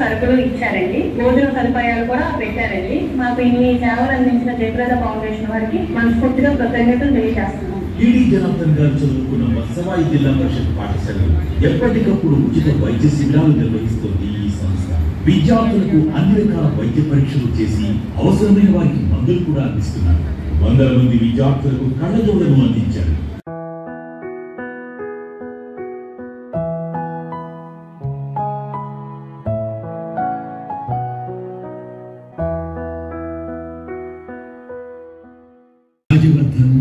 సరుకులు ఇచ్చారండి. భోజన సదుపాయాలు కూడా పెట్టారండి. మాకు ఇన్ని సేవలు అందించిన జయప్రద ఫౌండేషన్ వారికి మనస్ఫూర్తిగా కృతజ్ఞతలు తెలియజేస్తున్నాం. టీడీ జనార్దన్ గారు చదువుకున్న వత్సవాయి జిల్లా పరిషత్ పాఠశాలలో ఎప్పటికప్పుడు ఉచిత వైద్య శిబిరాలు నిర్వహిస్తోంది ఈ సంస్థ. విద్యార్థులకు అన్ని రకాల వైద్య పరీక్షలు చేసి అవసరమైన వారికి మందులు కూడా అందిస్తున్నారు. వందల మంది విద్యార్థులకు కళ్ళజోడను అందించారు. రాజవర్ధన్,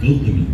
గౌతమి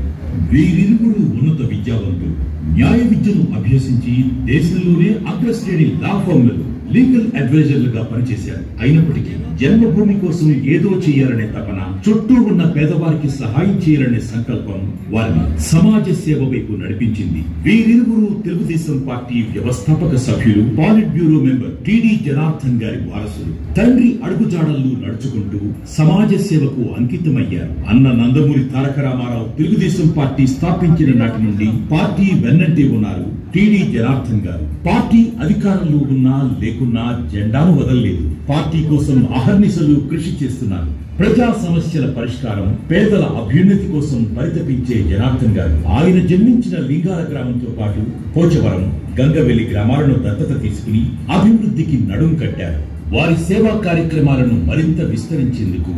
వీరిరువురు ఉన్నత విద్యావంతులు. న్యాయ విద్యను అభ్యసించి దేశంలోనే అగ్రశ్రేణి లా ఫర్మ్లలో లీగల్ అడ్వైజర్లుగా పనిచేశారు. అయినప్పటికీ జన్మభూమి కోసం ఏదో చేయాలనే తపన, చుట్టూ ఉన్న పేదవారికి సహాయం చేయాలనే సంకల్పం వారిని సమాజ సేవ వైపు నడిపించింది. వీరిరువురు తెలుగుదేశం పార్టీ వ్యవస్థాపక సభ్యులు, పాలిట్ బ్యూరో మెంబర్ టీడీ జనార్దన్ గారి వారసులు. తండ్రి అడుగుజాడల్లో నడుచుకుంటూ సమాజ సేవకు అంకితమయ్యారు. అన్న నందమూరి తారక రామారావు తెలుగుదేశం పార్టీ స్థాపించిన నాటి నుండి పార్టీ వెన్నంటే ఉన్నారు టీడీ జనార్దన్ గారు. పార్టీ అధికారంలో ఉన్నా లేకున్నా జెండాను వదలలేదు. పార్టీ కోసం అహర్నిశలు కృషి చేస్తున్నారు. ప్రజా సమస్యల పరిష్కారం, పేదల అభ్యున్నతి కోసం పరితపించే జనార్దన్ గారు ఆయన జన్మించిన లింగాల గ్రామంతో పాటు పోచవరం, గంగవెల్లి గ్రామాలను దత్తత తీసుకుని అభివృద్ధికి నడుం కట్టారు. వారి సేవా కార్యక్రమాలను మరింత విస్తరించేందుకు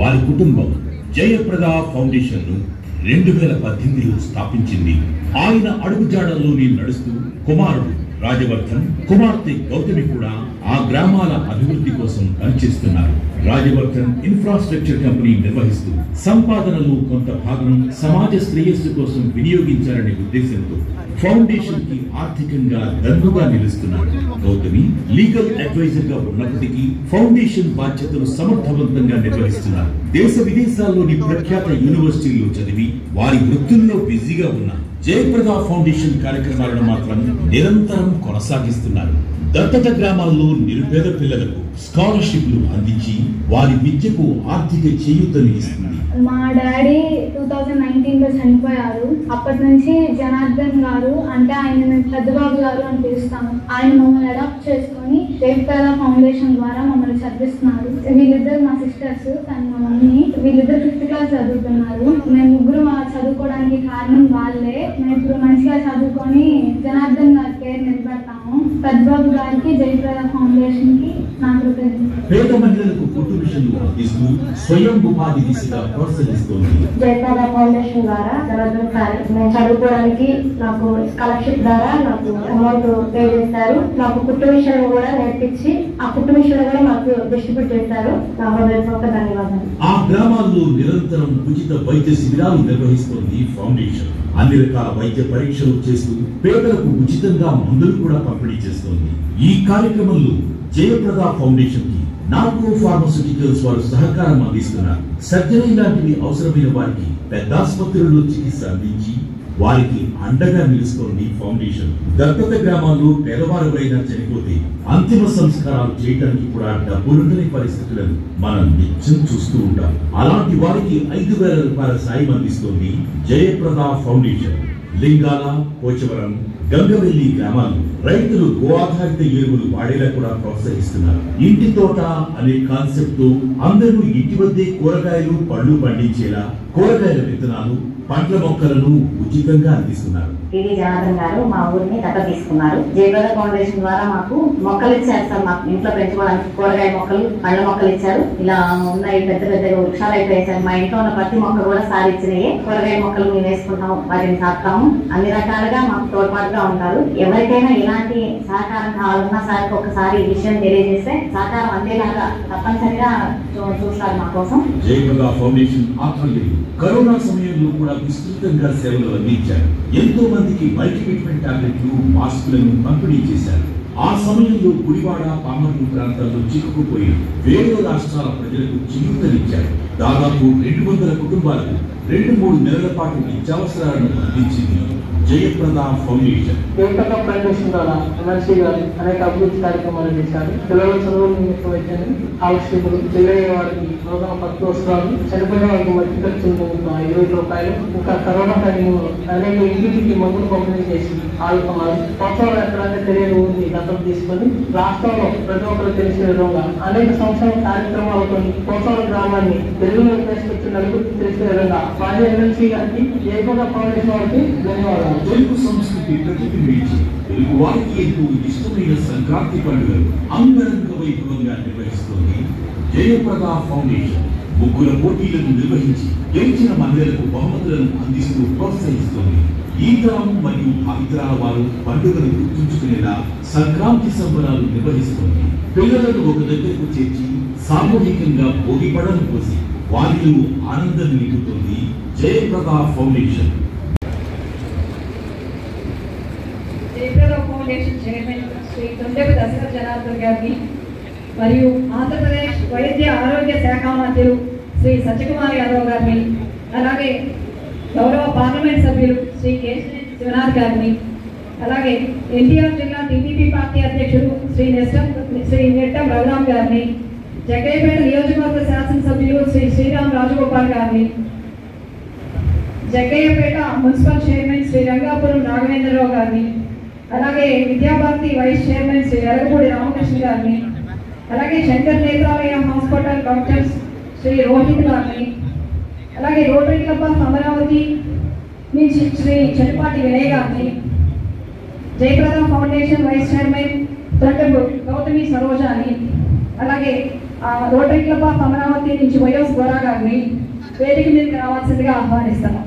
వారి కుటుంబం జయప్రద ఫౌండేషన్ ను 2018లో స్థాపించింది. ఆయన అడుగుజాడల్లోనే నడుస్తూ కుమారుడు రాజవర్ధన్, కుమార్తె గౌతమి కూడా ఆ గ్రామాల అభివృద్ధి కోసం పనిచేస్తున్నారు. రాజవర్ధన్ ఇన్ఫ్రాస్ట్రక్చర్ కంపెనీ నిర్వహిస్తూ సంపాదనలో కొంత భాగం సమాజ శ్రేయస్సు కోసం వినియోగించాలనే ఉద్దేశంతో ఫౌండేషన్ కి ఆర్థికంగా దన్నుగా నిలుస్తున్నారు. గౌతమి లీగల్ అడ్వైజర్ గా ఉన్నప్పటికీ ఫౌండేషన్ బాధ్యతలు సమర్థవంతంగా నిర్వహిస్తున్నారు. దేశ విదేశాల్లోని ప్రఖ్యాత యూనివర్సిటీల్లో చదివి వారి వృత్తుల్లో బిజీగా ఉన్న జయప్రద ఫౌండేషన్ కార్యక్రమాలను మాత్రం నిరంతరం కొనసాగిస్తున్నారు. దత్తత గ్రామాల్లో నిరుపేద పిల్లలకు స్కాలర్షిప్లు అందించి వారి విద్యకు ఆర్థిక చేయూతను ఇస్తుంది. మా డాడీ 2019లో చనిపోయారు. అప్పటి నుంచి జనార్దన్ గారు అంటే ఆయన మేము పెద్దబాబు గారు అని పిలుస్తాము. ఆయన మమ్మల్ని అడాప్ట్ చేసుకొని జయప్రద ఫౌండేషన్ ద్వారా మమ్మల్ని చదివిస్తున్నారు. వీళ్ళిద్దరు మా సిస్టర్స్, తను మా మమ్మీ. వీళ్ళిద్దరు 5th క్లాస్ చదువుతున్నారు. మేము ముగ్గురు చదువుకోవడానికి కారణం వాళ్ళే. మేము ఇప్పుడు మంచిగా చదువుకొని జనార్దన్ గారి పేరు నిలబెడతాము. పెద్దబాబు గారికి, జయప్రద ఫౌండేషన్ కి నా కృతజ్ఞతలు. పేద మహిళలకు కుట్టు మిషన్లు అందిస్తూ స్వయం ఉపాధి దిశగా ప్రోత్సహిస్తోంది. జయప్రద ఫౌండేషన్ ద్వారా జనార్దన్ సార్ నేను చదువుకోవడానికి నాకు స్కాలర్షిప్ ద్వారా నాకు అమౌంట్ పే చేస్తారు. నాకు కుట్టు మిషన్ కూడా నేర్పించి ఆ కుట్టు మిషన్ కూడా మాకు డిస్ట్రిబ్యూట్ చేస్తారు. నా హృదయపూర్వక ధన్యవాదాలు. ఆ గ్రామాల్లో నిరంతరం ఉచిత వైద్య శిబిరాలు నిర్వహిస్తోంది ఫౌండేషన్. అన్ని రకాల వైద్య పరీక్షలు చేస్తూ పేదలకు ఉచితంగా మందులు కూడా పంపిణీ చేస్తోంది. ఈ కార్యక్రమంలో జయప్రద ఫౌండేషన్ కి నార్కో ఫార్మాస్యూటికల్స్ వారు సహకారం అందిస్తున్నారు. సర్జరీ లాంటివి అవసరమైన వారికి పెద్ద ఆసుపత్రుల్లో చికిత్స అందించి వారికి అండగా నిలుస్తోంది ఫౌండేషన్. దత్తత గ్రామాల్లో పేదవారులైనా చనిపోతే అంతిమ సంస్కారాలు చేయడానికి కూడా డబ్బులుండని పరిస్థితులను మనం నిత్యం చూస్తూ ఉంటాం. అలాంటి వారికి 5,000 రూపాయల సాయం అందిస్తోంది జయప్రద ఫౌండేషన్. లింగాల, పోచవరం, గంగవెల్లి గ్రామాలు రైతులు గో ఆధారిత ఎరువులు వాడేలా కూడా ప్రోత్సహిస్తున్నారు. ఇంటి తోట అనే కాన్సెప్ట్ తో అందరూ ఇంటి వద్దే కూరగాయలు, పళ్ళు పండించేలా కూరగాయల విత్తనాలు, పండ్ల మొక్కలను ఉచితంగా అందిస్తున్నారు. టీడీ జనార్దన్ గారు మా ఊరిని దత్తత తీసుకున్నారు. జయప్రద ఫౌండేషన్ ద్వారా మాకు మొక్కలు ఇచ్చారు సార్. మాకు ఇంట్లో పెంచుకోవడానికి కూరగాయ మొక్కలు, పండ్ల మొక్కలు ఇచ్చారు. ఇలా ఉన్నాయి, పెద్ద పెద్దగా వృక్షాలు అయిపోయాయి సార్. మా ఇంట్లో ఉన్న ప్రతి మొక్క కూడా సార్ ఇచ్చినాయి. కూరగాయ మొక్కలు మేము వేసుకుంటాము, వాటిని సాగుతాము. అన్ని రకాలుగా మాకు తోడ్పాటుగా ఉంటారు. ఎవరికైనా ఇలాంటి సహకారం కావాలన్నా సార్కి ఒకసారి ఈ విషయం తెలియజేస్తే సహకారం అంతేలాగా తప్పనిసరిగా చూస్తారు మా కోసం. జయప్రద ఫౌండేషన్ ఆధ్వర్యంలో కరోనా సమయంలో కూడా విస్తృతంగా సేవలు అందించారు. ఎంతో మందికి మల్టీవిటమిన్ టాబ్లెట్లు, మాస్కులను పంపిణీ చేశారు. ఆ సమయంలో గుడివాడ, పామర్లు ప్రాంతాల్లో చిక్కుకుపోయి వేరే రాష్ట్రాల ప్రజలకు చికిత్సలిచ్చారు. దాదాపు 200 కుటుంబాలకు 2-3 నెలల పాటు నిత్యావసరాలను అందించింది జయప్రద ఫౌండేషన్. జయప్రద ఫౌండేషన్ ద్వారా ఎమ్మెల్సీ గారు అనేక అభివృద్ధి కార్యక్రమాలు చేశారు. పిల్లల చదువుల నిమిత్తం వైద్యాన్ని ఆవశ్యకులు పెళ్ళయ్యే వారికి నూతన 10 వస్త్రాలు, చనిపోయిన వారికి మట్టి ఖర్చులు నిమిత్తం 20 రూపాయలు, ఇంకా కరోనా టైంలో అనేక ఇంటికి మందులు పంపిణీ చేసి ఆడుతున్నారు. కొత్తలో ఎక్కడైనా తెలియని ఊరిని దత్తత తీసుకొని రాష్ట్రంలో ప్రతి ఒక్కరు తెలిసే విధంగా అనేక సంవత్సరాల కార్యక్రమాలతో కోసల గ్రామాన్ని తెలుగులో తీసుకొచ్చి నలుగురికి తెలిసే విధంగా మాజీ ఎమ్మెల్సీ గారికి జయప్రద ఫౌండేషన్ వారికి ధన్యవాదాలు. తెలుగు సంస్కృతి ప్రతిబింబించి తెలుగు వారికి ఎంతో ఇష్టమైన సంక్రాంతి పండుగలు అంగరంగ వైభవంగా నిర్వహిస్తోంది జయప్రద ఫౌండేషన్. ముగ్గుల పోటీలను నిర్వహించి గెలిచిన మహిళలకు బహుమతులను అందిస్తూ ప్రోత్సహిస్తోంది. ఈ తరం మరియు భావితరాల వారు పండుగను గుర్తుంచుకునేలా సంక్రాంతి సంబరాలు నిర్వహిస్తోంది. పిల్లలను ఒక దగ్గరకు చేర్చి సామూహికంగా భోగి పడను పోసి వారిలో ఆనందం నింపుతోంది Jayaprada foundation. Jayaprada foundation chairman Shri Tondepu Dasaratha Janardhan గారిని మరియు ఆంధ్రప్రదేశ్ వైద్య ఆరోగ్య శాఖ మంత్రులు శ్రీ సత్యకుమార్ యాదవ్ గారిని, అలాగే గౌరవ పార్లమెంట్ సభ్యులు శ్రీ కేశినేని శివనాథ్ గారిని, అలాగే ఎన్టీఆర్ జిల్లా టీడీపీ పార్టీ అధ్యక్షులు శ్రీ నెట్టం రఘురామ్ గారిని, జగ్గయ్యపేట నియోజకవర్గ శాసనసభ్యులు శ్రీ శ్రీరామ్ రాజగోపాల్ గారిని, జగ్గయ్యపేట మున్సిపల్ చైర్మన్ శ్రీ రంగాపురం రాఘవేంద్రరావు గారిని, అలాగే విద్యాభారతి వైస్ చైర్మన్ శ్రీ ఎరగపూడి రామకృష్ణ గారిని, అలాగే శంకర్ నేత్రాలయ హాస్పిటల్ డాక్టర్స్ శ్రీ రోహిత్ గారిని, అలాగే రోటరీ క్లబ్ ఆఫ్ అమరావతి నుంచి శ్రీ చెట్టుపాటి వినయ్ గారిని, Jayaprada foundation vice chairman Tondepu Gautami సరోజాని, అలాగే రోటరీ క్లబ్ ఆఫ్ అమరావతి నుంచి వైఎస్ గోరా గారిని వేదిక మీదకి రావాల్సిందిగా ఆహ్వానిస్తాను.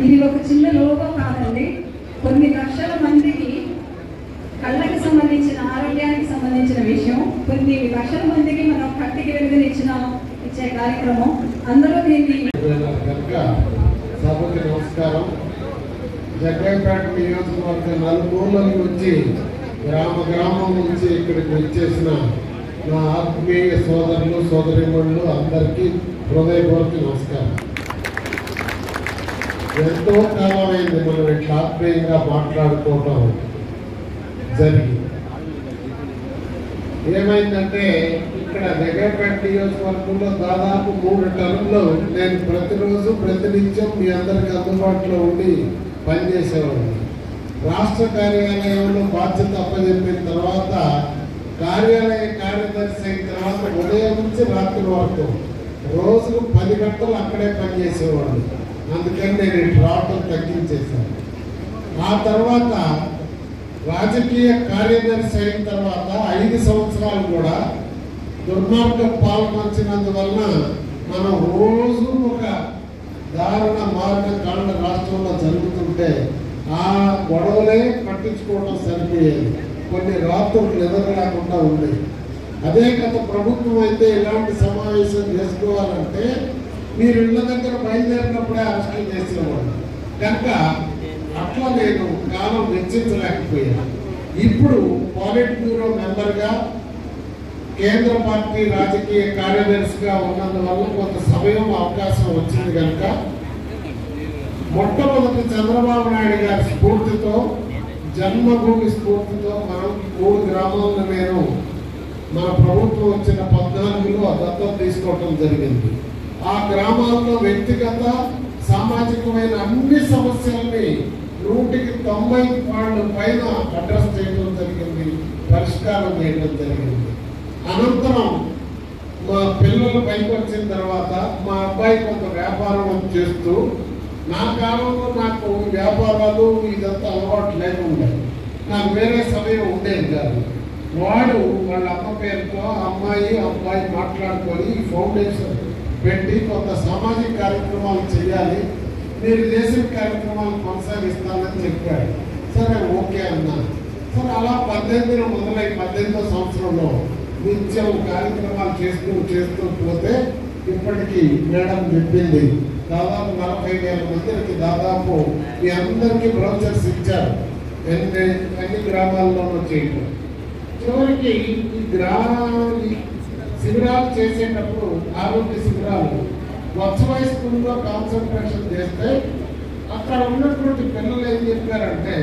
ఇది ఒక చిన్న లోగో కాదండి. కొన్ని లక్షల మందికి కళ్ళకి సంబంధించిన ఆరోగ్యానికి సంబంధించిన విషయం, కొన్ని లక్షల మందికి మనం కంటికి ఇచ్చే కార్యక్రమం. అందులో దీన్ని సభకి నమస్కారం. జగ్గయ్యపేట నియోజకవర్గ నలుమూలల నుంచి గ్రామం నుంచి ఇక్కడికి వచ్చేసిన నా ఆత్మీయ సోదరులు సోదరీమణులు అందరికీ హృదయపూర్వక నమస్కారం. ఎంతో కాలమైంది మనం ఇట్లా ఆత్మీయంగా మాట్లాడుకోవటం జరిగింది. ఏమైందంటే ఇక్కడ జగ్గయ్యపేట నియోజకవర్గంలో దాదాపు 3 టర్మ్లు నేను ప్రతిరోజు ప్రతినిత్యం మీ అందరికి అందుబాటులో ఉండి పనిచేసేవాడిని. రాష్ట్ర కార్యాలయంలో బాధ్యత అప్పచెప్పిన తర్వాత కార్యాలయ కార్యదర్శి అయిన తర్వాత ఉదయం నుంచి రాత్రి వరకు రోజుకు 10 గంటలు అక్కడే పనిచేసేవాళ్ళు. అందుకని నేను ఇటు రావటం తగ్గించేశాను. ఆ తర్వాత రాజకీయ కార్యదర్శి అయిన తర్వాత 5 సంవత్సరాలు కూడా దుర్మార్గ పాలన వచ్చినందువలన మనం రోజు ఒక దారుణ మార్గకాండ రాష్ట్రంలో జరుగుతుంటే ఆ గొడవలే పట్టించుకోవడం సరిపోయేది. కొన్ని రాత్రులు ఎదురలేకుండా ఉండేవి. అదే గత ప్రభుత్వం అయితే ఇలాంటి సమావేశం చేసుకోవాలంటే మీరు ఇళ్ల దగ్గర బయలుదేరినప్పుడే అరెస్టులు చేసేవాళ్ళు. కనుక అట్లా నేను కాలం వెచ్చించలేకపోయాను. ఇప్పుడు పాలిట్ బ్యూరో మెంబర్గా కేంద్ర పార్టీ రాజకీయ కార్యదర్శిగా ఉన్నందువల్ల కొంత సమయం అవకాశం వచ్చింది. కనుక మొట్టమొదటి చంద్రబాబు నాయుడు గారి స్ఫూర్తితో, జన్మభూమి స్ఫూర్తితో మనం 3 గ్రామాలను నేను మన ప్రభుత్వం వచ్చిన 14లో దత్తత తీసుకోవటం జరిగింది. ఆ గ్రామాల్లో వ్యక్తిగత సామాజికమైన అన్ని సమస్యల్ని 190 పైన అడ్రస్ చేయడం జరిగింది, పరిష్కారం చేయడం జరిగింది. అనంతరం మా పిల్లలు పైకి వచ్చిన తర్వాత మా అబ్బాయి కొంత వ్యాపారం చేస్తూ, నా కాలంలో నాకు వ్యాపారాలు ఇదంతా అలవాటు లేకుండా నాకు వేరే సమయం ఉండేది కాదు. వాడు వాళ్ళ అమ్మ పేరుతో అమ్మాయి అబ్బాయి మాట్లాడుకొని ఈ ఫౌండేషన్ పెట్టి కొంత సామాజిక కార్యక్రమాలు చేయాలి, మీరు చేసిన కార్యక్రమాలు కొనసాగిస్తానని చెప్పాడు. సరే ఓకే అన్నాను. సరే అలా 18 మొదలై 18వ సంవత్సరంలో నిత్యం కార్యక్రమాలు చేస్తూ పోతే ఇప్పటికీ మేడం చెప్పింది దాదాపు 40,000 మందికి దాదాపు మీ అందరికీ బ్రౌచర్స్ ఇచ్చారు. అన్ని గ్రామాల్లోనూ చేయటం. చివరికి ఈ శిబిరాలు చేసేటప్పుడు ఆరోగ్య శిబిరాలు వచ్చ వయస్కుల్లో కాన్సన్ట్రేషన్ చేస్తే అక్కడ ఉన్నటువంటి పిల్లలు ఏం చెప్పారంటే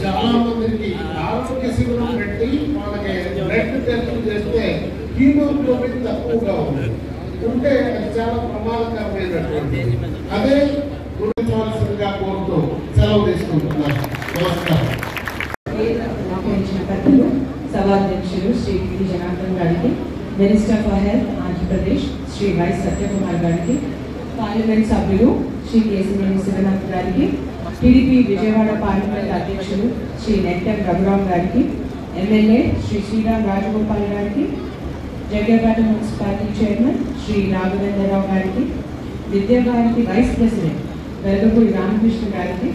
చాలా మందికి ఆరోగ్య శిబిరం పెట్టి వాళ్ళకి బ్లడ్ టెస్టులు చేస్తే హీమోగ్లోబిన్ తక్కువగా ఉంటే అది చాలా ప్రమాదకరమైనటువంటి అదే గుర్తించవలసిందిగా కోరుతూ సెలవు తీసుకుంటున్నారు. నమస్కారం. సభాధ్యక్షులు శ్రీ టి జనార్దన్ గారికి, minister for health Andhra Pradesh Shri Y Satyakumar గారికి, పార్లమెంట్ సభ్యులు శ్రీ కేశినేని శివనాథ్ గారికి, టీడీపీ విజయవాడ పార్లమెంట్ అధ్యక్షులు శ్రీ నెట్టెం రఘురామ్ గారికి, ఎమ్మెల్యే శ్రీ శ్రీరామ్ రాజగోపాల్ గారికి, జగ్గేపేట మున్సిపాలిటీ చైర్మన్ శ్రీ రాఘవేంద్రరావు గారికి, విద్యాభారతి వైస్ ప్రెసిడెంట్ వెలగపూడి రామకృష్ణ గారికి,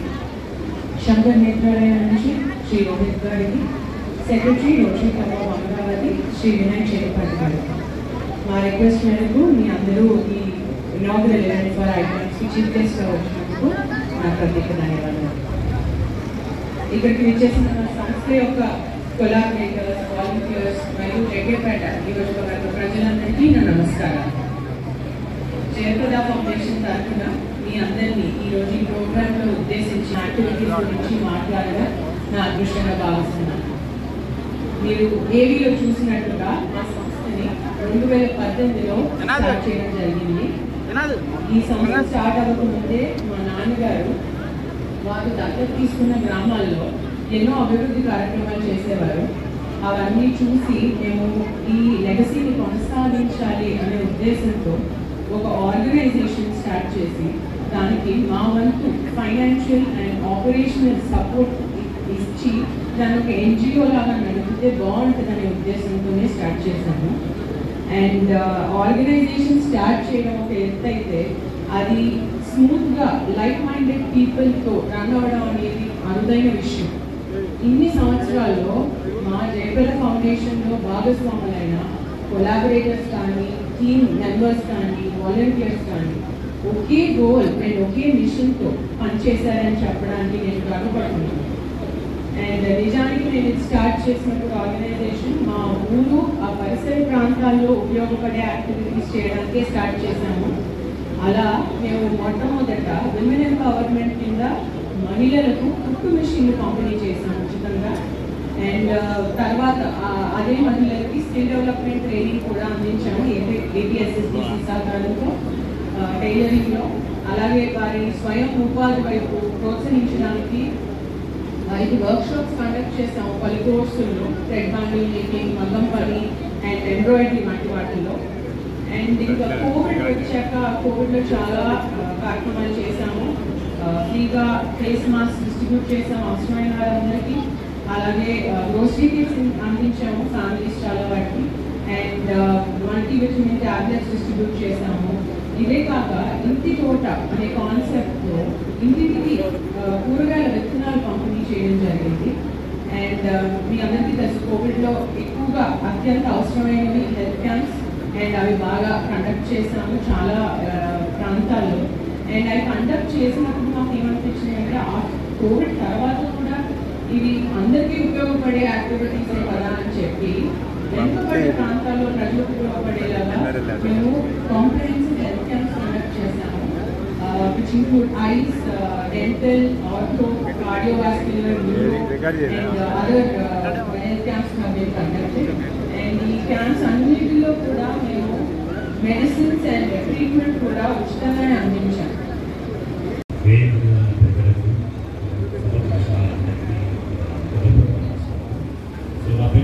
శంకర్ నేత్రాలయ నుంచి శ్రీ రోహిత్ గారికి, సెక్రటరీ రోషి కబాబ్ అమరావతి శ్రీ వినాయక్ చేపట్టి గారికి. మా రిక్వెస్ట్ మేరకు మీ అందరూ ఈ ఇనాగ్రల్ ఈవెంట్ ఫర్ ఐకాన్స్కి చీఫ్ గెస్ట్గా వచ్చినందుకు నా ప్రత్యేక ధన్యవాదాలు. ఇక్కడికి విచ్చేసిన సంస్థ యొక్క కొలాబరేటర్స్, వాలంటీర్స్ మరియు జగ్గేపేట నియోజకవర్గ ప్రజలందరికీ నా నమస్కారం. జయప్రద ఫౌండేషన్ తరఫున మీ అందరినీ ఈరోజు ఈ ప్రోగ్రాంలో ఉద్దేశించిన యాక్టివిటీస్ గురించి మాట్లాడగా నా అదృష్టంగా భావిస్తున్నాను. మీరు ఏవీలో చూసినట్టుగా మా సంస్థని 2018లో స్టార్ట్ చేయడం జరిగింది. ఈ సంస్థ స్టార్ట్ అవ్వకముందే మా నాన్నగారు వారు దత్తత తీసుకున్న గ్రామాల్లో ఎన్నో అభివృద్ధి కార్యక్రమాలు చేసేవారు. అవన్నీ చూసి మేము ఈ లెగసీని కొనసాగించాలి అనే ఉద్దేశంతో ఒక ఆర్గనైజేషన్ స్టార్ట్ చేసి దానికి మా వంతు ఫైనాన్షియల్ అండ్ ఆపరేషనల్ సపోర్ట్ ఇచ్చి దాని ఒక ఎన్జిఓ లాగా నడిపితే బాగుంటుందనే ఉద్దేశంతోనే స్టార్ట్ చేశాము. అండ్ ఆర్గనైజేషన్ స్టార్ట్ చేయడం ఒక ఎత్తు అయితే అది స్మూత్గా లైక్ మైండెడ్ పీపుల్తో రన్ అవ్వడం అనేది అరుదైన విషయం. ఇన్ని సంవత్సరాల్లో మా జయప్రద ఫౌండేషన్లో భాగస్వాములైన కొలాబరేటర్స్ కానీ, టీమ్ మెంబర్స్ కానీ, వాలంటీర్స్ కానీ ఒకే గోల్ అండ్ ఒకే మిషన్తో పనిచేశారని చెప్పడానికి నేను గర్వపడుతున్నాను. అండ్ నిజానికి నేను స్టార్ట్ చేసినప్పుడు ఆర్గనైజేషన్ మా ఊరు ఆ పరిసర ప్రాంతాల్లో ఉపయోగపడే యాక్టివిటీస్ చేయడానికే స్టార్ట్ చేశాము. అలా మేము మొట్టమొదట విమెన్ ఎంపవర్మెంట్ కింద మహిళలకు కుట్టు మిషన్లు పంపిణీ చేసాము ఉచితంగా. అండ్ తర్వాత అదే మహిళలకి స్కిల్ డెవలప్మెంట్ ట్రైనింగ్ కూడా అందించాము ఏపీఎస్ఎస్డిసి సహకారంతో టైలరింగ్లో. అలాగే వారిని స్వయం ఉపాధి వైపు ప్రోత్సహించడానికి ఇది వర్క్షాప్స్ కండక్ట్ చేసాము పలు కోర్సుల్లో, థ్రెడ్ బ్యాంగిల్ మేకింగ్, మగ్గం పని అండ్ ఎంబ్రాయిడరీ వంటి వాటిల్లో. అండ్ ఇంకా కోవిడ్ వచ్చాక కోవిడ్లో చాలా కార్యక్రమాలు చేశాము. ఫ్రీగా ఫేస్ మాస్క్ డిస్ట్రిబ్యూట్ చేసాము అవసరమైన వారందరికీ. అలాగే గ్రోసరీ కిట్స్ అందించాము ఫ్యామిలీస్ చాలా వాటికి. అండ్ మల్టీవిటమిన్ ట్యాబ్లెట్స్ డిస్ట్రిబ్యూట్ చేసాము. ఇదే కాక ఇంటి తోట అనే కాన్సెప్ట్తో ఇంటికి కూరగాయల విత్తనాలు పంపిణీ చేయడం జరిగింది. అండ్ మీ అందరికీ తెలుసు కోవిడ్లో ఎక్కువగా అత్యంత అవసరమైనవి హెల్త్ క్యాంప్స్, అండ్ అవి బాగా కండక్ట్ చేసాము చాలా ప్రాంతాల్లో. అండ్ అవి కండక్ట్ చేసినప్పుడు మాకు ఏమనిపించింది అంటే కోవిడ్ తర్వాత కూడా ఇవి అందరికీ ఉపయోగపడే యాక్టివిటీసే కదా అని చెప్పి వెనుకబడిన ప్రాంతాల్లో ప్రజలకు ఉపయోగపడేలాగా మేము కాంప్రహెన్సివ్ హెల్త్ క్యాంప్స్ కండక్ట్ చేసాము. which include eyes, dental, ortho, cardiovascular, neuro, and other health camps have been conducted. And the camps అన్నిటిలో కూడా మేము మెడిసిన్స్ అండ్ ట్రీట్మెంట్ కూడా ఉచితంగానే అందించాము.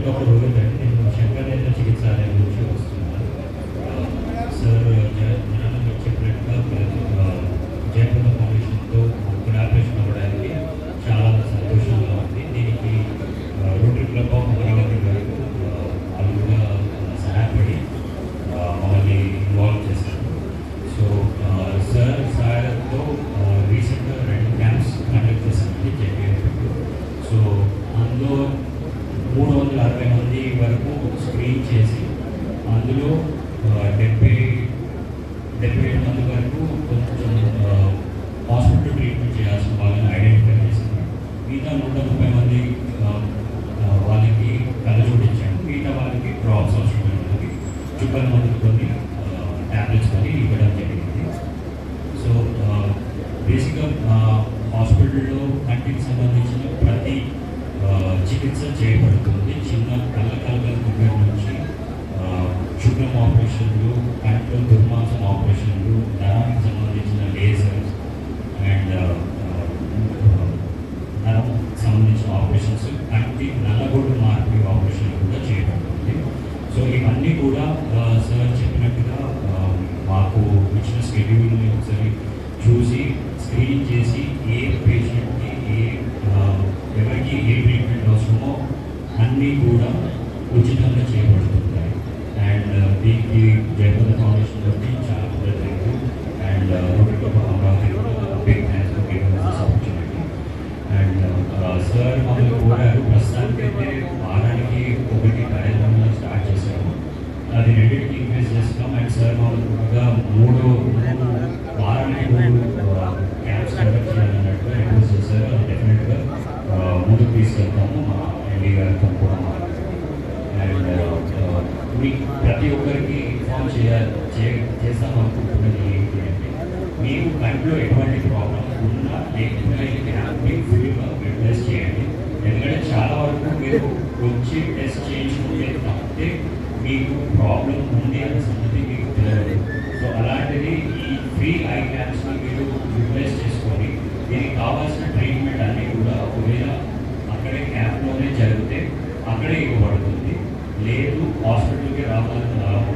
డాక్టర్ రోహిత్ అండి, నేను శంకర్ నేత్ర చికిత్సాలయం నుంచి వస్తున్నాను. సార్ జనాలు మీకు చెప్పినట్టుగా జయప్రద ఫౌండేషన్తో కొలాబరేషన్ అవ్వడానికి చాలా సంతోషంగా ఉంది. దీనికి రోటరీ క్లబ్ ఆఫ్ అమరావతి గారు వాళ్ళు కూడా సహాయపడి మమ్మల్ని ఇన్వాల్వ్ చేశారు. సో సార్ సహాయంతో రీసెంట్గా 2 క్యాంప్స్ కండక్ట్ చేశామండి జేపీఎఫ్. సో అందులో 360 మంది వరకు స్క్రీన్ చేసి అందులో 77 మంది వరకు కొంచెం హాస్పిటల్ ట్రీట్మెంట్ చేయాల్సిన వాళ్ళని ఐడెంటిఫై చేశారు. మిగతా 130 మంది వాళ్ళకి కళ్ళజోడు ఇచ్చాము. మిగతా వాళ్ళకి డ్రాప్స్ అవసరమైన వాళ్ళకి చుక్కల మందులు కొన్ని ట్యాబ్లెట్స్ కొన్ని ఇవ్వడం జరిగింది. సో బేసిక్గా హాస్పిటల్లో కంటికి సంబంధించిన ప్రతి చికిత్స చేయబడుతుంది. చిన్న కళ్ళకల దగ్గర నుంచి శుక్లం ఆపరేషన్లు, కంట్లో దుర్మాంసం ఆపరేషన్లు, నరానికి సంబంధించిన లేజర్ అండ్ నరం సంబంధించిన ఆపరేషన్స్, కంటి నల్లగొడ్డు మార్పిడి ఆపరేషన్లు కూడా చేయబడుతుంది. సో ఇవన్నీ కూడా సార్ చెప్పినట్టుగా మాకు ఇచ్చిన స్కెడ్యూల్ని ఒకసారి చూసి స్క్రీన్ చేసి ఏ పేషెంట్కి ఎవరికి ఏ ట్రీట్మెంట్ అవసరమో అన్నీ కూడా ఉచితంగా చేయబడుతుంటాయి. అండ్ దీనికి జయప్రద ఫౌండేషన్ బట్టి చాలా కృతజ్ఞతలు. And Rotary club of Amaravati big thanks for giving us this opportunity. And sir మమ్మల్ని కోరారు, ప్రస్తుతానికైతే వారానికి 1 కార్యక్రమాలు స్టార్ట్ చేశాము, అది 2కి ఇంక్రీజ్ చేస్తాం. అండ్ సార్ మమ్మల్ని కూడా 3 వారానికి 3 క్యాంప్స్ కండక్ట్ చేయాలన్నట్టుగా రిక్వెస్ట్ చేశారు. అది డెఫినెట్గా ముందుకు తీసుకెళ్తాము మా ఎండి గారితో కూడా మాట్లాడారు. అండ్ మీకు ప్రతి ఒక్కరికి ఇన్ఫార్మ్ చేస్తాం అనుకుంటున్నది ఏంటి అంటే, మీకు కంట్లో ఎటువంటి ప్రాబ్లం ఉన్నా లేకుండా ఈ క్యాంప్ని ఫుల్గా యూటిలైజ్ చేయండి. ఎందుకంటే చాలా వరకు మీరు వచ్చి టెస్ట్ చేయించుకుంటే తప్పితే మీకు ప్రాబ్లం ఉంది అనే సంగతి మీకు తెలియదు. సో అలాంటిది ఈ ఫ్రీ ఐ క్యాంప్స్ని మీరు యూటిలైజ్ చేసుకొని దీనికి కావాల్సిన ట్రీట్మెంట్ అన్నీ కూడా ఒకవేళ అక్కడే క్యాంప్లోనే జరిగితే అక్కడే ఇవ్వబడుతుంది. లేదు హాస్పిటల్కి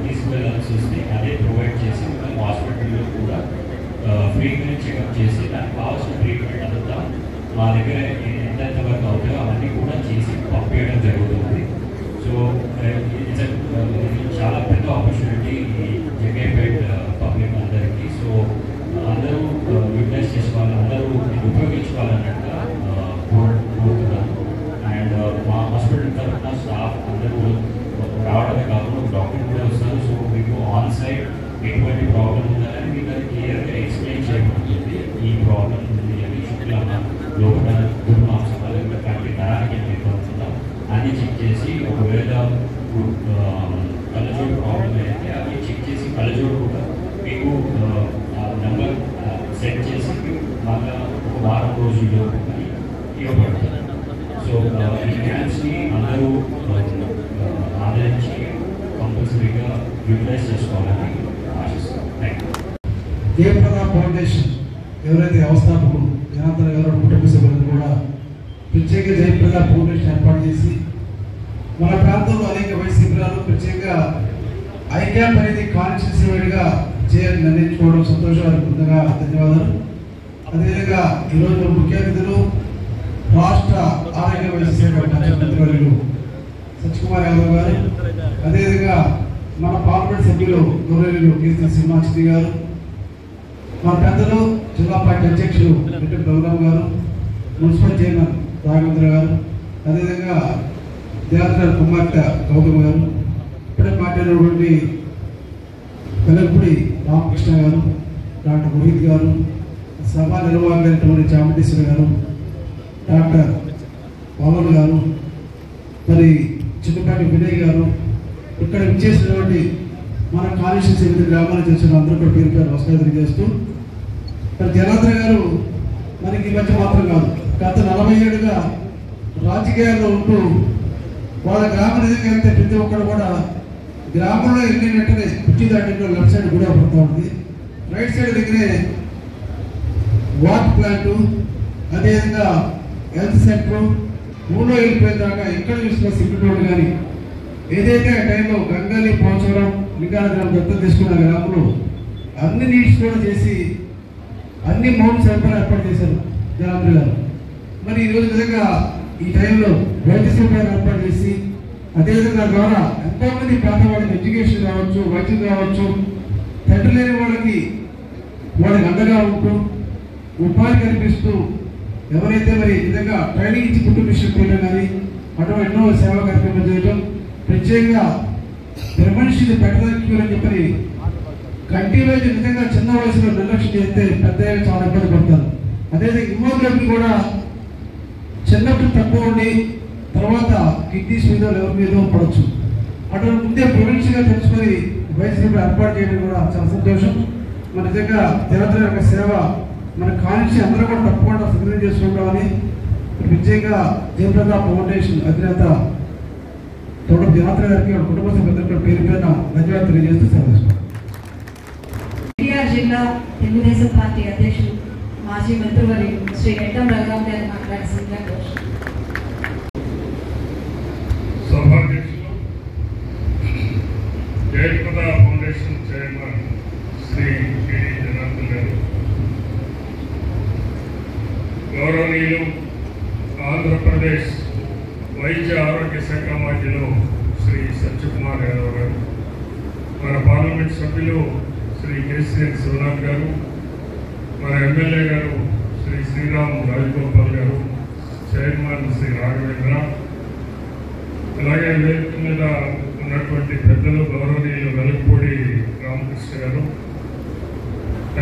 తీసుకువెళ్ళాల్సి వస్తే అదే ప్రొవైడ్ చేసి మనం హాస్పిటల్లో కూడా ఫ్రీక్వెంట్ చెకప్ చేసి దానికి కావాల్సిన ట్రీట్మెంట్ అంతా మా దగ్గర ఎంతెంత వరకు అవుతాయో అవన్నీ కూడా చేసి పంపించడం జరుగుతుంది. సో ఇది చాలా పెద్ద ఆపర్చునిటీ ఈ జగేపేట్ పబ్లిక్ అందరికీ. సో అందరూ యూటిలైజ్ చేసుకోవాలి, అందరూ ఉపయోగించుకోవాలన్నట్టుగా కోరుతున్నాను. అండ్ మా హాస్పిటల్ తరఫున స్టాఫ్ అందరూ రావడమే కాకుండా డాక్టర్ కూడా వస్తారు. సో మీకు ఆన్ సైట్ ఎటువంటి ప్రాబ్లం ఉందని మీకు అది క్లియర్గా ఎక్స్ప్లెయిన్ చేయబడుతుంది. ఈ ప్రాబ్లం ఉంది అని శుక్లాన లోపల దుర్మాంసాలు ఇంకా కంటి నరానికి ఏర్పడుతుందా అని చెక్ చేసి ఒకవేళ కళ్ళజోడు ప్రాబ్లం అయితే అవి చెక్ చేసి కళ్ళజోడు కూడా మీకు నెంబర్ సెట్ చేసి మళ్ళీ 1 వారం రోజుల్లో ఇవ్వబడుతుంది. సో ఈ క్యాంప్స్ని అందరూ ఆదరించి కంపల్సరీగా యూటిలైజ్ చేసుకోవాలని ఆశిస్తున్నాం. Thank you. జయప్రద ఫౌండేషన్ ఎవరైతే వ్యవస్థాపకులు జనార్దన్ గారు కుటుంబ సభ్యులను కూడా ప్రత్యేక జయప్రద ఫౌండేషన్ ఏర్పాటు చేసి మన ప్రాంతంలో అనేక వయసు శిబిరాలు ప్రత్యేకంగా ఐక్యాప్ అనేది కాన్స్టిట్యూన్సీ వైడ్గా చేయాలని నిర్ణయించుకోవడం సంతోషాలు ముందుగా ధన్యవాదాలు. అదేవిధంగా ఈరోజు ముఖ్య అతిథులు రాష్ట్ర ఆరోగ్య వైద్య శాఖ మంత్రివర్యులు సత్యకుమార్ యాదవ్ గారు, అదేవిధంగా మన పార్లమెంట్ సభ్యులు గౌరవనీయులు కేసీ శ్రీనివాసరెడ్డి గారు, మన పెద్దలు జిల్లా పార్టీ అధ్యక్షులు రెడ్డి బలరాం గారు, మున్సిపల్ చైర్మన్ రాఘవేంద్ర గారు, అదేవిధంగా దేవతల కుమార్తె గౌతమ్ గారు, ఇప్పుడే మాట్లాడినటువంటి వెలగపూడి రామకృష్ణ గారు, డాక్టర్ రోహిత్ గారు, సభా నిర్వాహకులైనటువంటి చాముండేశ్వరి గారు, డాక్టర్ పవన్ గారు, మరి చిన్నపాటి వినయ్ గారు, ఇక్కడ విచ్చేసినటువంటి మన కాన్స్టిట్యూన్సీ వివిధ గ్రామాలకు చేసిన అందరూ కూడా పేరు పేరు నమస్కారం తెలియజేస్తూ, మరి జనార్దన్ గారు మనకి ఈ మధ్య మాత్రం కాదు, గత 40 ఏళ్ళుగా రాజకీయాల్లో ఉంటూ వాళ్ళ గ్రామ నిధంగా వెళ్తే ప్రతి ఒక్కరు కూడా గ్రామంలో వెళ్ళిన వెంటనే కుర్చీ దాటిలో లెఫ్ట్ సైడ్ కూడా పడుతూ ఉంటుంది, రైట్ సైడ్ దగ్గరే వాటర్ ప్లాంట్, అదేవిధంగా హెల్త్ సెంటర్, ఊళ్ళో వెళ్ళిపోయిన దాకా ఎక్కడ చూసిన సిమెంట్ రోడ్డు కానీ ఏదైతే ఆ టైంలో గంగాలి పోచవరం లింగాల గ్రామం దత్తత తీసుకున్న గ్రామంలో అన్ని నీడ్స్ కూడా చేసి అన్ని మౌన్ సరఫరా ఏర్పాటు చేశారు జనార్దన్ గారు. మరి ఈరోజు విధంగా ఈ టైంలో వైద్య సౌకర్యాలు ఏర్పాటు చేసి అదేవిధంగా ద్వారా ఎంతోమంది పేదవాళ్ళకి ఎడ్యుకేషన్ కావచ్చు, వైద్యం కావచ్చు, తండ్రి లేని వాళ్ళకి అండగా ఉంటూ ఉపాధి కల్పిస్తూ ఎవరైతే మరి విధంగా ట్రైనింగ్ ఇచ్చి కుటుంబ విషయం చేయడం కానీ అటువంటి ఎన్నో సేవా కార్యక్రమాలు చేయడం, ప్రత్యేకంగా మనిషిని పెట్టదని చెప్పని కంటి వైద్య విధంగా చిన్న వయసులో నిర్లక్ష్యం చేస్తే పెద్ద చాలా ఇబ్బంది పడతారు. అదేవిధంగా హిమోగ్లోబిన్ కూడా చిన్నప్పుడు తక్కువ ఉండి తర్వాత కిడ్నీస్ మీద ఎవరి మీద పడవచ్చు. అటువంటి ముందే ప్రివెన్షన్గా తెలుసుకొని వైద్య ఏర్పాటు చేయడం కూడా చాలా సంతోషం. మన నిజంగా జనార్దన్ యొక్క సేవ మన కాన్స్టిట్యూన్సీ అందరూ కూడా తప్పకుండా సద్వినియోగం చేసుకుంటామని ప్రత్యేకంగా జయప్రద ఫౌండేషన్ అధినేత తోట జనార్దన్ గారికి కుటుంబ సభ్యులందరూ పేరు పైన ధన్యవాదాలు తెలియజేస్తూ సెలవు. ఎన్టీఆర్ జిల్లా తెలుగుదేశం పార్టీ అధ్యక్షులు మాజీ మంత్రివర్యులు శ్రీ ఎట్టం బలరాం గారు మాట్లాడాల్సిందిగా కోరుతున్నాను. సభాధ్యక్షులు Jayaprada foundation chairman Shri K D Janardhan గారు, గౌరవనీయులు ఆంధ్రప్రదేశ్ వైద్య ఆరోగ్య శాఖ మంత్రులు శ్రీ సత్యకుమార్ యాదవ్ గారు, మన పార్లమెంట్ సభ్యులు శ్రీ కేసీఎన్ శివనాథ్ గారు, మన ఎమ్మెల్యే గారు శ్రీ శ్రీరామ్ రాజగోపాల్ గారు, చైర్మన్ శ్రీ రాఘవేంద్ర, అలాగే వేదిక మీద ఉన్నటువంటి పెద్దలు గౌరవనీయులు వెలగపూడి రామకృష్ణ గారు,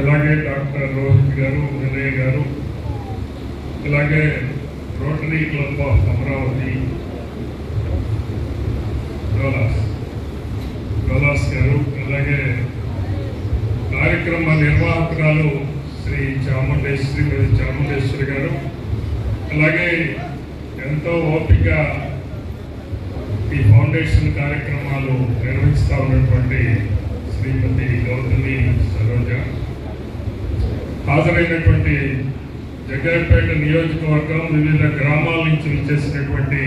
అలాగే డాక్టర్ రోహిత్ గారు, వినయ్ గారు, అలాగే రోటరీ క్లబ్ ఆఫ్ అమరావతి గలాస్ గారు, అలాగే కార్యక్రమ నిర్వాహకురాలు శ్రీ చాముండేశ్వరి గారు, అలాగే ఎంతో ఓపిక ఈ ఫౌండేషన్ కార్యక్రమాలు నిర్వహిస్తూ ఉన్నటువంటి శ్రీమతి గౌతమి సరోజ, హాజరైనటువంటి జగ్గయ్యపేట నియోజకవర్గం వివిధ గ్రామాల నుంచి విచ్చేసినటువంటి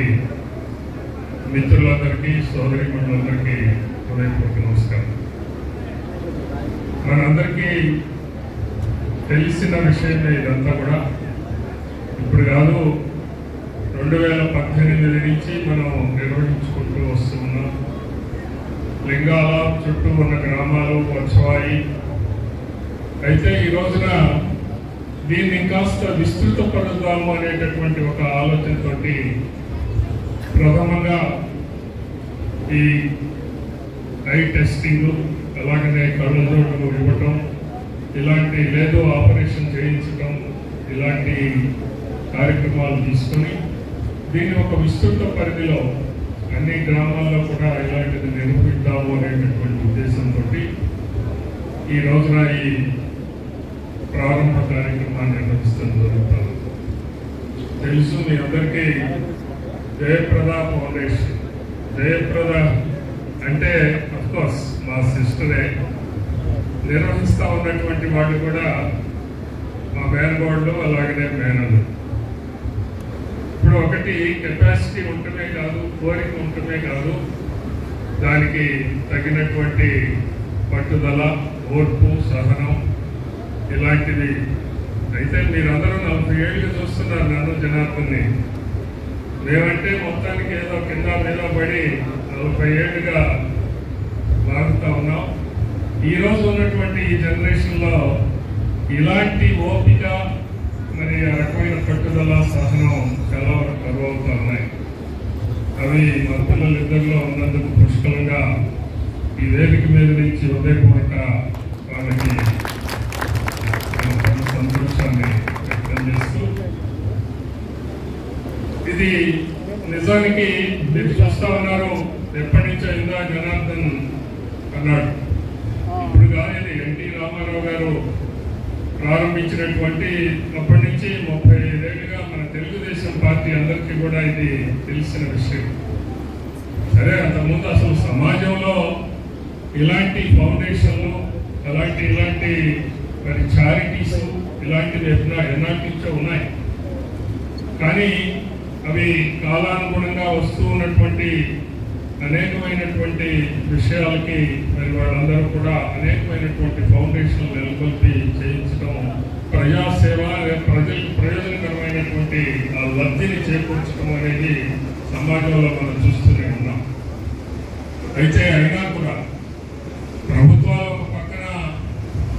మిత్రులందరికీ, సోదరీమణులందరికీ హృదయపూర్వక నమస్కారం. మనందరికీ తెలిసిన విషయమే ఇదంతా కూడా. ఇప్పుడు కాదు, 2018 నుంచి మనం నిర్వహించుకుంటూ వస్తున్నాం. లింగాల చుట్టూ ఉన్న గ్రామాలు వచ్చాయి. అయితే ఈ రోజున దీన్ని కాస్త విస్తృతపరుద్దాము అనేటటువంటి ఒక ఆలోచనతోటి ప్రథమంగా ఈ ఐ టెస్టింగ్, అలాగనే కళ్ళజోడు ఇవ్వటం, ఇలాంటి లేదు ఆపరేషన్ చేయించటం, ఇలాంటి కార్యక్రమాలు తీసుకొని దీన్ని ఒక విస్తృత పరిధిలో అన్ని గ్రామాల్లో కూడా ఇలాంటిది నిర్వహిద్దాము అనేటటువంటి ఉద్దేశంతో ఈ రోజున ఈ ప్రారంభ కార్యక్రమాన్ని నిర్వహిస్తూ జరుగుతారు. తెలుసు మీ అందరికీ జయప్రద ఫౌండేషన్. జయప్రద అంటే అఫ్కోర్స్ మా సిస్టరే. నిర్వహిస్తూ ఉన్నటువంటి వాళ్ళు కూడా మా మేనగోళ్ళు, అలాగనే మేనలు. ఇప్పుడు ఇప్పుడు ఒకటి కెపాసిటీ ఉండటమే కాదు, కోరిక ఉండటమే కాదు, దానికి తగినటువంటి పట్టుదల, ఓర్పు, సహనం ఇలాంటివి. అయితే మీరందరూ 40 ఏళ్ళు చూస్తున్నారు నన్ను, జనార్దన్ని. మేమంటే మొత్తానికి ఏదో కింద మీద పడి 40 ఏళ్ళుగా లాగుతూ ఉన్నాం. ఈరోజు ఉన్నటువంటి ఈ జనరేషన్లో ఇలాంటి ఓపిక, మరి ఆ రకమైన పట్టుదల, సహనం చాలా వరకు కరువవుతూ ఉన్నాయి. అవి మా పిల్లలిద్దరిలో ఉన్నందుకు పుష్కలంగా ఈ వేదిక మీద నుంచి ఉదయపూట వాళ్ళకి సంతోషాన్ని వ్యక్తం చేస్తూ, ఇది నిజానికి మీరు చూస్తా ఉన్నారు, ఎప్పటి నుంచో ఇందా జనార్దన్ అన్నాడు, ఇప్పుడు కానీ ఎన్టీ రామారావు గారు ప్రారంభించినటువంటి అప్పటి నుంచి 35 ఏళ్ళుగా మన తెలుగుదేశం పార్టీ అందరికీ కూడా ఇది తెలిసిన విషయం. సరే, అంతకుముందు అసలు సమాజంలో ఇలాంటి ఫౌండేషన్లు, ఇలాంటి మరి చారిటీస్ ఇలాంటివి ఎన్నాటి నుంచో ఉన్నాయి. కానీ అవి కాలానుగుణంగా వస్తూ ఉన్నటువంటి అనేకమైనటువంటి విషయాలకి మరి వాళ్ళందరూ కూడా అనేకమైనటువంటి ఫౌండేషన్లు నెలకొల్పి చేయించడం, ప్రజాసేవ, ప్రజలకు ప్రయోజనకరమైనటువంటి ఆ లబ్ధిని చేకూర్చడం అనేది సమాజంలో మనం చూస్తూనే ఉన్నాం. అయితే అయినా కూడా ప్రభుత్వాలు ఒక పక్కన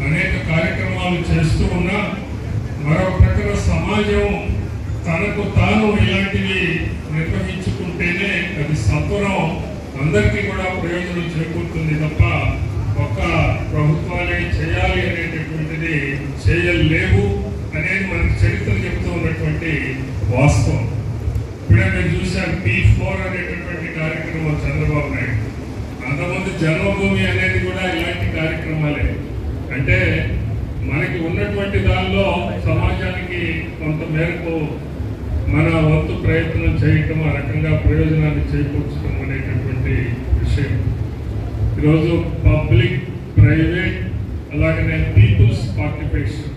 అనేక కార్యక్రమాలు చేస్తూ ఉన్నా, మరొక ప్రక్కన సమాజం తనకు తాను ఇలాంటివి నిర్వహించుకుంటేనే అది సత్వరం అందరికీ కూడా ప్రయోజనం చేకూరుతుంది తప్ప ఒక్క ప్రభుత్వాలే చేయాలి అనేటటువంటిది చేయలేవు అనేది మనకి చరిత్ర చెప్తూ ఉన్నటువంటి వాస్తవం. ఇప్పుడే నేను చూశాను P4 అనేటటువంటి కార్యక్రమం చంద్రబాబు నాయుడు. అంతకుముందు జన్మభూమి అనేది కూడా ఇలాంటి కార్యక్రమాలే. అంటే మనకి ఉన్నటువంటి దానిలో సమాజానికి కొంత మేరకు మన వంతు ప్రయత్నం చేయటం, ఆ రకంగా ప్రయోజనాన్ని చేకూర్చడం అనేటటువంటి విషయం. ఈరోజు పబ్లిక్, ప్రైవేట్, అలాగనే పీపుల్స్ పార్టిసిపేషన్,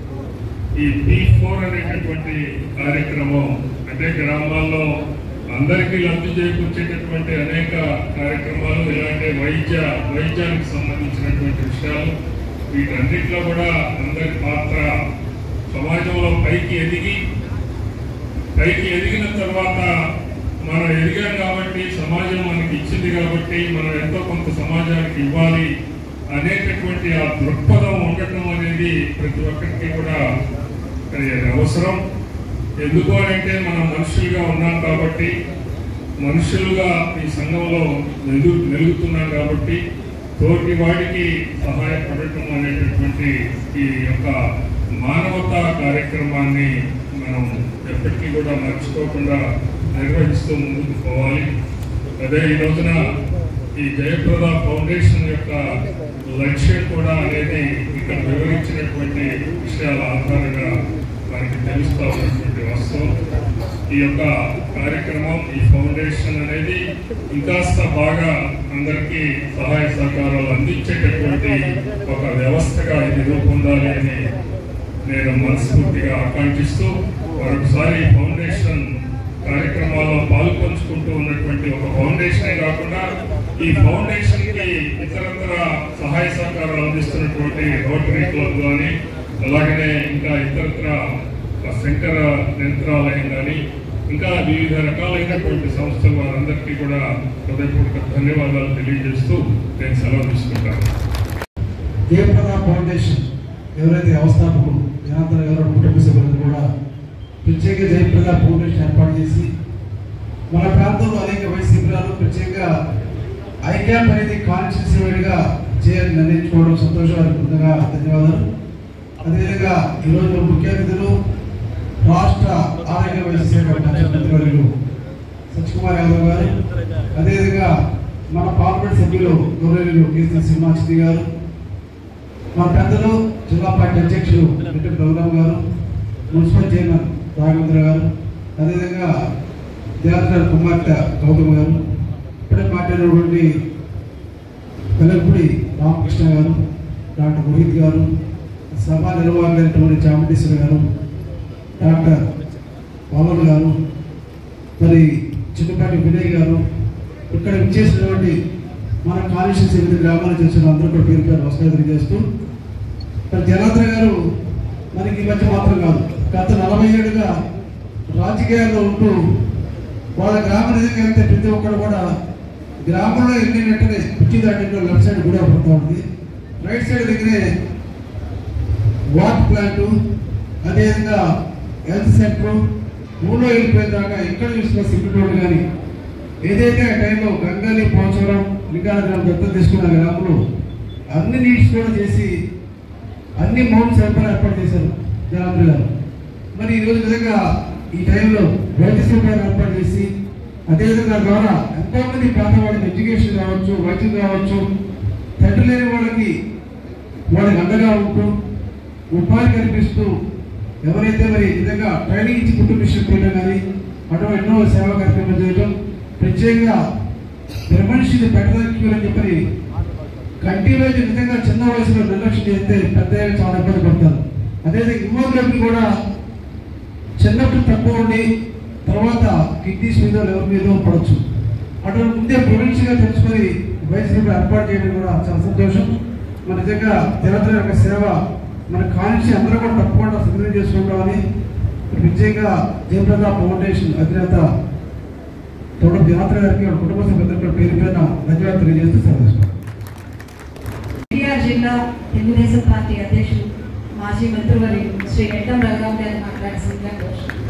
ఈ P4 అనేటటువంటి కార్యక్రమం అంటే గ్రామాల్లో అందరికీ లబ్ధి చేకూర్చేటటువంటి అనేక కార్యక్రమాలు, ఇలాంటి వైద్యానికి సంబంధించినటువంటి విషయాలు, వీటన్నిటిలో కూడా అందరి పాత్ర సమాజంలో పైకి ఎదిగిన తర్వాత మనం ఎదిగాం కాబట్టి, సమాజం మనకి ఇచ్చింది కాబట్టి మనం ఎంతో కొంత సమాజానికి ఇవ్వాలి అనేటటువంటి ఆ దృక్పథం ఉండటం అనేది ప్రతి ఒక్కరికి కూడా అవసరం. ఎందుకు అంటే మనం మనుషులుగా ఉన్నాం కాబట్టి, మనుషులుగా ఈ సంఘంలో మెలుగుతున్నాం కాబట్టి, తోటి వాడికి సహాయపడటం అనేటటువంటి ఈ యొక్క మానవతా కార్యక్రమాన్ని మనం ఎప్పటికీ కూడా మర్చిపోకుండా నిర్వహిస్తూ ముందుకు పోవాలి. అదే ఈ రోజున ఈ జయప్రద ఫౌండేషన్ యొక్క లక్ష్యం కూడా అనేది ఇక్కడ వివరించినటువంటి విషయాల ఆధారంగా మనకి తెలుస్తూ ఉన్నటువంటి వాస్తవం. ఈ యొక్క కార్యక్రమం, ఈ ఫౌండేషన్ అనేది ఇంకాస్త బాగా అందరికీ సహాయ సహకారాలు అందించేటటువంటి ఒక వ్యవస్థగా ఇది రూపొందాలి అని నేను మనస్ఫూర్తిగా ఆకాంక్షిస్తూ, మరొకసారి ఫౌండేషన్ కార్యక్రమాల్లో పాల్పంచుకుంటూ ఉన్నటువంటి ఒక ఫౌండేషనే కాకుండా ఈ ఫౌండేషన్కి ఇతరత్ర సహాయ సహకారాలు అందిస్తున్నటువంటి రోటరీ క్లబ్ కానీ, అలాగనే ఇంకా ఇతరత్ర శంకర నేత్రాలయం కానీ, ఇంకా వివిధ రకాలైనటువంటి సంస్థలు, వారందరికీ కూడా హృదయపూర్వక ధన్యవాదాలు తెలియజేస్తూ నేను సెలవు తీసుకుంటాను. జయప్రద ఫౌండేషన్ ఎవరైతే వ్యవస్థాపకులు జనార్దన్ గారు కుటుంబ సభ్యులను కూడా ప్రత్యేక జయప్రద ఫౌండేషన్ ఏర్పాటు చేసి మన ప్రాంతంలో అనేక వయసు శిబిరాలు, ప్రత్యేకంగా ఐక్యాప్ అనేది కాన్స్టిట్యూన్సీ వైడ్గా చేయాలని నిర్ణయించుకోవడం సంతోషంగా ధన్యవాదాలు. అదేవిధంగా ఈరోజు ముఖ్య అతిథులు రాష్ట్ర ఆరోగ్య వైద్య శాఖ మంత్రివర్యులు సత్యకుమార్ యాదవ్ గారు, అదేవిధంగా మన పార్లమెంట్ సభ్యులు గౌరవనీయులు కేసీ శ్రీనివాసరెడ్డి గారు, మా పెద్దలు జిల్లా పార్టీ అధ్యక్షులు రెడ్డి బలరాం గారు, మున్సిపల్ చైర్మన్ రాఘవేంద్ర గారు, అదేవిధంగా దేవతల కుమార్తె గౌతమ్ గారు, ఇప్పుడే మాట్లాడినటువంటి వెలగపూడి రామకృష్ణ గారు, డాక్టర్ రోహిత్ గారు, సభా నిర్వాహకులైనటువంటి చాముండేశ్వరి గారు, డాక్టర్ పవన్ గారు, మరి చిన్నపాటి వినయ్ గారు, ఇక్కడ విచ్చేసినటువంటి మన కాన్స్టిట్యూన్సీ వివిధ గ్రామాలు చేసిన అందరూ కూడా పేరు పేరు నమస్కారం తెలియజేస్తూ, మరి జనార్దన్ గారు మనకి ఈ మధ్య మాత్రం కాదు, గత 40 ఏళ్ళుగా రాజకీయాల్లో ఉంటూ వాళ్ళ గ్రామం నిజంగా వెళ్తే ప్రతి ఒక్కరు కూడా గ్రామంలో వెళ్ళిన వెంటనే పిచ్చి దాటిలో లెఫ్ట్ సైడ్ కూడా పడుతూ ఉంటుంది, రైట్ సైడ్ దగ్గరే వాటర్ ప్లాంట్, అదేవిధంగా హెల్త్ సెంటర్, ఊళ్ళో వెళ్ళిపోయిన దాకా ఎక్కడ చూసిన సిమెంట్ రోడ్డు కానీ ఏదైతే ఆ టైంలో గంగాలి పోచవరం లింగాల గ్రామం దత్తత తీసుకున్న గ్రామంలో అన్ని నీడ్స్ కూడా చేసి అన్ని మౌంట్ సరఫరా ఏర్పాటు చేశారు జనార్దన్ గారు. మరి ఈరోజు విధంగా ఈ టైంలో వైద్య సౌకర్యాలు ఏర్పాటు చేసి అదేవిధంగా ద్వారా ఎంతోమంది పేదవాళ్ళకి ఎడ్యుకేషన్ కావచ్చు, వైద్యం కావచ్చు, తండ్రి లేని వాళ్ళకి అండగా ఉంటూ ఉపాధి కల్పిస్తూ ఎవరైతే మరి విధంగా ట్రైనింగ్ ఇచ్చి కుటుంబ విషయం చేయడం కానీ అటువంటి ఎన్నో సేవా కార్యక్రమాలు చేయడం, ప్రత్యేకంగా మనిషిని పెట్టదని చెప్పని కంటి వైద్య విధంగా చిన్న వయసులో నిర్లక్ష్యం చేస్తే పెద్ద చాలా ఇబ్బంది పడతారు. అదేవిధంగా హిమోగ్లోబిన్ కూడా చిన్నప్పుడు తక్కువ ఉండి తర్వాత కిడ్నీస్ మీద ఎవరి మీద పడవచ్చు, అటువంటి ముందే ప్రివెన్షన్గా తెలుసుకొని వైద్యులు ఏర్పాటు చేయడం కూడా చాలా సంతోషం. మన నిజంగా జనార్దన్ యొక్క సేవ మన కాన్స్టిట్యూన్సీ అందరూ కూడా తప్పకుండా సద్వినియోగం చేసుకుంటామని ప్రత్యేకంగా జయప్రద ఫౌండేషన్ అధినేత తోట జనార్దన్ గారికి కుటుంబ సభ్యులందరూ పేరు పేరున ధన్యవాదాలు తెలియజేస్తూ సంతోషం. ఎన్టీఆర్ జిల్లా తెలుగుదేశం పార్టీ అధ్యక్షులు మాజీ మంత్రివర్యులు శ్రీ ఎడ్డం రఘురామ్ గారు మాట్లాడాల్సిందిగా కోరుతున్నాను.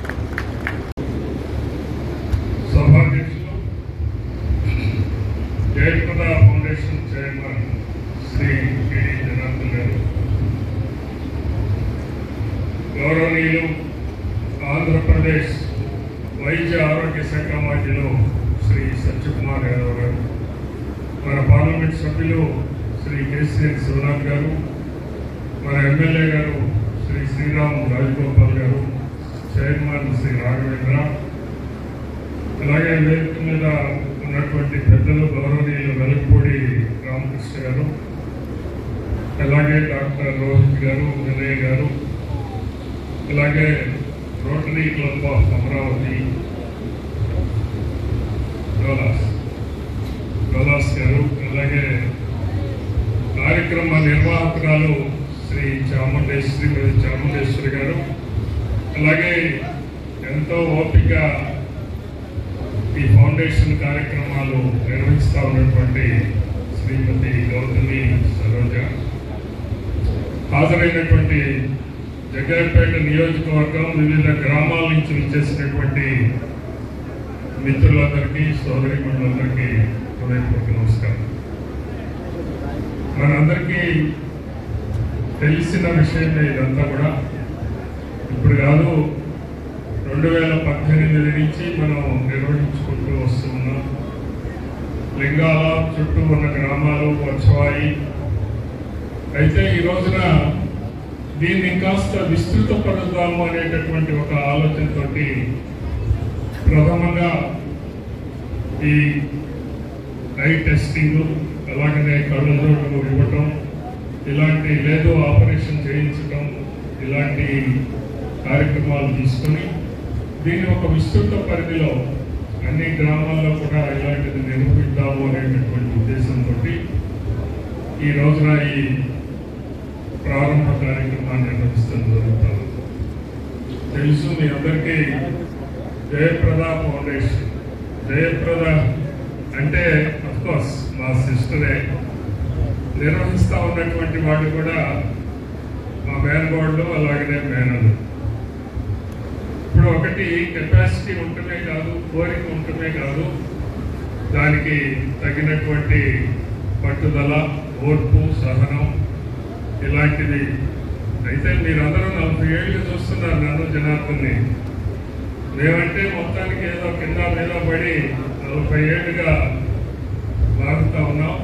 సభాధ్యక్షులు Jayaprada foundation chairman Shri K D Janardhan గారు, గౌరవనీయులు ఆంధ్రప్రదేశ్ వైద్య ఆరోగ్య శాఖ మంత్రులు శ్రీ సత్యకుమార్ యాదవ్ గారు, మన పార్లమెంట్ సభ్యులు శ్రీ కేసీఎన్ శివనాథ్ గారు, మన ఎమ్మెల్యే గారు శ్రీ శ్రీరామ్ రాజగోపాల్ గారు, చైర్మన్ శ్రీ రాఘవేంద్ర, అలాగే వేదిక మీద ఉన్నటువంటి పెద్దలు గౌరవనీయులు వెలగపూడి రామకృష్ణ గారు, అలాగే డాక్టర్ రోహిత్ గారు, వినయ్ గారు, అలాగే రోటరీ క్లబ్ ఆఫ్ అమరావతి గోలాస్ గారు, అలాగే కార్యక్రమ నిర్వాహకురాలు శ్రీ చాముండేశ్వరి గారు, అలాగే ఎంతో ఓపిక ఈ ఫౌండేషన్ కార్యక్రమాలు నిర్వహిస్తూ ఉన్నటువంటి శ్రీమతి గౌతమి సరోజ, హాజరైనటువంటి జగ్గయ్యపేట నియోజకవర్గం వివిధ గ్రామాల నుంచి విచ్చేసినటువంటి మిత్రులందరికీ, సోదరీమణులందరికీ హృదయపూర్వక నమస్కారం. మనందరికీ తెలిసిన విషయమే ఇదంతా కూడా. ఇప్పుడు కాదు, 2018 నుంచి మనం నిర్వహించుకుంటూ వస్తున్నాం. లింగాల చుట్టూ ఉన్న గ్రామాలు వచ్చాయి. అయితే ఈ రోజున దీన్ని ఇంకాస్త విస్తృతపరుద్దాము అనేటటువంటి ఒక ఆలోచనతో ప్రథమంగా ఈ ఐ టెస్టింగ్, అలాగనే కళ్ళజోడు ఇవ్వటం, ఇలాంటి లేదు ఆపరేషన్ చేయించటం, ఇలాంటి కార్యక్రమాలు తీసుకొని దీన్ని ఒక విస్తృత పరిధిలో అన్ని గ్రామాల్లో కూడా ఇలాంటిది నిర్వహిద్దాము అనేటటువంటి ఉద్దేశంతో ఈ రోజున ఈ ప్రారంభ కార్యక్రమాన్ని నిర్వహిస్తూ జరుగుతారు. తెలుసు మీ అందరికీ జయప్రద ఫౌండేషన్. జయప్రద అంటే అఫ్కోర్స్ మా సిస్టరే. నిర్వహిస్తూ ఉన్నటువంటి వాళ్ళు కూడా మా మేనగోళ్ళు, అలాగనే మేనలు. ఇప్పుడు ఒకటి కెపాసిటీ ఉంటమే కాదు, కోరిక ఉంటమే కాదు, దానికి తగినటువంటి పట్టుదల, ఓర్పు, సహనం ఇలాంటిది. అయితే మీరందరూ 40 ఏళ్ళు చూస్తున్నారు నన్ను, జనార్దన్ని. మేమంటే మొత్తానికి ఏదో కింద మీద పడి 40 ఏళ్ళుగా మారుతూ ఉన్నాం.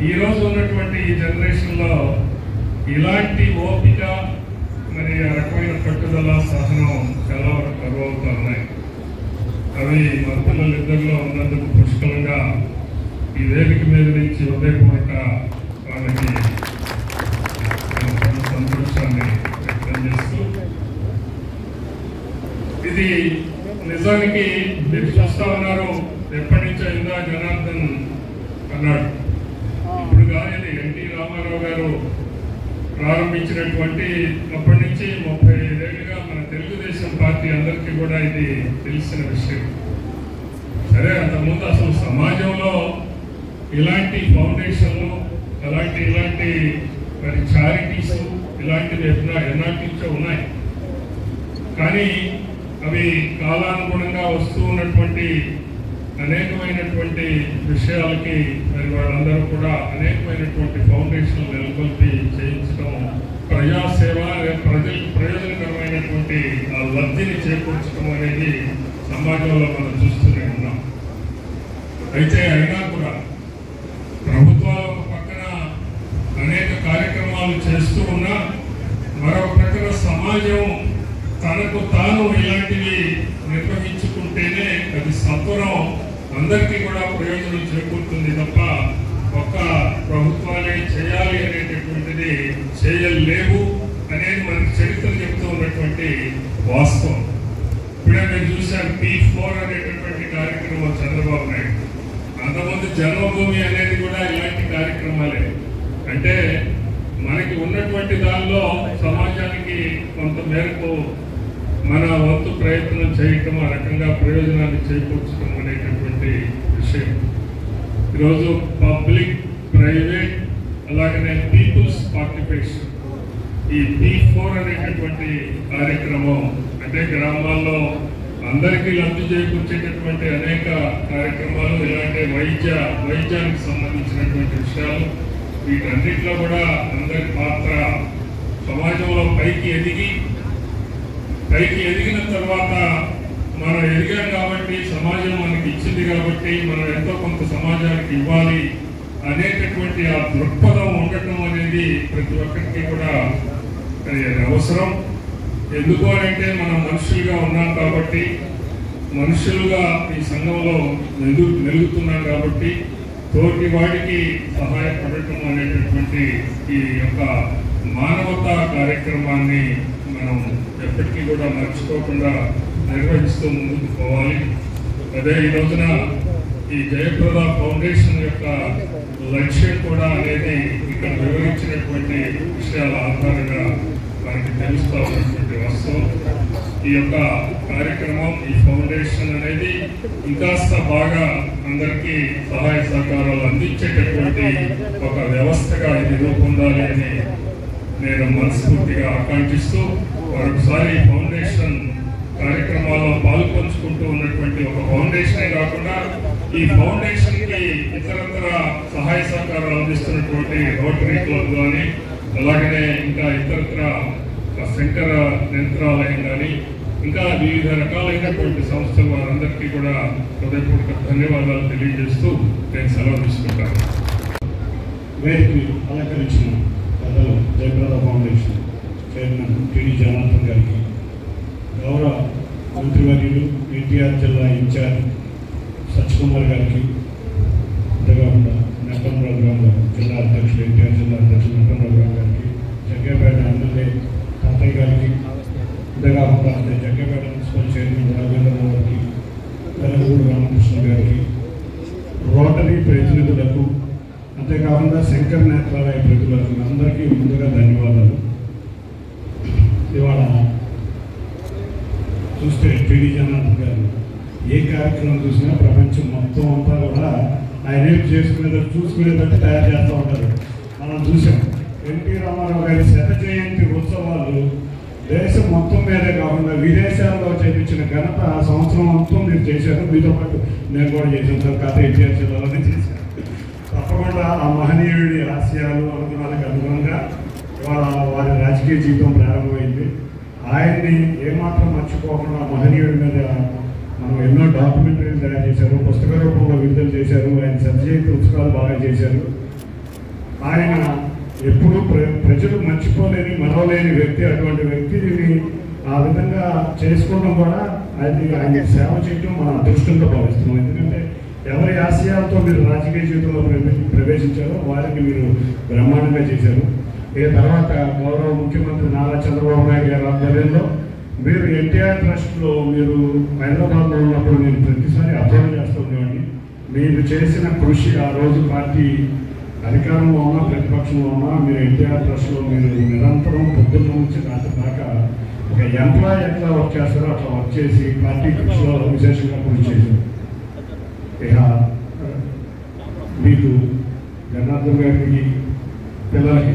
ఈరోజు ఉన్నటువంటి ఈ జనరేషన్లో ఇలాంటి ఓపిక, మరి ఆ రకమైన పట్టుదల, సహనం చాలా వరకు కరువవుతూ ఉన్నాయి. అవి మా పిల్లలిద్దరిలో ఉన్నందుకు పుష్కలంగా ఈ వేదిక మీద నుంచి ఉదయపూర్వక వాళ్ళకి సంతోషాన్ని వ్యక్తం చేస్తూ, ఇది నిజానికి మీరు చూస్తా ఉన్నారు, ఎప్పటి నుంచో ఇందా జనార్దన్ అన్నాడు, ఇప్పుడు కానీ ఎన్టీ రామారావు గారు ప్రారంభించినటువంటి అప్పటి నుంచి 35 ఏళ్ళుగా మన తెలుగుదేశం పార్టీ అందరికీ కూడా ఇది తెలిసిన విషయం. సరే, అంతకుముందు అసలు సమాజంలో ఇలాంటి ఫౌండేషన్లు ఇలాంటి మరి చారిటీస్ ఇలాంటివి ఎన్నాటించో ఉన్నాయి. కానీ అవి కాలానుగుణంగా వస్తూ ఉన్నటువంటి అనేకమైనటువంటి విషయాలకి మరి వాళ్ళందరూ కూడా అనేకమైనటువంటి ఫౌండేషన్లు నెలకొల్పి చేయించడం, ప్రజాసేవ ప్రజలకు ప్రయోజనకరమైనటువంటి ఆ లబ్ధిని చేకూర్చడం అనేది సమాజంలో మనం చూస్తూనే ఉన్నాం. అయితే అయినా కూడా ప్రభుత్వాలు ఒక పక్కన అనేక కార్యక్రమాలు చేస్తూ ఉన్నా, మరొక ప్రక్కన సమాజం తనకు తాను ఇలాంటివి నిర్వహించుకుంటేనే అది సత్వరం అందరికీ కూడా ప్రయోజనం చేకూరుతుంది తప్ప ఒక్క ప్రభుత్వాలే చేయాలి అనేటటువంటిది చేయలేవు అనేది మనకి చరిత్ర చెప్తూ ఉన్నటువంటి వాస్తవం. ఇప్పుడే మీరు చూశారు P4 అనేటటువంటి కార్యక్రమం చంద్రబాబు నాయుడు. అంతకుముందు జన్మభూమి అనేది కూడా ఇలాంటి కార్యక్రమాలే. అంటే మనకి ఉన్నటువంటి దానిలో సమాజానికి కొంత మేరకు మన వంతు ప్రయత్నం చేయటం, ఆ రకంగా ప్రయోజనాన్ని చేకూర్చడం అనేటటువంటి విషయం. ఈరోజు పబ్లిక్, ప్రైవేట్, అలాగనే పీపుల్స్ పార్టిసిపేషన్, ఈ P4 అనేటటువంటి కార్యక్రమం అంటే గ్రామాల్లో అందరికీ లబ్ధి చేకూర్చేటటువంటి అనేక కార్యక్రమాలు, ఇలాంటి వైద్యానికి సంబంధించినటువంటి విషయాలు, వీటన్నిటిలో కూడా అందరి పాత్ర సమాజంలో పైకి ఎదిగిన తర్వాత మనం ఎదిగాం కాబట్టి, సమాజం మనకి ఇచ్చింది కాబట్టి మనం ఎంతో కొంత సమాజానికి ఇవ్వాలి అనేటటువంటి ఆ దృక్పథం ఉండటం అనేది ప్రతి ఒక్కరికి కూడా అవసరం. ఎందుకు అంటే మనం మనుషులుగా ఉన్నాం కాబట్టి, మనుషులుగా ఈ సంఘంలో మెలుగుతున్నాం కాబట్టి, తోటి వాడికి సహాయపడటం అనేటటువంటి ఈ యొక్క మానవతా కార్యక్రమాన్ని మనం ఎప్పటికీ కూడా మర్చిపోకుండా నిర్వహిస్తూ ముందుకు పోవాలి. అదే ఈ రోజున ఈ జయప్రద ఫౌండేషన్ యొక్క లక్ష్యం కూడా అనేది ఇక్కడ వివరించినటువంటి విషయాల ఆధారంగా మనకి తెలుస్తూ ఉన్నటువంటి వాస్తవం. ఈ యొక్క కార్యక్రమం, ఈ ఫౌండేషన్ అనేది ఇంకాస్త బాగా అందరికీ సహాయ సహకారాలు అందించేటటువంటి ఒక వ్యవస్థగా ఇది రూపొందాలి అని నేను మనస్ఫూర్తిగా ఆకాంక్షిస్తూ, మరొకసారి ఫౌండేషన్ కార్యక్రమాల్లో పాల్పంచుకుంటూ ఉన్నటువంటి ఒక ఫౌండేషనే కాకుండా ఈ ఫౌండేషన్ కి ఇతరత్ర సహాయ సహకారాలు అందిస్తున్నటువంటి రోటరీ క్లబ్ కానీ, అలాగనే ఇంకా ఇతరత్ర శంకర నేత్రాలయం కానీ, ఇంకా వివిధ రకాలైనటువంటి సంస్థలు వారందరికీ కూడా హృదయపూర్వక ధన్యవాదాలు తెలియజేస్తూ నేను సెలవు తీసుకుంటాను. వేదికని అలంకరించిన పెద్దలు Jayaprada foundation chairman TD Janardhan గారికి, గౌరవ మంత్రివర్యులు ఎన్టీఆర్ జిల్లా ఇన్ఛార్జ్ సత్యకుమార్ గారికి, అంతేకాకుండా నట్టంరావు గారు జిల్లా అధ్యక్షులు ఎన్టీఆర్ జిల్లా అధ్యక్షులు నట్టంరావు గారికి, జగ్గేపేట ఎమ్మెల్యే తాతయ్య గారికి, అంతేకాకుండా జగ్గేపేట మున్సిపల్ చైర్మన్ రాఘవేంద్రరావు గారికి, తెలంగూడు రామకృష్ణ గారికి, రోటరీ ప్రతినిధులకు, అంతేకాకుండా శంకర్ నేత్రాలయ ప్రతినిధులకు అందరికీ ముందుగా ధన్యవాదాలు. ఇవాళ చూస్తే టీడీ జనార్దన్ గారు ఏ కార్యక్రమం చూసినా ప్రపంచం మొత్తం అంతా కూడా ఆయన ఏం చూసుకునేటట్టు తయారు చేస్తూ ఉంటారు. మనం చూసాం ఎన్టీ రామారావు గారి 100వ జయంతి ఉత్సవాలు దేశం మొత్తం మీదే కాకుండా విదేశాల్లో చేయించిన ఘనత ఆ సంవత్సరం మొత్తం మీరు చేశారు. మీతో పాటు నేను కూడా చేశాను సార్, కథ ఎన్టీఆర్ జిల్లాలోనే చేశాను. తప్పకుండా ఆ మహనీయుడి ఆశయాలు అనుగుణాలకు అనుగుణంగా ఇవాళ వారి రాజకీయ జీవితం ప్రారంభమైంది. ఆయన్ని ఏమాత్రం మర్చిపోకుండా మహనీయుడి మీద మనం ఎన్నో డాక్యుమెంటరీలు తయారు చేశారు, పుస్తక రూపంలో విడుదల చేశారు. ఆయన 100వ జయంతి ఉత్సవాలు బాగా చేశారు. ఆయన ఎప్పుడూ ప్రజలు మర్చిపోలేని మరవలేని వ్యక్తి. అటువంటి వ్యక్తిని ఆ విధంగా చేసుకోవడం కూడా అది ఆయన సేవ చేయడం మన అదృష్టంగా భావిస్తున్నాం. ఎందుకంటే ఎవరి ఆశయాలతో మీరు రాజకీయ జీవితంలో ప్రవేశించారో వారిని మీరు బ్రహ్మాండంగా చేశారు. ఇక తర్వాత గౌరవ ముఖ్యమంత్రి నారా చంద్రబాబు నాయుడు గారి ఆధ్వర్యంలో మీరు ఎన్టీఆర్ ట్రస్ట్లో మీరు హైదరాబాద్లో ఉన్నప్పుడు నేను ప్రతిసారి అబ్జర్వ్ చేస్తూ ఉండేవాడిని. మీరు చేసిన కృషి ఆ రోజు పార్టీ అధికారంలో ఉన్నా ప్రతిపక్షంలో ఉన్నా మీరు ఎన్టీఆర్ ట్రస్ట్లో మీరు నిరంతరం పొద్దున్న నుంచి రాత్రి దాకా ఒక ఎంప్లాయ్ ఎట్లా వర్క్ చేస్తారో అట్లా వర్క్ చేసి పార్టీ కృషిలో విశేషంగా కృషి చేశారు. ఇక మీకు జనార్దన్ గారికి పిల్లలకి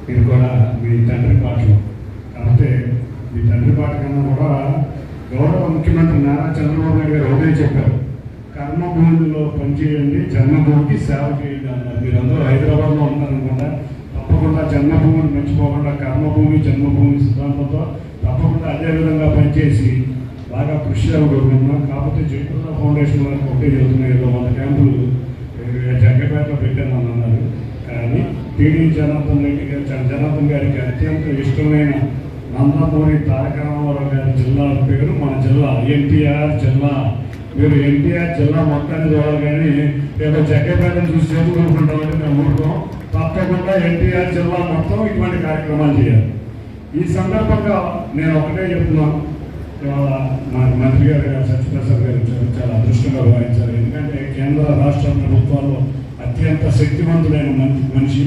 మీరు కూడా మీ తండ్రి పాటలు కాకపోతే మీ తండ్రి పాట కన్నా కూడా గౌరవ ముఖ్యమంత్రి నారా చంద్రబాబు నాయుడు గారు ఒకటే చెప్పారు, కర్మభూమిలో పనిచేయండి, జన్మభూమికి సేవ చేయండి అన్నారు. మీరందరూ హైదరాబాద్లో ఉన్నారనుకుంటా, తప్పకుండా జన్మభూమిని మర్చిపోకుండా కర్మభూమి జన్మభూమి సిద్ధాంతంతో తప్పకుండా అదే విధంగా పనిచేసి బాగా కృషి చేయాలనుకుంటున్నాం. కాకపోతే జయప్రద ఫౌండేషన్ వారికి ఒకటే చెబుతున్నాయి, 100 క్యాంపులు జగ్గపేటలో పెట్టామని అన్నారు. కానీ టీడీ జనార్దన్ గారికి అత్యంత ఇష్టమైన నందమూరి తారక రామారావు గారి జిల్లా పేరు మన జిల్లా ఎన్టీఆర్ జిల్లా. మీరు ఎన్టీఆర్ జిల్లా మొత్తాన్ని చూడాలి కానీ ఏదో జగ్గపేటను చూసి చేసుకుంటుంటామంటే మేము ఊరుకోం. తప్పకుండా ఎన్టీఆర్ జిల్లా మొత్తం ఇటువంటి కార్యక్రమాలు చేయాలి. ఈ సందర్భంగా నేను ఒకటే చెప్తున్నాను, ఇవాళ మా మంత్రి గారు సత్యప్రసాద్ గారు చాలా అదృష్టంగా భావించారు. ఎందుకంటే కేంద్ర రాష్ట్ర ప్రభుత్వాల్లో అత్యంత శక్తివంతుడైన మనిషి.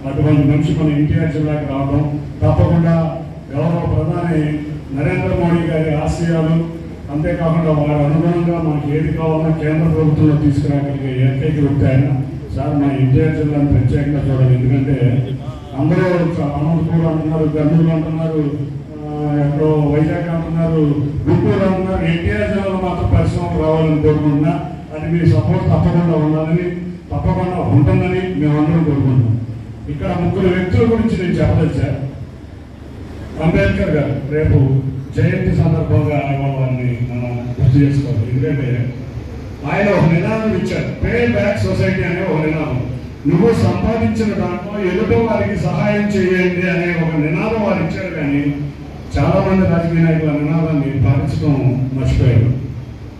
అటువంటి మనిషి మన ఎన్టీఆర్ జిల్లాకి రావడం, తప్పకుండా గౌరవ ప్రధాని నరేంద్ర మోడీ గారి ఆశయాలు, అంతేకాకుండా వారి అనుగుణంగా మనకి ఏది కావాలన్నా కేంద్ర ప్రభుత్వంలో తీసుకురాగలిగే ఏకైక వ్యక్తి ఆయన. సార్ మా ఎన్టీఆర్ జిల్లాను ప్రత్యేకంగా చూడాలి. ఎందుకంటే అందరూ అనంతపూర్ అంటున్నారు, కర్నూలు అంటున్నారు, ఎక్కడో వైజాగ్ అంటున్నారు, గుంటూరు అంటున్నారు. ఎన్టీఆర్ జిల్లాలో మాత్రం పరిశ్రమకు రావాలని కోరుకుంటున్నా. అది మీ సపోర్ట్ తప్పకుండా ఉండాలని, తప్పకుండా ఉంటుందని మేమందరం కోరుకుంటున్నాం. ఇక్కడ 3 వ్యక్తుల గురించి నేను చెప్పదలిచాను. అంబేద్కర్ గారు రేపు జయంతి సందర్భంగా వారిని మనం గుర్తు చేసుకోవాలి. ఎందుకంటే ఆయన ఒక నినాదం ఇచ్చారు, పే బ్యాక్ సొసైటీ అనే ఒక నినాదం. నువ్వు సంపాదించిన దాంట్లో ఎదుట వారికి సహాయం చేయండి అనే ఒక నినాదం వారు ఇచ్చారు. కానీ చాలా మంది రాజకీయ నాయకుల నినాదాన్ని పాటించడం మర్చిపోయారు.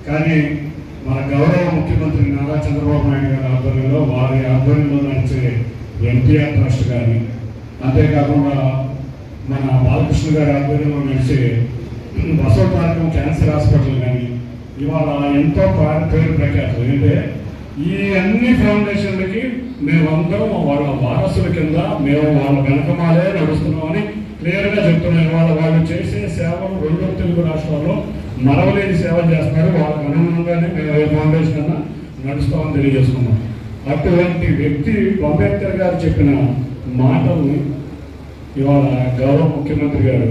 కానీ మన గౌరవ ముఖ్యమంత్రి నారా చంద్రబాబు నాయుడు గారి ఆధ్వర్యంలో, వారి ఆధ్వర్యంలో నడిచే ఎన్టీఆర్ ట్రస్ట్ కానీ, అంతేకాకుండా మన బాలకృష్ణ గారి ఆధ్వర్యంలో నడిచే బసవతారకం క్యాన్సర్ హాస్పిటల్ కానీ ఇవాళ ఎంతో పేరు ప్రఖ్యాతులు. అంటే ఈ అన్ని ఫౌండేషన్లకి మేమందరం వాళ్ళ వారసుల కింద మేము వాళ్ళ వెనకమాలే నడుస్తున్నామని క్లియర్గా చెప్తున్నాం. ఇవాళ వాళ్ళు చేసే సేవలు 2 తెలుగు రాష్ట్రాల్లో మరవలేని సేవలు చేస్తున్నారు. వాళ్ళకి అనుగుణంగానే మేము ఏ ఫౌండేషన్ అన్నా నడుస్తామని తెలియజేసుకున్నాం. అటువంటి వ్యక్తి అంబేద్కర్ గారు చెప్పిన మాటల్ని ఇవాళ గౌరవ ముఖ్యమంత్రి గారు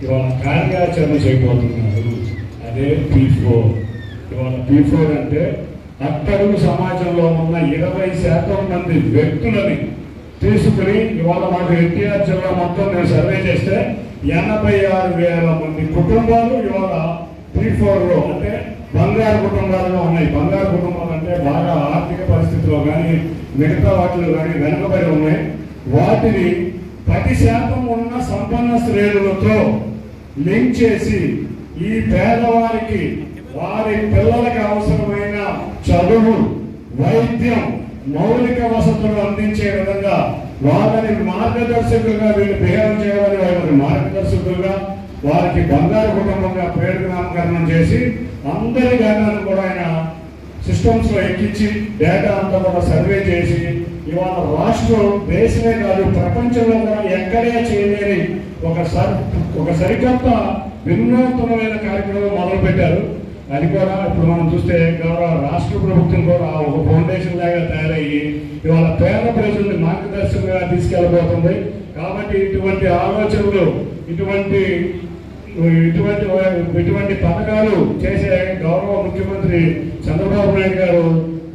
ఇవాళ కార్యాచరణ చేయబోతున్నారు. అదే P4. ఇవాళ P4 అంటే అట్టడుగు సమాజంలో ఉన్న 20% మంది వ్యక్తులని తీసుకుని ఇవాళ మాకు ఎన్టీఆర్ జిల్లా మొత్తం మేము సర్వే చేస్తే 86,000 మంది కుటుంబాలు ఇవాళ P4లో అంటే బంగారు కుటుంబాలుగా ఉన్నాయి. బంగారు కుటుంబాలు అంటే బాగా ఆర్థిక పరిస్థితిలో కానీ మిగతా వాటిలో కానీ వెనుకబడి ఉన్నాయి. వాటిని 10% ఉన్న సంపన్న శ్రేణులతో లింక్ చేసి ఈ పేదవారికి వారి పిల్లలకు అవసరమైన చదువు, వైద్యం, మౌలిక వసతులు అందించే విధంగా వాళ్ళని మార్గదర్శకులుగా వీళ్ళు బిహేవ్ చేయాలని వాళ్ళని మార్గదర్శకులుగా వారికి బంగారు కుటుంబంగా పేరు నామకరణం చేసి అందరి డేటాను కూడా ఆయన సిస్టమ్స్లో ఎక్కించి డేటా అంతా కూడా సర్వే చేసి ఇవాళ రాష్ట్రం దేశమే కాదు ప్రపంచంలో కూడా ఎక్కడే చేయలేని ఒక సరికొత్త వినూత్నమైన కార్యక్రమం మొదలుపెట్టారు. అది కూడా ఇప్పుడు మనం చూస్తే గౌరవ రాష్ట్ర ప్రభుత్వం కూడా ఒక ఫౌండేషన్ లాగా తయారయ్యి ఇవాళ పేద ప్రజల్ని మార్గదర్శకంగా తీసుకెళ్ళబోతుంది. కాబట్టి ఇటువంటి ఆలోచనలు, ఇటువంటి పథకాలు చేసే గౌరవ ముఖ్యమంత్రి చంద్రబాబు నాయుడు గారు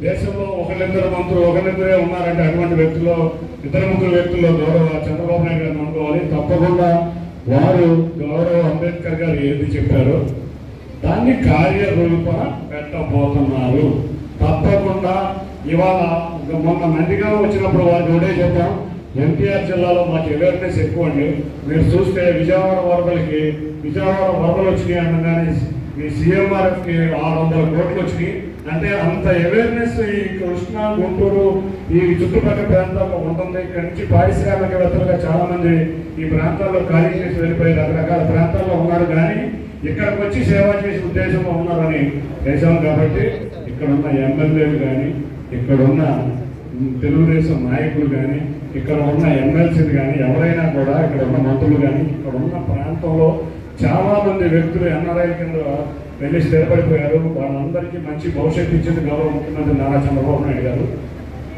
దేశంలో ఒకరిద్దరు మంత్రులు ఒకరిద్దరే ఉన్నారంటే అటువంటి వ్యక్తుల్లో 2-3 వ్యక్తుల్లో గౌరవ చంద్రబాబు నాయుడు గారిని అనుకోవాలి. తప్పకుండా వారు గౌరవ అంబేద్కర్ గారు ఏది చెప్పారో దాన్ని కార్యరూపణ పెట్టబోతున్నారు. తప్పకుండా ఇవాళ మొన్న నందిగా వచ్చినప్పుడు వారికి ఒకటే చెప్పాం, ఎన్టీఆర్ జిల్లాలో మాకు అవేర్నెస్ ఎక్కువ అండి. మీరు చూస్తే విజయవాడ వరదలు వచ్చినాయి అనగానే మీ CMRFకి 600 కోట్లు వచ్చినాయి అంటే అంత అవేర్నెస్ ఈ కృష్ణా గుంటూరు ఈ చుట్టుపక్కల ప్రాంతాల్లో ఉంటుంది. ఇక్కడి నుంచి పారిశ్రామికవేత్తలుగా చాలా మంది ఈ ప్రాంతాల్లో ఖాళీ చేసి వెళ్ళిపోయి రకరకాల ప్రాంతాల్లో ఉన్నారు, కానీ ఇక్కడికి వచ్చి సేవ చేసే ఉద్దేశంలో ఉన్నారని దేశం. కాబట్టి ఇక్కడ ఉన్న ఎమ్మెల్యేలు కానీ, ఇక్కడ ఉన్న తెలుగుదేశం నాయకులు కానీ, ఇక్కడ ఉన్న ఎమ్మెల్సీలు కానీ, ఎవరైనా కూడా ఇక్కడ ఉన్న మంత్రులు కానీ, ఇక్కడ ఉన్న ప్రాంతంలో చాలా మంది వ్యక్తులు ఎన్ఆర్ఐ కింద వెళ్ళి స్థిరపడిపోయారు. వాళ్ళందరికీ మంచి భవిష్యత్తు ఇచ్చింది గౌరవ ముఖ్యమంత్రి నారా చంద్రబాబు నాయుడు గారు.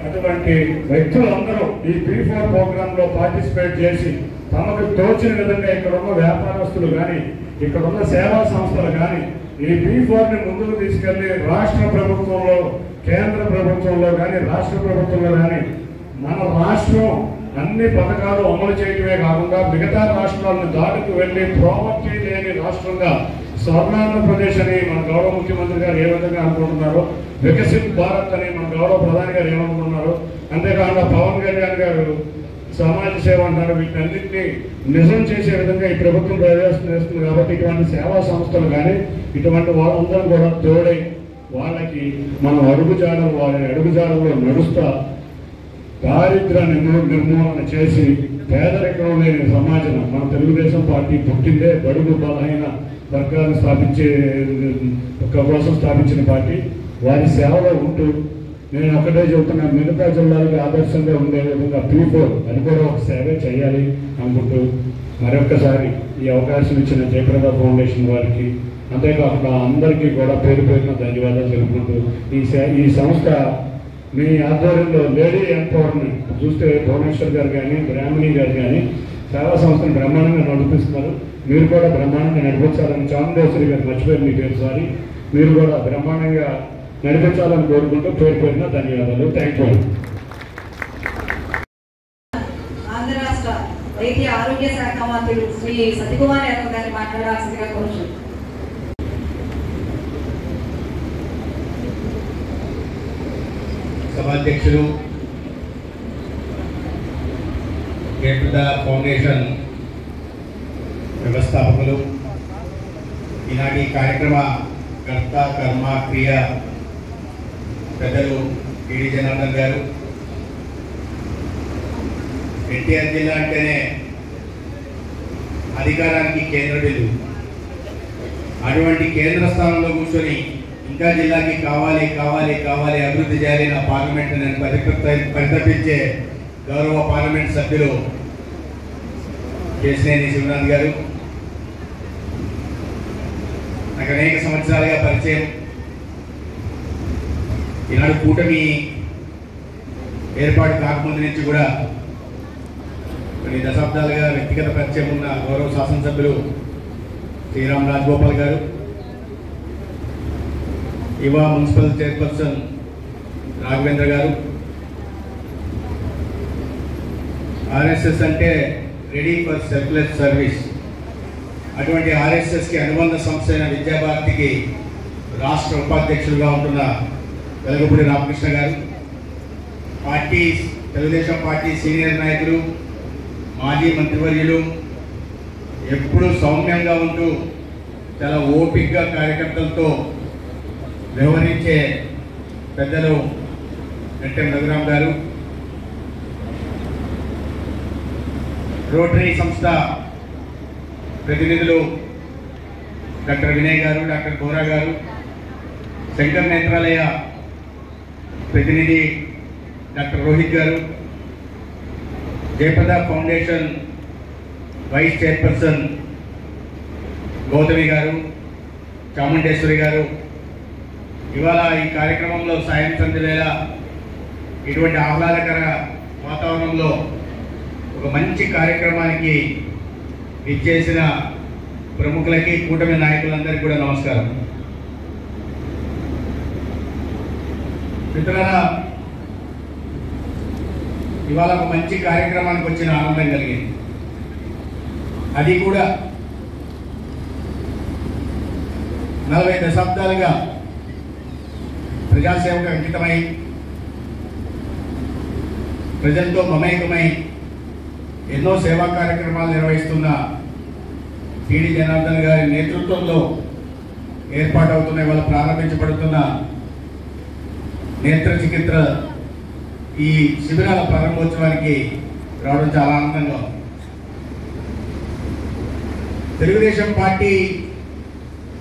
అటువంటి వ్యక్తులందరూ ఈ P4 ప్రోగ్రాంలో పార్టిసిపేట్ చేసి తమకు తోచిన విధంగా ఇక్కడ ఉన్న వ్యాపారస్తులు కానీ, ఇక్కడ ఉన్న సేవా సంస్థలు కానీ ఈ P4ని ముందుకు తీసుకెళ్లి రాష్ట్ర ప్రభుత్వంలో, కేంద్ర ప్రభుత్వంలో కానీ, రాష్ట్ర ప్రభుత్వంలో కానీ మన రాష్ట్రం అన్ని పథకాలు అమలు చేయడమే కాకుండా మిగతా రాష్ట్రాలను దాటుకు వెళ్ళి ప్రాపర్టీ లేని రాష్ట్రంగా స్వర్ణాంధ్రప్రదేశ్ అని మన గౌరవ ముఖ్యమంత్రి గారు ఏ విధంగా అనుకుంటున్నారో, వికసిత్ భారత్ అని మన గౌరవ ప్రధాని గారు ఏమనుకుంటున్నారు, అంతేకాకుండా పవన్ కళ్యాణ్ గారు సమాజ సేవ అంటారు. వీటన్నింటినీ నిజం చేసే విధంగా ఈ ప్రభుత్వం ప్రవేశం చేస్తుంది. కాబట్టి ఇటువంటి సేవా సంస్థలు కానీ ఇటువంటి వాళ్ళందరూ కూడా తోడై వాళ్ళకి మనం అడుగుజాడలు, వాళ్ళ అడుగుజాడల్లో నడుస్తా దారిద్ర్య నిర్మూలన చేసి పేదరికం లేని సమాజం మన తెలుగుదేశం పార్టీ పుట్టిందే బడుగు బలహీన వర్గాలను కోసం స్థాపించిన పార్టీ. వారి సేవలో ఉంటూ నేను ఒకటే చెబుతున్నా, మిగతా జిల్లాలకు ఆదర్శంగా ఉండే విధంగా P4 అది కూడా ఒక సేవే చేయాలి అనుకుంటూ మరొక్కసారి ఈ అవకాశం ఇచ్చిన జయప్రద ఫౌండేషన్ వారికి, అంతేకాకుండా అందరికీ కూడా పేరు పేరున ధన్యవాదాలు తెలుపుకుంటూ ఈ సంస్థ మీ ఆధ్వర్యంలో లేడీ ఎంపవర్మెంట్ చూస్తే భువనేశ్వర్ గారు కానీ, బ్రాహ్మణి గారు కానీ సేవా సంస్థను బ్రహ్మాండంగా నడిపిస్తున్నారు. మీరు కూడా బ్రహ్మాండంగా నడిపించాలని, చాముండేశ్వరి గారు మర్చిపోయారు మీ పేరు, సారి మీరు కూడా బ్రహ్మాండంగా నడిపించాలని కోరుకుంటూ పేరు పేరున ధన్యవాదాలు. Thank you. ఆంధ్ర రాష్ట్ర వైద్య ఆరోగ్య శాఖ మంత్రులు శ్రీ సత్యకుమార్ యాదవ్ గారిని మాట్లాడాల్సిందిగా కోరుచున్నాను. సభాధ్యక్షులు, జయప్రద ఫౌండేషన్ వ్యవస్థాపకులు, ఈనాటి కార్యక్రమ కర్త కర్మ క్రియ పెద్దలు టీడీ జనార్దన్ గారు. ఎన్టీఆర్ జిల్లా అంటేనే అధికారానికి కేంద్ర బిందు. అటువంటి కేంద్ర స్థానంలో కూర్చొని ఇంకా జిల్లాకి కావాలి కావాలి కావాలి అభివృద్ధి చేయాలి నా పార్లమెంట్ నేను పరితపించే గౌరవ పార్లమెంట్ సభ్యులు కేశినేని శివనాథ్ గారు. నాకు అనేక సంవత్సరాలుగా పరిచయం. ఈనాడు కూటమి ఏర్పాటు కాకముందు నుంచి కూడా కొన్ని దశాబ్దాలుగా వ్యక్తిగత పరిచయం ఉన్న గౌరవ శాసనసభ్యులు శ్రీరామ్ రాజగోపాల్ గారు, యువ మున్సిపల్ చైర్పర్సన్ రాఘవేంద్ర గారు. ఆర్ఎస్ఎస్ అంటే రెడీ ఫర్ సెల్ఫ్లెస్ సర్వీస్. అటువంటి ఆర్ఎస్ఎస్కి అనుబంధ సంస్థ అయిన విద్యాభారతికి రాష్ట్ర ఉపాధ్యక్షులుగా ఉంటున్న వెలగపూడి రామకృష్ణ గారు, పార్టీ తెలుగుదేశం పార్టీ సీనియర్ నాయకులు, మాజీ మంత్రివర్యులు, ఎప్పుడూ సౌమ్యంగా ఉంటూ చాలా ఓపికగా కార్యకర్తలతో వ్యవహరించే పెద్దలు నెట్టెం రఘురామ్ గారు, రోటరీ సంస్థ ప్రతినిధులు డాక్టర్ వినయ్ గారు, డాక్టర్ గోరా గారు, శంకర్ నేత్రాలయ ప్రతినిధి డాక్టర్ రోహిత్ గారు, Jayaprada foundation vice chairperson Gautami గారు, చాముండేశ్వరి గారు. ఇవాళ ఈ కార్యక్రమంలో సాయం సంధ్య వేళ ఇటువంటి ఆహ్లాదకర వాతావరణంలో ఒక మంచి కార్యక్రమానికి ఇచ్చేసిన ప్రముఖులకి, కూటమి నాయకులందరికీ కూడా నమస్కారం. మిత్రులారా, ఇవాళ ఒక మంచి కార్యక్రమానికి వచ్చిన ఆనందం కలిగింది. అది కూడా 40 దశాబ్దాలుగా ప్రజాసేవకు అంకితమై ప్రజలతో మమేకమై ఎన్నో సేవా కార్యక్రమాలు నిర్వహిస్తున్న టీడీ జనార్దన్ గారి నేతృత్వంలో ఏర్పాటవుతున్న ఇవాళ ప్రారంభించబడుతున్న నేత్ర చికిత్స ఈ శిబిరాల ప్రారంభోత్సవానికి రావడం చాలా ఆనందంగా ఉంది. తెలుగుదేశం పార్టీ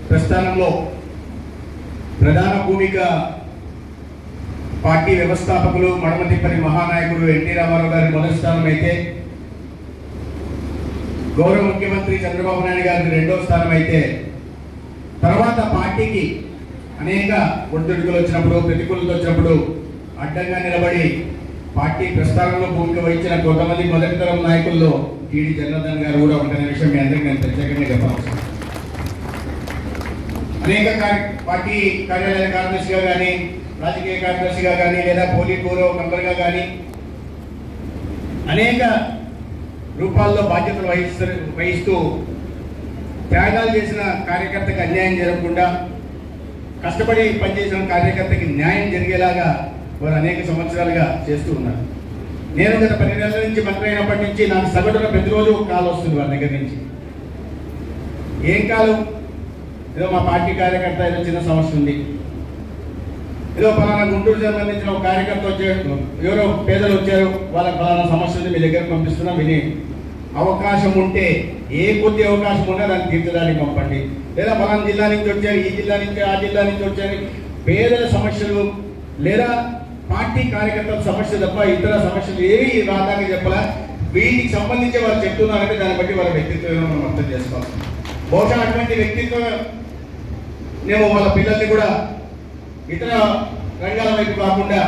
ప్రస్థానంలో ప్రధాన భూమిక పార్టీ వ్యవస్థాపకులు మడమతిప్పని మహానాయకుడు ఎన్టీ రామారావు గారి మొదటి స్థానం అయితే, గౌరవ ముఖ్యమంత్రి చంద్రబాబు నాయుడు గారికి రెండో స్థానం అయితే, తర్వాత పార్టీకి అనేక ఒడిదుడుకులు వచ్చినప్పుడు, ప్రతికూలతలు వచ్చినప్పుడు అడ్డంగా నిలబడి పార్టీ ప్రస్థానంలో భూమిక వహించిన కొంతమంది మొదటి తరం నాయకుల్లో టీడీ జనార్దన్ గారు కూడా ఒకటనే విషయం మీ అందరికీ నేను ప్రత్యేకంగా చెప్పవచ్చు. అనేక పార్టీ కార్యాలయ కార్యదర్శిగా కానీ, రాజకీయ కార్యదర్శిగా కానీ, లేదా పోలిట్ బ్యూరో మెంబర్గా కానీ అనేక రూపాల్లో బాధ్యతలు వహిస్తూ త్యాగాలు చేసిన కార్యకర్తకి అన్యాయం జరగకుండా, కష్టపడి పనిచేసిన కార్యకర్తకి న్యాయం జరిగేలాగా వారు అనేక సంవత్సరాలుగా చేస్తూ ఉన్నారు. నేను గత 10 నెలల నుంచి మంత్రి అయినప్పటి నుంచి నాకు సగటున ప్రతిరోజు కాల్ వస్తుంది వారి దగ్గర నుంచి. ఏం కాలు? ఏదో మా పార్టీ కార్యకర్త ఏదో చిన్న సమస్య ఉంది, ఏదో ఫలానా గుంటూరు సంబంధించిన ఒక కార్యకర్త వచ్చారు, ఎవరో పేదలు వచ్చారు, వాళ్ళకి ఫలానా సమస్య ఉంది, మీ దగ్గరకు పంపిస్తున్నా, విని అవకాశం ఉంటే ఏ కొద్ది అవకాశం ఉన్నా దాన్ని తీర్చడానికి పంపండి. లేదా ఫలానా జిల్లా నుంచి వచ్చారు, ఈ జిల్లా నుంచి ఆ జిల్లా నుంచి వచ్చారు, పేదల సమస్యలు లేదా పార్టీ కార్యకర్తల సమస్య తప్ప ఇతర సమస్యలు ఏవి రాదాకా చెప్పలా. వీటికి సంబంధించి వారు చెప్తున్నారంటే దాన్ని బట్టి వాళ్ళ వ్యక్తిత్వం మనం అర్థం చేసుకోవాలి. బహుశా అటువంటి వ్యక్తిత్వం మేము వాళ్ళ పిల్లల్ని కూడా ఇతర రంగాల వైపు కాకుండా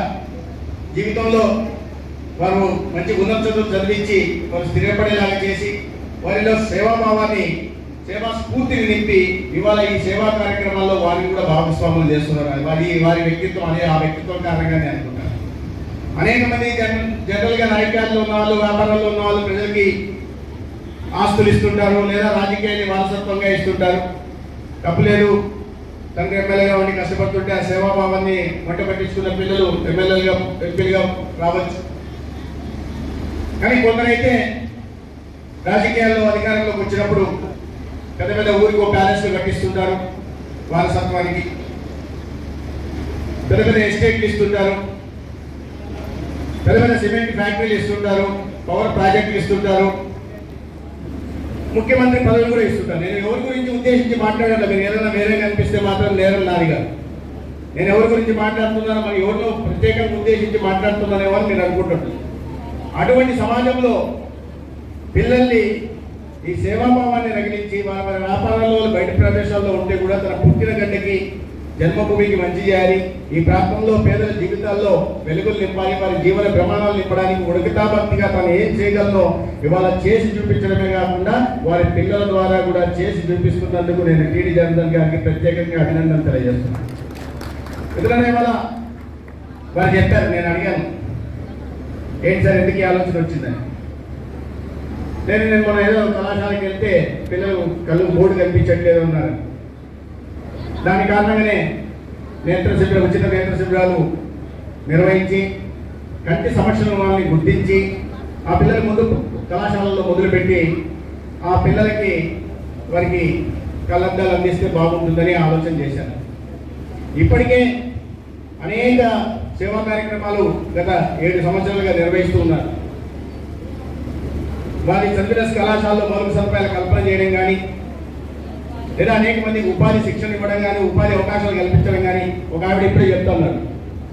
జీవితంలో వారు మంచి ఉన్నత చదువులు చదివించి వారు స్థిరపడేలాగా చేసి వారిలో సేవాభావాన్ని, సేవా స్ఫూర్తిని నింపి ఇవాళ ఈ సేవా కార్యక్రమాల్లో వారిని కూడా భాగస్వాములు చేస్తున్నారు. వారి వ్యక్తిత్వం ఆ వ్యక్తిత్వం కారణంగానే అనుకుంటారు. అనేక మంది జనరల్గా రాజకీయాల్లో ఉన్న వాళ్ళు, వ్యాపారాల్లో ఉన్న వాళ్ళు ప్రజలకి ఆస్తులు ఇస్తుంటారు, లేదా రాజకీయాన్ని వారసత్వంగా ఇస్తుంటారు. తప్పులేదు, తండ్రి ఎమ్మెల్యేగా ఉండి కష్టపడుతుంటే ఆ సేవాభావాన్ని వంట పట్టించుకున్న పిల్లలు ఎమ్మెల్యేలుగా, ఎంపీలుగా రావచ్చు. కానీ కొందరైతే రాజకీయాల్లో అధికారంలోకి వచ్చినప్పుడు పెద్ద పెద్ద ఊరికి ఒక ప్యాలెస్లు కట్టిస్తుంటారు, వారసత్వానికి పెద్ద పెద్ద ఎస్టేట్లు ఇస్తుంటారు, పెద్ద పెద్ద సిమెంట్ ఫ్యాక్టరీలు ఇస్తుంటారు, పవర్ ప్రాజెక్టులు ఇస్తుంటారు, ముఖ్యమంత్రి పదవులు కూడా ఇస్తుంటారు. నేను ఎవరి గురించి ఉద్దేశించి మాట్లాడాలి, మీరు ఏదైనా వేరేగా అనిపిస్తే మాత్రం నేరం నాదిగా. నేను ఎవరి గురించి మాట్లాడుతున్నానో మరి ఎవరిలో ప్రత్యేకంగా ఉద్దేశించి మాట్లాడుతున్నానేమో అని మీరు అనుకుంటున్నారు. అటువంటి సమాజంలో పిల్లల్ని ఈ సేవాభావాన్ని రగిలించి వారి వ్యాపారాల్లో బయట ప్రదేశాల్లో ఉంటే కూడా తన పుట్టిన గడ్డకి జన్మభూమికి మంచి చేయాలి, ఈ ప్రాంతంలో పేదల జీవితాల్లో వెలుగులు నింపాలి, వారి జీవన ప్రమాణాలు నింపడానికి ఉడకతాభక్తిగా తను ఏం చేయగలనో ఇవాళ చేసి చూపించడమే కాకుండా వారి పిల్లల ద్వారా కూడా చేసి చూపిస్తున్నందుకు నేను టీడీ జనార్దన్ గారికి ప్రత్యేకంగా అభినందన తెలియజేస్తున్నాను. ఎందుకంటే ఇవాళ వారు చెప్పారు, నేను అడిగాను ఏంటి సార్ ఎందుకు ఆలోచన వచ్చిందని. నేను మొన్న ఏదో కళాశాలకు వెళ్తే పిల్లలు కళ్ళు బోర్డు కనిపించట్లేదు అన్నారు. దాని కారణంగానే ఉచిత నేత్ర శిబిరాలు నిర్వహించి కంటి సమస్యలను వాళ్ళని గుర్తించి ఆ పిల్లల ముందు కళాశాలల్లో మొదలుపెట్టి ఆ పిల్లలకి వారికి కళ్ళద్దాలు అందిస్తే బాగుంటుందని ఆలోచన చేశాను. ఇప్పటికే అనేక సేవా కార్యక్రమాలు గత 7 సంవత్సరాలుగా నిర్వహిస్తూ ఉన్నారు. వారి చదివిన కళాశాలలో మౌలిక సదుపాయాల కల్పన చేయడం కానీ, లేదా అనేక మందికి ఉపాధి శిక్షణ ఇవ్వడం కానీ, ఉపాధి అవకాశాలు కల్పించడం కానీ. ఒక ఆవిడ ఇప్పుడే చెప్తున్నారు,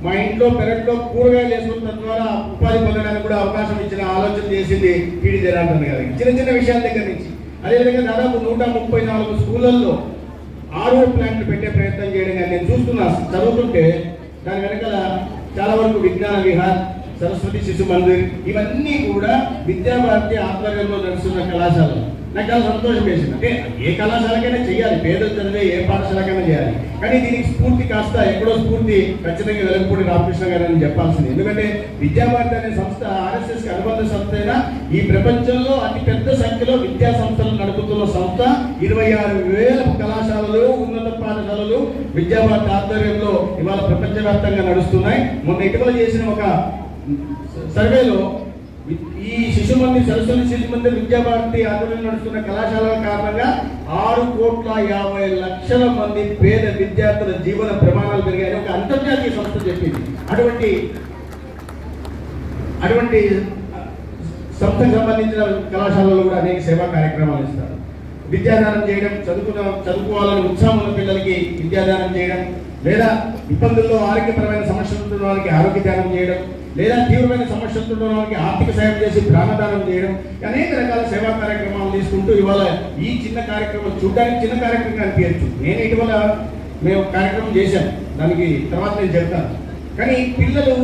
మా ఇంట్లో పెరట్లో కూరగాయలు వేసుకున్న తద్వారా ఉపాధి పొందడానికి కూడా అవకాశం ఇచ్చిన ఆలోచన చేసింది టీడీ జనార్దన్ గారికి. చిన్న చిన్న విషయాల దగ్గర నుంచి అదేవిధంగా దాదాపు 134 స్కూళ్ళల్లో RO ప్లాంట్లు పెట్టే ప్రయత్నం చేయడం కానీ నేను చూస్తున్నా. చదువుతుంటే దాని వెనకాల చాలా వరకు విజ్ఞాన విహార్, సరస్వతి శిశు మందిర్ ఇవన్నీ కూడా విద్యాభారతి ఆధ్వర్యంలో నడుస్తున్న కళాశాలలు. నాకు చాలా సంతోషం వేసింది. అంటే ఏ కళాశాలకైనా చేయాలి, పేదలు చదివే ఏ పాఠశాలకైనా చేయాలి. కానీ దీనికి స్ఫూర్తి కాస్త ఎక్కడో స్ఫూర్తి ఖచ్చితంగా వెలగపూడి రామకృష్ణ గారు అని చెప్పాల్సింది. ఎందుకంటే విద్యాభారతి అనే సంస్థ RSSకి అనుబంధ సంస్థ అయినా ఈ ప్రపంచంలో అతి పెద్ద సంఖ్యలో విద్యా సంస్థలు నడుపుతున్న సంస్థ. 26,000 కళాశాలలు, ఉన్నత పాఠశాలలు విద్యాభారతి ఆధ్వర్యంలో ఇవాళ ప్రపంచవ్యాప్తంగా నడుస్తున్నాయి. మొన్న ఇటీవల చేసిన ఒక సర్వేలో ఈ శిశు మందిర్, సరస్వతి శిశు మందిర్ విద్యాభారతి ఆధ్వర్యంలో నడుస్తున్న కళాశాలల కారణంగా 6,50,00,000 మంది పేద విద్యార్థుల జీవన ప్రమాణాలు పెరిగాయని ఒక అంతర్జాతీయ సంస్థ చెప్పింది. అటువంటి సంస్థకు సంబంధించిన కళాశాలలో కూడా అనేక సేవా కార్యక్రమాలు ఇస్తారు. విద్యాదానం చేయడం, చదువుకోవాలని ఉత్సాహం ఉన్న పిల్లలకి విద్యాదానం చేయడం, లేదా ఇబ్బందుల్లో ఆరోగ్యపరమైన సమస్యలు ఉన్న వారికి ఆరోగ్య దానం చేయడం, లేదా తీవ్రమైన సమస్యలతో ఉన్న వారికి ఆర్థిక సాయం చేసి ప్రాణదానం చేయడం, అనేక రకాల సేవా కార్యక్రమాలు తీసుకుంటూ ఇవాళ ఈ చిన్న కార్యక్రమం చూడడానికి చిన్న కార్యక్రమం అనిపించచ్చు. నేను ఇటీవల మేము కార్యక్రమం చేశాను, దానికి తర్వాత నేను చెప్తాను. కానీ పిల్లలు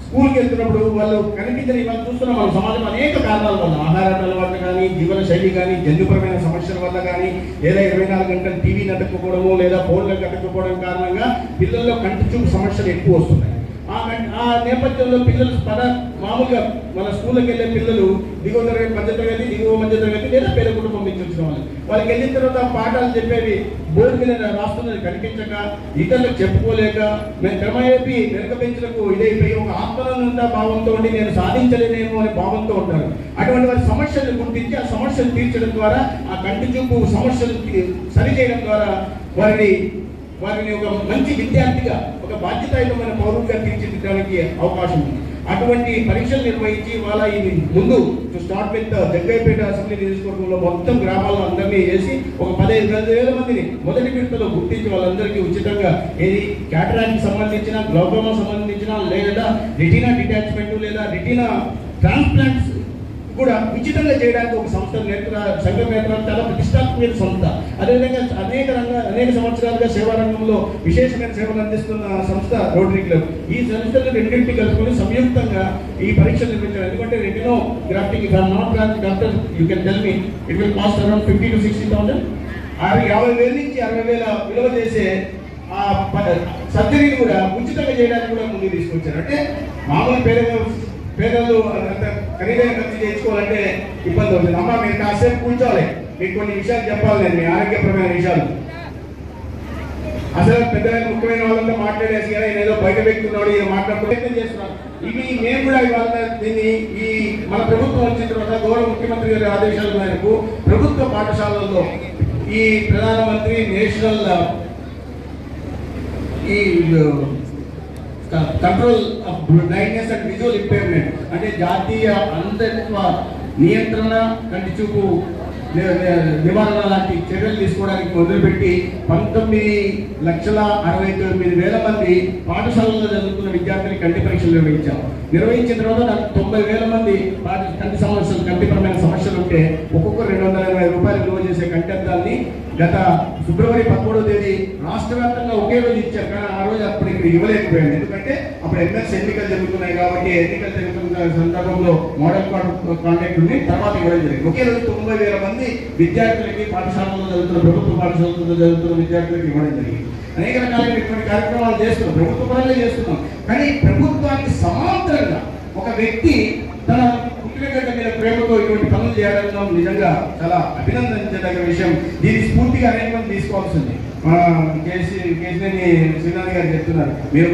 స్కూల్కి వెళ్తున్నప్పుడు వాళ్ళు కనిపించని వాళ్ళు చూస్తున్నాం మన సమాజం అనేక కారణాల వల్ల, ఆహార అలవాట్లు కానీ, జీవన శైలి కానీ, జన్యుపరమైన సమస్యల వల్ల కానీ, లేదా 24 గంటలు టీవీ నడకపోవడము లేదా ఫోన్లకు నడకపోవడం కారణంగా పిల్లల్లో కంటి చూపు సమస్యలు ఎక్కువ వస్తున్నాయి. ఆ నేపథ్యంలో పిల్లలు మామూలుగా మన స్కూల్కి వెళ్ళే పిల్లలు దిగువ తరగతి, మధ్య తరగతి, దిగువ మధ్య తరగతి లేదా పేద కుటుంబం నుంచి వచ్చిన వాళ్ళు, వాళ్ళకి వెళ్ళిన తర్వాత పాఠాలు చెప్పేవి బోర్డు మీద రాస్తున్నది కనిపించక, ఇతరులకు చెప్పుకోలేక, మేము క్రమేపీ వెనుక పెంచులకు ఇదైపోయి ఒక ఆత్మనంద భావంతో ఉండి నేను సాధించలేనేమో అనే భావంతో ఉంటారు. అటువంటి వారి సమస్యలను గుర్తించి ఆ సమస్యలు తీర్చడం ద్వారా, ఆ కంటి చూపు సమస్యలు సరిచేయడం ద్వారా వారిని ఒక మంచి విద్యార్థిగా, ఒక బాధ్యతాయుతమైన పౌరుడిగా తీర్చిదిద్దడానికి అవకాశం ఉంది. అటువంటి పరీక్షలు నిర్వహించి వాళ్ళ ఇది ముందు స్టార్ట్ విత్ జగ్గైపేట అసెంబ్లీ నియోజకవర్గంలో మొత్తం గ్రామాల్లో అందరినీ చేసి ఒక 15,000 మందిని మొదటి విడతలో గుర్తించి వాళ్ళందరికీ ఉచితంగా ఏది క్యాటరాక్ట్ సంబంధించిన, గ్లౌకోమా సంబంధించిన, లేదా రెటీనా డిటాచ్మెంట్ లేదా రెటీనా ట్రాన్స్ప్లాంట్స్ కూడా ఉచితంగా చేయడానికి ఒక సంస్థ సంఘం నేతృత్వం చాలా ప్రతిష్టాత్మక సంస్థ. అదేవిధంగా అనేక సంవత్సరాలుగా సేవా రంగంలో విశేషమైన సేవలు అందిస్తున్న సంస్థ రోటరీ క్లబ్. ఈ సంస్థలు రెండింటిని కలుపుకొని సంయుక్తంగా ఈ పరీక్షలు నిర్వహించారు. ఎందుకంటే retino grafting doctor you can tell me it will cost around 50,000 to 60,000. 50,000 నుంచి 60,000 విలువ చేసే ఆ సర్జరీని కూడా ఉచితంగా చేయడానికి కూడా ముందుకు తీసుకొచ్చారు. అంటే మామూలు పేదలు అంత ఖరీదైన ఖర్చు చేయించుకోవాలంటే ఇబ్బంది అవుతుంది. అమ్మ మీరు కాసేపు కూర్చోవాలి, మీకు కొన్ని విషయాలు చెప్పాలి. నేను మీ ఆరోగ్యపరమైన విషయాలు అసలు పెద్దగా ముఖ్యమైన వాళ్ళంతా మాట్లాడేసి కానీ ఏదో బయట వ్యక్తున్నాడు ఈయన మాట్లాడే ప్రయత్నం చేస్తున్నారు. ఇవి మేము కూడా ఇవాళ దీన్ని ఈ మన ప్రభుత్వం వచ్చిన తర్వాత గౌరవ ముఖ్యమంత్రి గారి ఆదేశాల మేరకు ప్రభుత్వ పాఠశాలల్లో ఈ ప్రధానమంత్రి నేషనల్ ఈ control of blindness and visual impairment అంటే జాతీయ అంధత్వ నియంత్రణ, కంటి చూపు నివారణ లాంటి చర్యలు తీసుకోవడానికి మొదలుపెట్టి 19,69,000 మంది పాఠశాలల్లో చదువుతున్న విద్యార్థులు కంటి పరీక్షలు నిర్వహించిన తర్వాత 90,000 మంది కంటిపరమైన సమస్యలు ఉంటే ఒక్కొక్కరు 280 రూపాయలు విలువ చేసే కంటి అద్దాన్ని గత ఫిబ్రవరి 13వ తేదీ రాష్ట్ర వ్యాప్తంగా ఒకే రోజు ఇచ్చారు. కానీ ఆ రోజు అప్పుడు ఇక్కడ ఇవ్వలేకపోయాడు. ఎందుకంటే అప్పుడు ఎమ్మెల్సీ ఎన్నికలు జరుగుతున్నాయి కాబట్టి ఎన్నికలు జరుగుతున్న సందర్భంలో మోడల్ కాంటాక్ట్ ఉంది, తర్వాత ఇవ్వడం జరిగింది. ఒకే రోజు 90,000 మంది విద్యార్థులకి పాఠశాలలో చదువుతున్న, ప్రభుత్వ పాఠశాలలో చదువుతున్న విద్యార్థులకు ఇవ్వడం జరిగింది. అనేక రకాలైనటువంటి కార్యక్రమాలు చేస్తున్నాం, ప్రభుత్వ పరంగా చేస్తున్నాం. కానీ ప్రభుత్వానికి సమాంతరంగా ఒక వ్యక్తి తన పుట్టినగడ్డ మీద ప్రేమతో ఇటువంటి పనులు చేయడం నిజంగా చాలా అభినందించదగ్గ విషయం. దీని స్ఫూర్తిగా అనేక మంది తీసుకోవాల్సింది. కేసీనేని శ్రీనాథ్ గారు చెప్తున్నారు, మీరు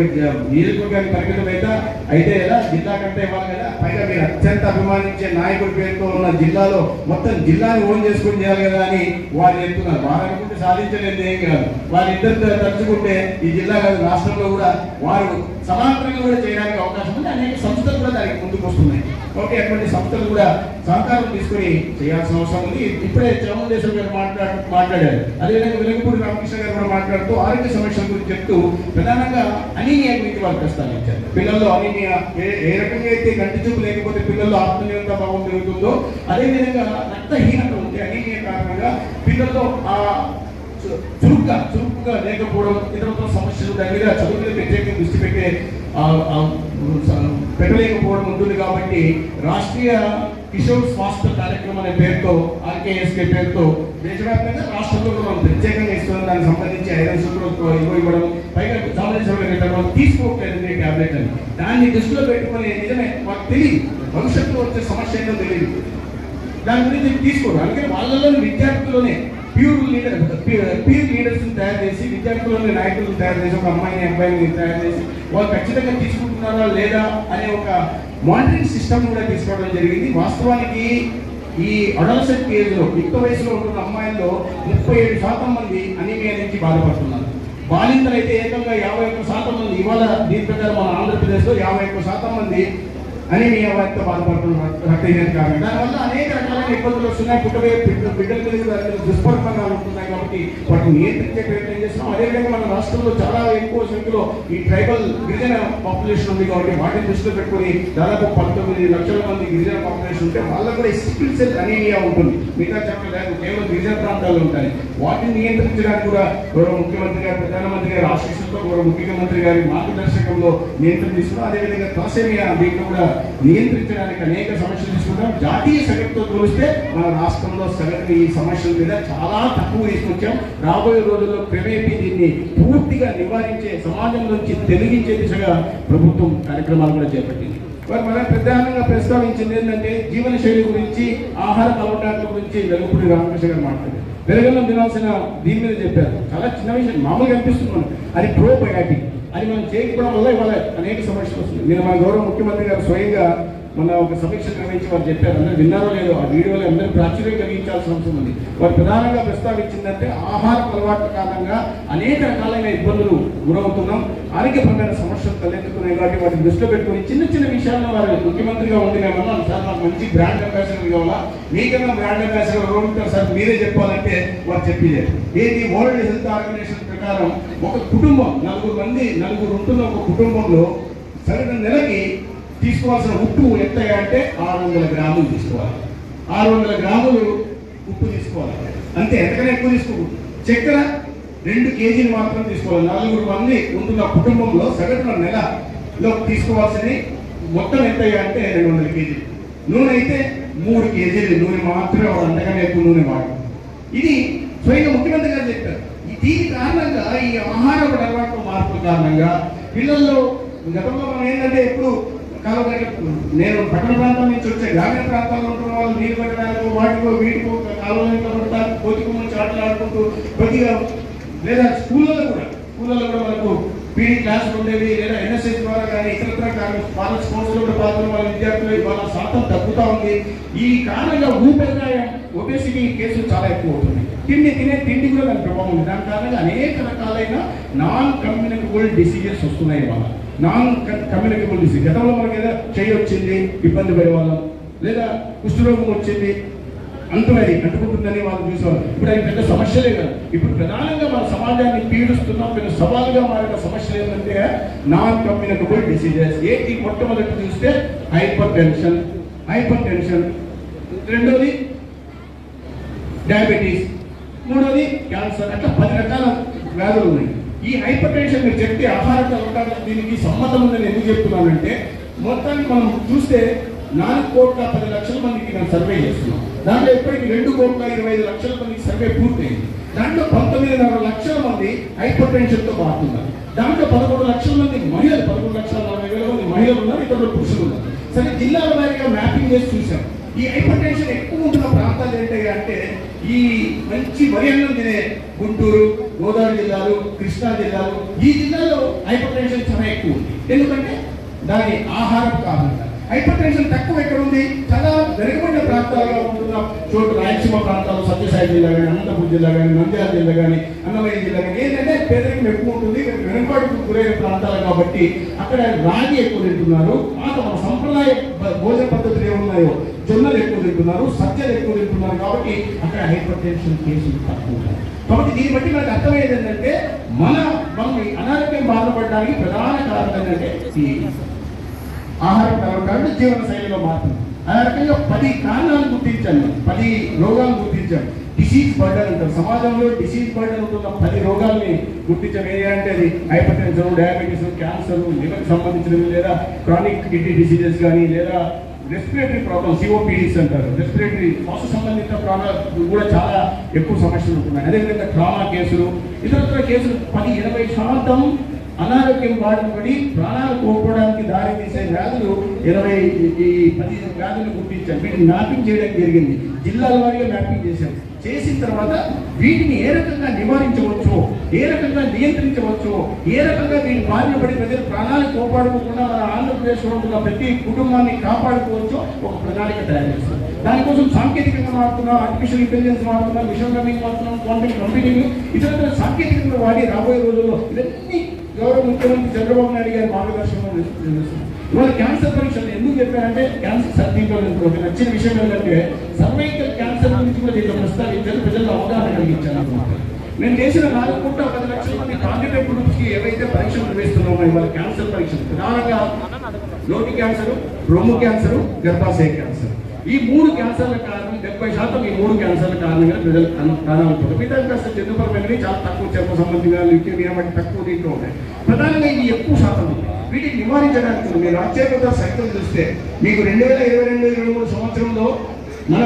నియోజకవర్గానికి పరిమితం అయితే ఎలా జిల్లా కంటే ఇవ్వాలి కదా, పైగా మీరు అత్యంత అభిమానించే నాయకుడి పేరుతో ఉన్న జిల్లాలో మొత్తం జిల్లాని ఓన్ చేసుకుని చేయాలి కదా అని వారు చెప్తున్నారు. వారు అనుకుంటే సాధించలేదు ఏం కాదు, వారిద్దరు తలుచుకుంటే ఈ జిల్లా కాదు రాష్ట్రంలో కూడా వారు సమాంతరంగా కూడా చేయడానికి అవకాశం ఉంది. అనేక సంస్థలు కూడా దానికి ముందుకు వస్తున్నాయి. ఓకే, అటువంటి సంస్థలు కూడా సహకారం తీసుకుని చేయాల్సిన అవసరం ఉంది. ఇప్పుడే చాముండేశ్వర గారు మాట్లాడారు. అదేవిధంగా వెలుగుపూడి రామకృష్ణ గారు కూడా మాట్లాడుతూ ఆరోగ్య సమస్యల గురించి చెప్తూ ప్రధానంగా అనీమియా గురించి వాళ్ళు ప్రస్తావించారు. పిల్లల్లో అనీమియా ఏ రకంగా అయితే కంటి చూపు లేకపోతే పిల్లల్లో ఆత్మనిర్భర భావం పెరుగుతుందో అదేవిధంగా రక్తహీనత ఉంటే అనీమియా కారణంగా పిల్లల్లో చురుకుగా లేకపోవడం, ఇతరత్వ సమస్యలు దాని మీద చదువు మీద ప్రత్యేకంగా దృష్టి పెట్టలేకపోవడం ఉంటుంది. కాబట్టి రాష్ట్రీయ కిషోర్ స్వాస్థ్య కార్యక్రమం అనే పేరుతో ఆర్కేఎస్కే పేరుతో దేశవ్యాప్తంగా రాష్ట్రంలో మనం ప్రత్యేకంగా ఇస్తున్నాం. దానికి సంబంధించి 5 సూత్రాలు ఇవ్వడం, పైగా సామాజిక తీసుకోవట్లేదు ట్యాబ్లెట్ అని దాన్ని దృష్టిలో పెట్టుకుని నిజమే మాకు తెలియదు భవిష్యత్తులో వచ్చే సమస్య ఏంటో తెలియదు, దాని గురించి తీసుకోరు. అందుకని వాళ్ళలోని విద్యార్థుల్లోనే పీర్ లీడర్స్ని తయారు చేసి విద్యార్థులని నాయకులను తయారు చేసి ఒక అమ్మాయిని అబ్బాయిని తయారు చేసి వాళ్ళు ఖచ్చితంగా తీసుకుంటున్నారా లేదా అనే ఒక మానిటరింగ్ సిస్టమ్ కూడా తీసుకోవడం జరిగింది. వాస్తవానికి ఈ అడల్సెంట్ ఏజ్లో యుక్త వయసులో ఉంటున్న అమ్మాయిల్లో 37% మంది అనీమియా నుంచి బాధపడుతున్నారు. బాలింతలు అయితే ఏకంగా 51% మంది, ఇవాళ దీని ప్రకారం మన ఆంధ్రప్రదేశ్లో 51% మంది అనేమియా వాటితో బాధపడుతున్నారు, రక్తహీనత కారణంగా. దానివల్ల అనేక రకాలైన ఇబ్బందులు వస్తున్నాయి. పుట్టబోయే బిడ్డల మీద దుష్పరిణామాలు ఉంటున్నాయి. కాబట్టి వాటిని నియంత్రించే ప్రయత్నం చేస్తున్నాం. అదేవిధంగా మన రాష్ట్రంలో చాలా ఎక్కువ సంఖ్యలో ఈ ట్రైబల్ గిరిజన పాపులేషన్ ఉంది. కాబట్టి వాటిని దృష్టిలో పెట్టుకుని దాదాపు 19 లక్షల మంది గిరిజన పాపులేషన్ ఉంటే వాళ్ళకు కూడా సికిల్ సెల్ అనీమియా ఉంటుంది. మిగతా చెప్పలేదు, కేవలం గిరిజన ప్రాంతాల్లో ఉంటాయి. వాటిని నియంత్రించడానికి కూడా గౌరవ ముఖ్యమంత్రి గారు, ప్రధానమంత్రి గారి ఆశీస్సులతో, గౌరవ ముఖ్యమంత్రి గారి మార్గదర్శకంలో నియంత్రణ తీసుకున్నాం. అదేవిధంగా తలసేమియా దీంట్లో కూడా నియంత్రించడానికి అనేక సమస్యలు తీసుకుంటాం. జాతీయ సగటుతో పోలిస్తే మన రాష్ట్రంలో సగటు ఈ సమస్యల మీద చాలా తక్కువ తీసుకొచ్చాం. రాబోయే రోజుల్లో క్రమేపీ దీన్ని పూర్తిగా నివారించే, సమాజం నుంచి తొలగించే దిశగా ప్రభుత్వం కార్యక్రమాలు కూడా చేపట్టింది. మనం ప్రధానంగా ప్రస్తావించింది ఏంటంటే జీవన శైలి గురించి, ఆహార అలవాట్ల గురించి వెలుగుపూడి రామకృష్ణ గారు మాట్లాడారు. పెరగన్నం తినాల్సిన దీని మీద చెప్పారు. చాలా చిన్న విషయం, మామూలుగా అనిపిస్తుంది మనం, అది ప్రోబయాటిక్. అది మనం చేయకపోవడం వల్ల ఇవాళ అనేక సమస్యలు వస్తుంది. మీరు మన గౌరవ ముఖ్యమంత్రి గారు స్వయంగా మన ఒక సమీక్ష నిర్వహించి వారు చెప్పారు. అందరూ విన్నారో లేదో, ఆ వీడియోలో అందరూ ప్రాచుర్యం కలిగించాల్సిన అవసరం ఉంది. వారు ప్రధానంగా ప్రస్తావించిందంటే ఆహార అలవాట్ల కారణంగా అనేక రకాలైన ఇబ్బందులు గురవుతున్నాం, ఆరోగ్యపరమైన సమస్యలు తలెత్తుతున్నాయి. కాబట్టి వాటిని దృష్టిలో పెట్టుకుని చిన్న చిన్న విషయాల్లో వారు ముఖ్యమంత్రిగా ఉండినేమన్నా సార్ నాకు మంచి బ్రాండ్ అంబాసిడర్ కావాలా, మీకన్నా బ్రాండ్ అంబాసిడర్ ఉంటారు సార్ మీరే చెప్పాలంటే వారు చెప్పలేదు. ఏది వరల్డ్ హెల్త్ ఆర్గనైజేషన్ ప్రకారం ఒక కుటుంబం, నలుగురు ఉంటున్న ఒక కుటుంబంలో సగటు నెలకి తీసుకోవాల్సిన ఉప్పు ఎంత అంటే 600 గ్రాములు తీసుకోవాలి. 600 గ్రాములు ఉప్పు తీసుకోవాలి, అంతే. ఎంతకన్నా ఎక్కువ తీసుకోకూడదు. చక్కెర 2 కేజీలు మాత్రం తీసుకోవాలి. 4 మంది ఉంటున్న కుటుంబంలో సగటున నెలలో తీసుకోవాల్సింది మొత్తం ఎంత అంటే 200 కేజీలు. నూనె అయితే 3 కేజీలు నూనె మాత్రమే, అంతకన్నా ఎక్కువ నూనె వాడదు. ఇది స్వయంగా ముఖ్యమంత్రి గారు చెప్పారు. దీని కారణంగా ఈ ఆహార అలవాట్ల మార్పుల కారణంగా పిల్లల్లో గతంలో మనం ఏంటంటే ఎప్పుడు నేను పట్టణ ప్రాంతం నుంచి వచ్చే గ్రామీణ ప్రాంతాల్లో ఉంటున్న వాళ్ళు నీరు పెట్టడానికి వాటికో వీటికో కాలువలో పడతారు, కోతికొమ్మలు చాటలు ఆడుకుంటూ కొద్దిగా, లేదా స్కూళ్ళలో కూడా మనకు పీడీ క్లాసులు ఉండేవి, లేదా ఎన్ఎస్ఎస్ ద్వారా కానీ ఇతరత్ర వాళ్ళ స్పోర్ట్స్లో కూడా పాల్గొన్న వాళ్ళ విద్యార్థులు వాళ్ళ శాతం తగ్గుతూ ఉంది. ఈ కారణంగా ఒబేసిటీ కేసులు చాలా ఎక్కువ అవుతుంది. తిండి కూడా దాని ప్రభావం ఉంది. దాని కారణంగా అనేక రకాలైన నాన్ కమ్యూనికబుల్ డిసీజెస్ వస్తున్నాయి. వాళ్ళ నాన్ కమ్యూనికబుల్ డిసీజ్, గతంలో మనకి ఏదో చెయ్యి వచ్చింది ఇబ్బంది పడే వాళ్ళం, లేదా కుష్ఠరోగం వచ్చింది అంటుకుంటుందని వాళ్ళు చూసేవాళ్ళు. ఇప్పుడు అది పెద్ద సమస్యలే కాదు. ఇప్పుడు ప్రధానంగా మన సమాజాన్ని పీడిస్తున్న పెద్ద సవాలుగా మారిన సమస్యలు ఏంటంటే నాన్ కమ్యూనికబుల్ డిసీజెస్. ఏంటి? మొట్టమొదటి చూస్తే హైపర్ టెన్షన్, రెండోది డయాబెటీస్, మూడోది క్యాన్సర్. అట్లా 10 రకాల వ్యాధులు ఉన్నాయి. ఈ హైపర్ టెన్షన్ మీరు చెప్తే ఆహార అలవాట్ల దీనికి సంబంధం ఉందని ఎందుకు చెప్తున్నానంటే, మొత్తానికి మనం చూస్తే 4,10,00,000 మందికి మనం సర్వే చేస్తున్నాం. దాంట్లో ఇప్పటికి 2,25,00,000 మందికి సర్వే పూర్తయింది. దాంట్లో 19.5 లక్షల మంది హైపర్ టెన్షన్తో బాగుతున్నారు. దాంట్లో 11 లక్షల మంది మహిళలు, 11,40,000 మంది మహిళలు ఉన్నారు, ఇతరులు పురుషులు ఉన్నారు. సరే, జిల్లాల వారీగా మ్యాపింగ్ చేసి చూసాం. ఈ హైపర్ టెన్షన్ ఎక్కువ ఉంటున్న ప్రాంతాలు ఏంటి అంటే ఈ మంచి వరి అన్నం తినే గుంటూరు, గోదావరి జిల్లాలు, కృష్ణా జిల్లాలు, ఈ జిల్లాలో హైపర్ టెన్షన్ చాలా ఎక్కువ ఉంది. ఎందుకంటే దాని ఆహారం కారణంగా. హైపర్ టెన్షన్ తక్కువ ఎక్కడ ఉంది? చాలా వెనుకబడిన ప్రాంతాల్లో ఉంటున్న చోటు, రాయలసీమ ప్రాంతాలు, సత్యసాయి జిల్లా కానీ, అనంతపురం జిల్లా కానీ, నంద్యాల జిల్లా కానీ, అన్నమయ్య జిల్లా కానీ, ఏంటంటే పేదరికం ఎక్కువ ఉంటుంది, వెనుకబడికి గురైన ప్రాంతాలు కాబట్టి అక్కడ రాగి ఎక్కువ తింటున్నారు. మన సంప్రదాయ భోజన పద్ధతులు ఏమున్నాయో జొన్నలు ఎక్కువ తింటున్నారు, సజ్జలు ఎక్కువ తింటున్నారు. కాబట్టి అక్కడ హైపర్ టెన్షన్ కేసులు తక్కువ. కాబట్టి దీన్ని బట్టి మనకు అర్థమయ్యేది ఏంటంటే మనం అనారోగ్యం బాధపడడానికి ప్రధాన కారణం ఏంటంటే ఈ ఆహార అలవాట్లు, జీవన శైలిలో మార్పు. ఆ రకంగా 10 కారణాలు గుర్తించాను, 10 రోగాలు గుర్తించాను. డిసీజ్ బర్డన్ అంటారు. సమాజంలో డిసీజ్ బర్డన్ ఉంటున్న 10 రోగాల్ని గుర్తించాం. ఏ అంటే అది హైపర్ టెన్షన్, డయాబెటీస్, క్యాన్సర్, లివర్కి సంబంధించినవి, లేదా క్రానిక్ కిడ్నీ డిసీజెస్ కానీ, లేదా రెస్పిరేటరీ ప్రాబ్లమ్, సిఓపిడిస్ అంటారు. రెస్పిరేటరీ శ్వాస సంబంధిత ప్రాబ్లమ్ కూడా చాలా ఎక్కువ సమస్యలు ఉంటున్నాయి. అదేవిధంగా ట్రామా కేసులు, ఇతరత్ర కేసులు 10-20% అనారోగ్యం బారిన పడి ప్రాణాలు కోల్పోవడానికి దారి తీసే వ్యాధులు 10 వ్యాధులు గుర్తించాం. వీటిని మ్యాపింగ్ చేయడం జరిగింది. జిల్లాల వారీగా మ్యాపింగ్ చేశాం. చేసిన తర్వాత వీటిని ఏ రకంగా నివారించవచ్చో, ఏ రకంగా నియంత్రించవచ్చో, ఏ రకంగా వీటి బారిన పడి ప్రజలు ప్రాణాలు కోల్పోకుండా మన ఆంధ్రప్రదేశ్లో ఉంటున్న ప్రతి కుటుంబాన్ని కాపాడుకోవచ్చో ఒక ప్రణాళిక తయారు చేస్తాం. దానికోసం సాంకేతికంగా వాడుతున్నాం, ఆర్టిఫిషియల్ ఇంటెలిజెన్స్ వాడుతున్నాం, మిషన్ లెర్నింగ్ వాడుతున్నాం, క్వాంటమ్ కంప్యూటింగ్, ఇతర సాంకేతికంగా వాడి రాబోయే రోజుల్లో ఇవన్నీ గౌరవ ముఖ్యమంత్రి చంద్రబాబు నాయుడు గారి మార్గదర్శనంలో నిర్వహిస్తున్నాం. ఇవాళ క్యాన్సర్ పరీక్షలు ఎందుకు చెప్పారంటే క్యాన్సర్ దీంట్లో ఒక నచ్చిన విషయం ఏంటంటే సర్వైకల్ క్యాన్సర్ గురించి కూడా దీంట్లో ప్రస్తావించారు, ప్రజల్లో అవగాహన కలిగించారు అన్నమాట. నేను చేసిన 4,10 లక్షల మంది టార్గెటెడ్ గ్రూప్స్ కి ఏవైతే పరీక్షలు నిర్వహిస్తున్నామో ఇవాళ క్యాన్సర్ పరీక్షలు ప్రధానంగా నోటి క్యాన్సర్, రొమ్ము క్యాన్సర్, గర్భాశయ క్యాన్సర్, ఈ 3 క్యాన్సర్ల కారణం 70% ఈ 3 క్యాన్సర్ల కారణంగా ప్రజలు ప్రాణాలు పోతారు. మిగతా కాస్త జంతుపరమైనవి చాలా తక్కువ, చర్మ సంబంధిగా ల్యూకేమియా వంటి తక్కువ దీంట్లో ఉంటాయి. ప్రధానంగా ఇది ఎక్కువ శాతం ఉంది. వీటిని నివారించడానికి మీరు ఆశ్చర్యపోతారు. సైతం చూస్తే మీకు 2022-23 సంవత్సరంలో మన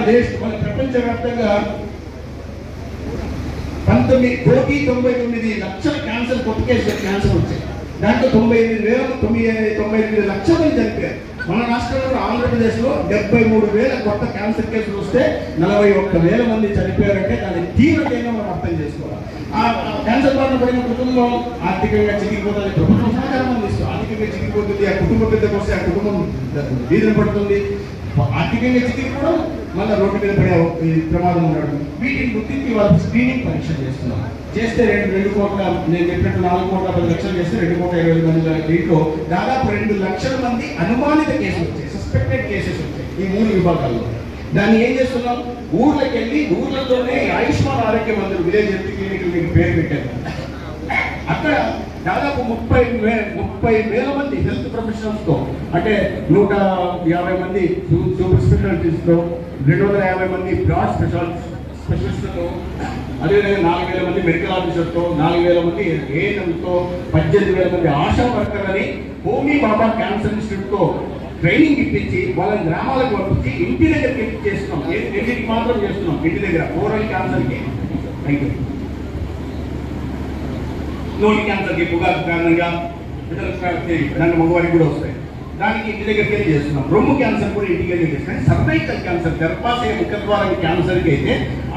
ప్రపంచవ్యాప్తంగా 19,99 లక్షల క్యాన్సర్ కొత్త కేసులు క్యాన్సర్ వచ్చాయి. దాంట్లో 98,099 లక్షల మంది చనిపోయారు. మన రాష్ట్రంలో ఆంధ్రప్రదేశ్లో 73,000 కొత్త క్యాన్సర్ కేసులు వస్తే 41,000 మంది చనిపోయారంటే దాని తీవ్రతగా మనం అర్థం చేసుకోవాలి. ఆ క్యాన్సర్ బారిన పడిన కుటుంబం ఆర్థికంగా చితికిపోతుంది, ప్రభుత్వం సహకారం అందిస్తుంది, ఆర్థికంగా చితికిపోతుంది, ఆ కుటుంబ పెద్దకు వస్తే ఆ కుటుంబం వీధిన పడుతుంది, ఆర్థికంగా చితికిపోవడం, మళ్ళీ రోడ్డు మీద పడే ప్రమాదం ఉండడం. వీటిని గుర్తించి వాళ్ళు స్క్రీనింగ్ పరీక్ష చేస్తున్నాం. చేస్తే 2 కోట్ల, నేను చెప్పినట్టు 4,10 లక్షలు చేస్తే 2,20,000 మంది దీంట్లో దాదాపు 2 లక్షల మంది అనుమానిత కేసులు వచ్చాయి, సస్పెక్టెడ్ కేసెస్ వచ్చాయి ఈ 3 విభాగాల్లో. దాన్ని ఏం చేస్తున్నాం, ఊర్లోకి వెళ్ళి ఊర్లలోనే ఆయుష్మాన్ ఆరోగ్య మందులు విలేజ్ హెల్త్ క్లినిక్లు మీకు పేరు పెట్టారు. అక్కడ దాదాపు 30,000 మంది హెల్త్ ప్రొఫెషనల్స్తో, అంటే 150 మంది సూపర్ స్పెషాలిటీస్తో, 250 మంది బ్రాడ్ స్పెషలిస్టులతో, అదేవిధంగా 4,000 మంది మెడికల్ ఆఫీసర్తో, 4,000 మంది ఏఎన్ఎంతో, 18,000 మంది ఆశా వర్కర్లని హోమీ బాబా క్యాన్సర్ ఇన్స్టిట్యూట్తో ట్రైనింగ్ ఇప్పించి వాళ్ళని గ్రామాలకు పంపించి ఇంటి దగ్గరికి చేస్తున్నాం. ఇంటికి మాత్రం చేస్తున్నాం, ఇంటి దగ్గర ఓరల్ క్యాన్సర్కి, నోటి క్యాన్సర్కి, పొగాకు కారణంగా దాని మగవారికి కూడా వస్తాయి, దానికి ఇంటి దగ్గరికి వెళ్ళి చేస్తున్నాం. రొమ్ము క్యాన్సర్ కూడా ఇంటికి వెళ్ళి చేస్తున్నాం. సర్వైకల్ క్యాన్సర్, గర్భాశయ ముఖద్వారం క్యాన్సర్కి అయితే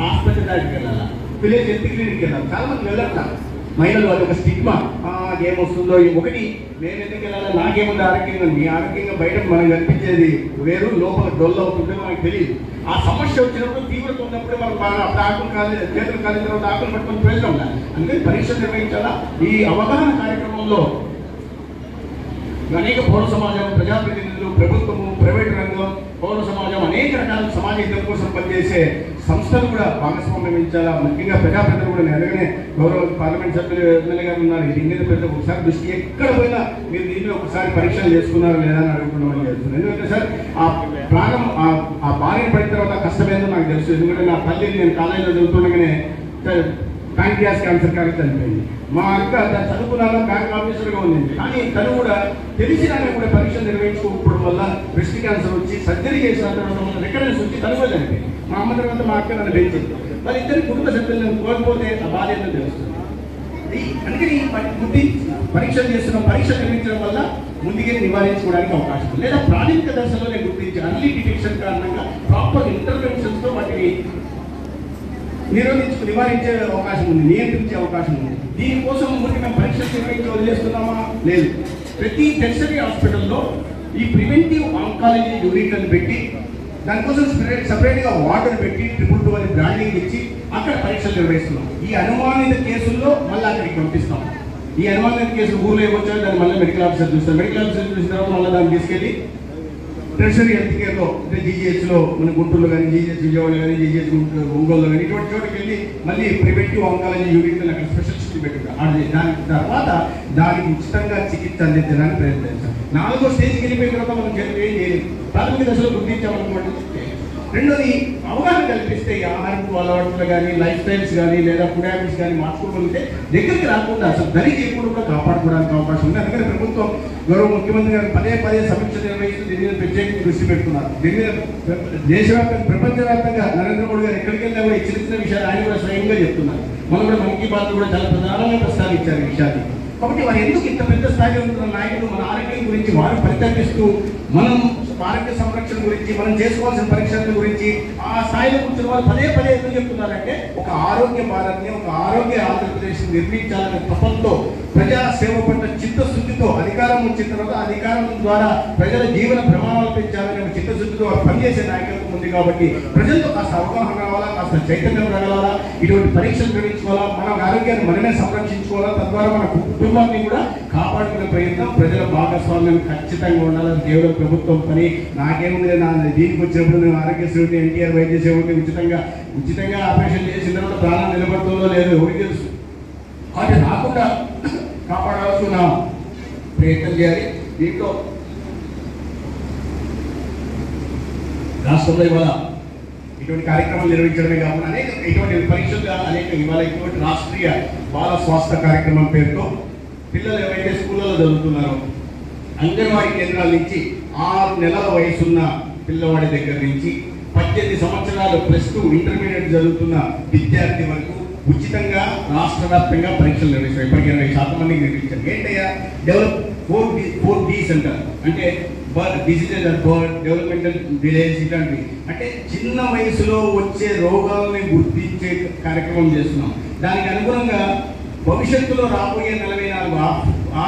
ఆసుపత్రి దానికి వెళ్ళాలి, విలేజ్ హెల్త్ క్లినిక్కి వెళ్ళాలి. చాలా మంది వెళ్ళట్లేదు మహిళలు, అది ఒక స్టిగ్మా. ఏమొస్తుందో ఒకటి, నేను ఎందుకు వెళ్ళాలి, నాకేముంది ఆరోగ్యంగా, మీ ఆరోగ్యంగా బయట మనకు కనిపించేది వేరు, లోపల డొల్ అవుతుంటే మనకు తెలియదు. ఆ సమస్య వచ్చినప్పుడు తీవ్రత ఉన్నప్పుడు మనం ఆకులు కాలేదు, చేతులు కాలిన తర్వాత ఆకులు పట్టుకొని ప్రయోజనం ఉండాలి. అందుకని పరీక్ష నిర్వహించాలా. ఈ అవగాహన కార్యక్రమంలో అనేక పౌర సమాజం, ప్రజాప్రతినిధులు, ప్రభుత్వము, ప్రైవేటు రంగం, పౌర సమాజం, అనేక రకాల సమాజ హితం కోసం పనిచేసే సంస్థలు కూడా భాగస్వామ్యం ఇచ్చాలా. ముఖ్యంగా ప్రజాప్రతినిధులు కూడా ఎలాగనే గౌరవ పార్లమెంట్ సభ్యులు ఎమ్మెల్యే గారు ఉన్నారు. దీని మీద పెద్ద ఒకసారి దృష్టి ఎక్కడ పోయినా మీరు దీన్ని ఒకసారి పరీక్షలు చేసుకున్నారా లేదా అని అడుగుతున్నామని చేస్తున్నారు. ఎందుకంటే సార్ ఆ ప్రాణం ఆ బారిన పడిన తర్వాత కష్టమేందో నాకు తెలుసు. ఎందుకంటే నా తల్లిని నేను కాలేజీలో చదువుతుండగానే ప్యాంక్రియాస్ క్యాన్సర్ కానీ చనిపోయింది. మా అక్క తను చదువుకున్నాను, బ్యాంక్ ఆఫీసర్గా ఉంది, కానీ తను కూడా తెలిసినానే కూడా పరీక్షలు నిర్వహించుకోకపోవడం వల్ల బ్రెస్ట్ క్యాన్సర్ వచ్చి సర్జరీ చేసిన తర్వాత రికరెన్స్ వచ్చి తను కూడా చనిపోయింది. మా అమ్మ తర్వాత మా అక్క నన్ను పెంచింది. మరి ఇద్దరు కుటుంబ సభ్యులను కోల్పోతే ఆ బాధ ఏంటో తెలుస్తుంది. అందుకని పరీక్షలు చేస్తున్నాం. పరీక్ష నిర్వహించడం వల్ల ముందుకే నివారించుకోవడానికి అవకాశం ఉంది. లేదా ప్రాథమిక దశలోనే గుర్తించి అర్లీ డిటెక్షన్ కారణంగా ప్రాపర్ ఇంటర్వెన్షన్స్తో వాటిని నివారించే అవకాశం ఉంది, నియంత్రించే అవకాశం ఉంది. దీనికోసం ముందు మేము పరీక్షలు నిర్వహించి వదిలేస్తున్నామా? లేదు. ప్రతి టెర్షరీ హాస్పిటల్లో ఈ ప్రివెంటివ్ ఆంకాలజీ యూనిట్లను పెట్టి దానికోసం సపరేట్గా వాటర్ పెట్టి 222 అని బ్రాండింగ్ ఇచ్చి అక్కడ పరీక్షలు నిర్వహిస్తున్నాం. ఈ అనుమానిత కేసుల్లో మళ్ళీ అక్కడికి పంపిస్తాం. ఈ అనుమానిత కేసులు ఊళ్ళో ఏమొచ్చారో దాన్ని మళ్ళీ మెడికల్ ఆఫీసర్ చూస్తారు. మెడికల్ ఆఫీసర్ చూసిన తర్వాత మళ్ళీ దాన్ని తీసుకెళ్ళి టెర్షరీ హెల్త్ కేర్లో, అంటే జీజీహెచ్లో, మన గుంటూరులో కానీ, జీజీహెచ్ విజయవాడ కానీ, జీజీహెచ్ ఒంగోలులో కానీ, ఇటువంటి చోటుకి వెళ్ళి మళ్ళీ ప్రివెంటివ్ ఆంకాలజీ యూనిట్ అక్కడ స్పెషలిస్ట్ పెట్టుకుంటాం. దాని తర్వాత దానికి ఉచితంగా చికిత్స అందించడానికి ప్రయత్నించాం. 4వ స్టేజ్కి వెళ్ళిపోయిన తర్వాత మనం ఏం చేయలేదు. ప్రాథమిక దశలో గుర్తించామనుకోండి. రెండోది అవగాహన కల్పిస్తే ఈ ఆహారపు అలవాట్లు కానీ, లైఫ్ స్టైల్స్ కానీ, లేదా ఫుడ్ హ్యాబిట్స్ కానీ మార్చుకోగలిగితే దగ్గరికి రాకుండా అసలు దరి చేయకుండా కూడా కాపాడుకోవడానికి అవకాశం ఉంది. అందుకని ప్రభుత్వం గౌరవ ముఖ్యమంత్రి గారు పదే సమీక్ష నిర్వహిస్తూ దీని మీద ప్రత్యేకంగా దృష్టి పెడుతున్నారు. దీని మీద దేశవ్యాప్తంగా, ప్రపంచవ్యాప్తంగా నరేంద్ర మోడీ గారు ఎక్కడికి వెళ్ళినా కూడా ఈ చిన్న విషయాలు ఆయన కూడా స్వయంగా చెప్తున్నారు. మనం కూడా మన్ కీ బాత్ కూడా చాలా ప్రధానంగా ప్రస్తావించారు ఈ విషయాన్ని. కాబట్టి వారు ఎందుకు ఇంత పెద్ద స్థాయిలో ఉంటున్న నాయకులు మన ఆరోగ్యం గురించి వారు పరితపిస్తూ మనం ఆరోగ్య సంరక్షణ గురించి మనం చేసుకోవాల్సిన పరీక్షల గురించి ఆ స్థాయిలో కూర్చున్న వాళ్ళు పదే పదే ఎందుకు చెప్తున్నారంటే ఒక ఆరోగ్య భారత్ని, ఒక ఆరోగ్య ఆంధ్రప్రదేశ్ నిర్మించాలనే తపంతో, ప్రజా సేవ పట్ల చిత్తశుద్ధితో, అధికారం వచ్చిన తర్వాత అధికారం ద్వారా ప్రజల జీవన ప్రమాణాలు పెంచాలనే చిత్తశుద్ధితో పనిచేసే నాయకత్వం ఉంది. కాబట్టి ప్రజల్లో కాస్త అవగాహన రావాలా, కాస్త చైతన్యం రావాలా, ఇటువంటి పరీక్షలు నిర్వహించుకోవాలా, మన ఆరోగ్యాన్ని మనమే సంరక్షించుకోవాలా, తద్వారా మన కుటుంబాన్ని కూడా కాపాడుకునే ప్రయత్నం ప్రజల భాగస్వామ్యం ఖచ్చితంగా ఉండాలని కేవలం ప్రభుత్వం పని. నాకేముంది, దీనికి వచ్చినప్పుడు నేను ఆరోగ్యశ్రీ ఎన్టీఆర్ వైద్య సేవకి ఉచితంగా ఆపరేషన్ చేసిన తర్వాత ప్రాణం నిలబడుతుందో లేదో ఎవరికి తెలుసు. కాబట్టి రాకుండా కాపాడాల్సిన ప్రయత్నం చేయాలి. దీంట్లో రాష్ట్రంలో ఇవాళ ఇటువంటి కార్యక్రమాలు నిర్వహించడమే కాకుండా అనేక ఇటువంటి పరీక్షలు అనేక ఇవాళ ఇటువంటి రాష్ట్రీయ బాల స్వాస్థ్య కార్యక్రమం పేరుతో పిల్లలు ఎవరైతే స్కూళ్ళలో చదువుతున్నారో అంగన్వాడీ కేంద్రాల నుంచి 6 నెలల వయసున్న పిల్లవాడి దగ్గర నుంచి 18 సంవత్సరాలు +2 ఇంటర్మీడియట్ చదువుతున్న విద్యార్థి వరకు ఉచితంగా రాష్ట్ర వ్యాప్తంగా పరీక్షలు నిర్వహిస్తారు. ఇప్పటికీ 80% మందికి నిర్వహించారు. ఏంటయ్యా డెవలప్ 4Ds అంటారు. అంటే diseases are birth, developmental delays, ఇట్లాంటివి. అంటే చిన్న వయసులో వచ్చే రోగాలని గుర్తించే కార్యక్రమం చేస్తున్నాం. దానికి అనుగుణంగా భవిష్యత్తులో రాబోయే 44 ఆ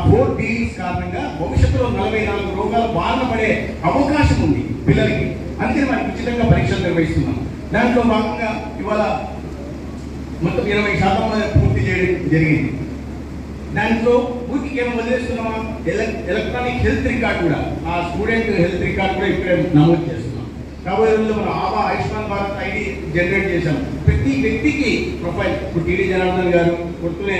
4Ds కారణంగా భవిష్యత్తులో 44 రోగాలు బారిన పడే అవకాశం ఉంది పిల్లలకి. అందుకని మనకి ఉచితంగా పరీక్షలు నిర్వహిస్తున్నాం. దాంట్లో భాగంగా ఇవాళ మొత్తం 20% పూర్తి చేయడం జరిగింది. దాంట్లో ఊరికి ఏమో వదిలేస్తున్నామా, ఎలక్ట్రానిక్ హెల్త్ రికార్డ్ కూడా, ఆ స్టూడెంట్ హెల్త్ రికార్డ్ కూడా ఇక్కడ నమోదు చేస్తున్నాం. కాబోయే రోజుల్లో మనం ఆయుష్మాన్ భారత్ ఐడి జనరేట్ చేశాం. ప్రతి వ్యక్తికి ప్రొఫైల్. ఇప్పుడు టీడీ జనార్దన్ గారు గుర్తునే,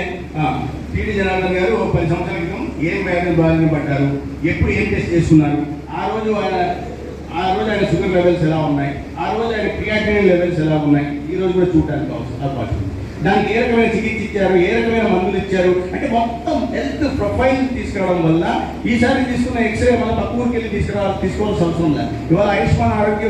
టీడీ జనార్దన్ గారు 10 సంవత్సరాల క్రితం ఏం వ్యాధులు బారిన పడ్డారు, ఎప్పుడు ఏం టెస్ట్ చేసుకున్నారు, ఆ రోజు ఆయన షుగర్ లెవెల్స్ ఎలా ఉన్నాయి, ఆ రోజు ఆయన క్రియాటినిన్ లెవెల్స్ ఎలా ఉన్నాయి, ఈ రోజు కూడా చూడడానికి అవకాశం. దానికి ఏ రకమైన చికిత్స ఇచ్చారు, ఏ రకమైన మందులు ఇచ్చారు, అంటే మొత్తం హెల్త్ ప్రొఫైల్ తీసుకురావడం వల్ల ఈసారి తీసుకున్న ఎక్స్రే మనం తక్కువకి వెళ్ళి తీసుకోవాల్సిన అవసరం లేదు. ఇవాళ ఆయుష్మాన్ ఆరోగ్య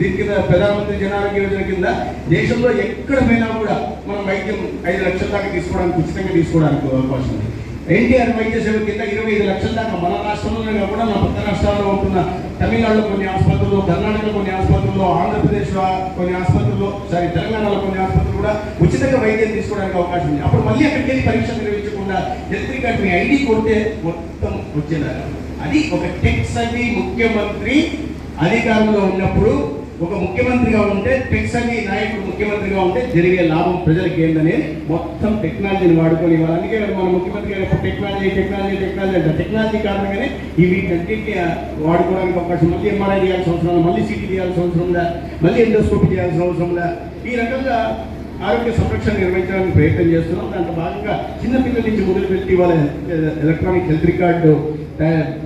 దీని కింద ప్రధానమంత్రి జన ఆరోగ్య యోజన కింద దేశంలో ఎక్కడ పోయినా కూడా మనం వైద్యం 5 లక్షల దాకా తీసుకోవడానికి ఉచితంగా తీసుకోవడానికి అవకాశం ఉంది. ఎన్టీఆర్ వైద్య సేవ కింద 25 లక్షల దాకా మన రాష్ట్రంలోనే కాకుండా మన పక్క రాష్ట్రాల్లో ఉంటున్న తమిళనాడులో కొన్ని ఆసుపత్రుల్లో, కర్ణాటకలో కొన్ని ఆసుపత్రుల్లో, ఆంధ్రప్రదేశ్లో కొన్ని ఆసుపత్రుల్లో, తెలంగాణలో కొన్ని ఆసుపత్రులు కూడా ఉచితంగా వైద్యం తీసుకోవడానికి అవకాశం ఉంది. అప్పుడు మళ్ళీ అక్కడికి వెళ్ళి పరీక్ష నిర్వహించకుండా హెల్త్ రికార్డ్ మీ ఐడి కొడితే మొత్తం వచ్చేదాకా. అది ఒక టెక్ సర్వీ ముఖ్యమంత్రి అధికారంలో ఉన్నప్పుడు, ఒక ముఖ్యమంత్రిగా ఉంటే, టెక్ సర్వీ నాయకుడు ముఖ్యమంత్రిగా ఉంటే జరిగే లాభం ప్రజలకి ఏంటనేది మొత్తం టెక్నాలజీని వాడుకొని ఇవ్వాలి. అందుకే మన ముఖ్యమంత్రి గారు టెక్నాలజీ అంటే టెక్నాలజీ కారణంగానే ఈ వీటన్నింటినీ వాడుకోవడానికి అవకాశం. మళ్ళీ ఎంఆర్ఐ చేయాల్సిన అవసరం, మళ్ళీ సిటీ చేయాల్సిన అవసరం లే, మళ్ళీ ఎండోస్కోపీ చేయాల్సిన అవసరం లే. ఈ రకంగా ఆరోగ్య సంరక్షణ నిర్వహించడానికి ప్రయత్నం చేస్తున్నాం. దాంట్లో భాగంగా చిన్నపిల్లల నుంచి మొదలుపెట్టి వాళ్ళ ఎలక్ట్రానిక్ హెల్త్ రికార్డు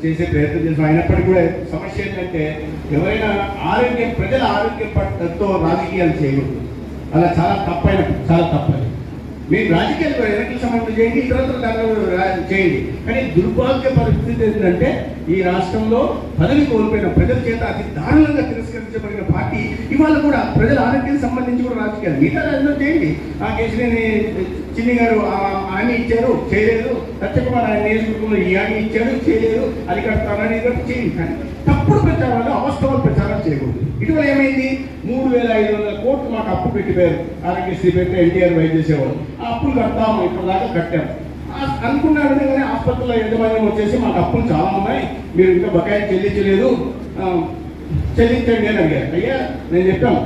చేసే ప్రయత్నం చేస్తాం. అయినప్పటికీ కూడా సమస్య ఏంటంటే ఎవరైనా ప్రజల ఆరోగ్యం పట్లతో రాజకీయాలు చేయకూడదు. అలా చాలా తప్పది. మీరు రాజకీయాలు ఎన్నికల సమయంలో చేయండి, ఇతరత్ర చేయండి. కానీ దుర్భాగ్య పరిస్థితి ఏంటంటే ఈ రాష్ట్రంలో పదవి కోల్పోయిన ప్రజల చేత అతి దారుణంగా తిరస్కరించబడిన పార్టీ ఇవాళ కూడా ప్రజల ఆరోగ్యానికి సంబంధించి కూడా రాజకీయాలు మిగతా రాజ్యంలో చేయండి. ఆ కేసుని చిన్ని గారు హామీ ఇచ్చారు, చేయలేదు. సత్యకుమార్ ఆయన నియోజకవర్గంలో ఈ హామీ ఇచ్చాడు, చేయలేదు. అది కడతానని చేయండి. కానీ తప్పుడు ప్రచారాలు, అవాస్తవాల ప్రచారం చేయకూడదు. ఇటీవల ఏమైంది, 3,500 కోట్లు మాకు అప్పు పెట్టిపోయారు. ఆరోగ్యశ్రీ పెట్టి ఎన్టీఆర్ వైద్య సేవలు. ఆ అప్పులు కడతాము, ఇప్పటిదాకా కట్టాము అనుకున్న విధంగానే ఆసుపత్రుల యజమాన్యం వచ్చేసి మాకు అప్పులు చాలా ఉన్నాయి, మీరు ఇంకా బకాయిలు చెల్లించలేదు, చెల్లించండి అని అడిగారు. అయ్యా నేను చెప్పాను,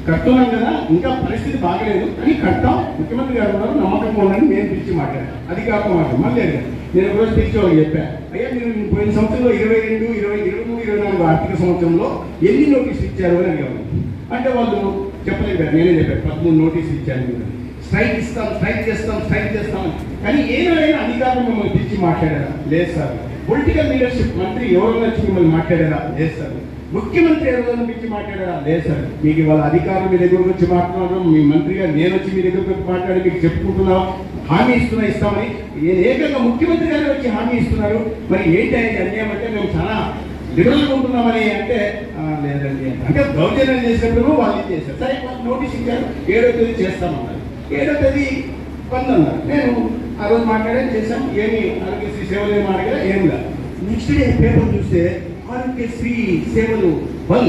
కడుతున్నాం కదా, ఇంకా పరిస్థితి బాగలేదు అని కడతాం, ముఖ్యమంత్రి గారు ఉన్నారు, నమ్మకంగా ఉందని నేను పిలిచి మాట్లాడాను. అది కాక మళ్ళీ అడిగాను. నేను ఒకరోజు పిలిచి వాళ్ళకి చెప్పాను, అయ్యా మీరు పోయిన సంవత్సరంలో 22, 23, 24 ఆర్థిక సంవత్సరంలో ఎన్ని నోటీసులు ఇచ్చారు అని అడిగాను. అంటే వాళ్ళు చెప్పలేదు. నేనే చెప్పాను, 13 నోటీసులు ఇచ్చాను. మీరు స్ట్రైక్ చేస్తాం. కానీ ఏదైనా అధికారులు మిమ్మల్ని పిలిచి మాట్లాడారా? లేదు సార్. పొలిటికల్ లీడర్షిప్ మంత్రి ఎవరైనా వచ్చి మిమ్మల్ని మాట్లాడారా? లేదు సార్. ముఖ్యమంత్రి ఎవరైనా పిలిచి మాట్లాడారా? లేదు సార్. మీకు ఇవాళ అధికారులు మీ దగ్గరకు వచ్చి మాట్లాడడం, మీ మంత్రిగా నేను వచ్చి మీ దగ్గరకు వచ్చి మాట్లాడి మీకు చెప్పుకుంటున్నాం, హామీ ఇస్తామని ఏకంగా ముఖ్యమంత్రి గారు వచ్చి హామీ ఇస్తున్నారు. మరి ఏంటి అన్యాయం అంటే మేము చాలా లిబరల్గా ఉంటున్నామని అంటే లేదండి అంటే దౌర్జన్యం చేసినప్పుడు వాళ్ళు ఏం చేశారు. సరే వాళ్ళు నోటీస్ ఇచ్చారు, 7వ తేదీ చేస్తామన్నారు. 7వ తేదీ 100 అన్నారు. నేను ఆ రోజు మాట్లాడాను, చేశాను. ఏమి ఆరోగ్యశ్రీ సేవలు ఏమి అడిగా ఏమి కాదు. నెక్స్ట్ డే పేపర్ చూస్తే ఆరోగ్యశ్రీ సేవలు 1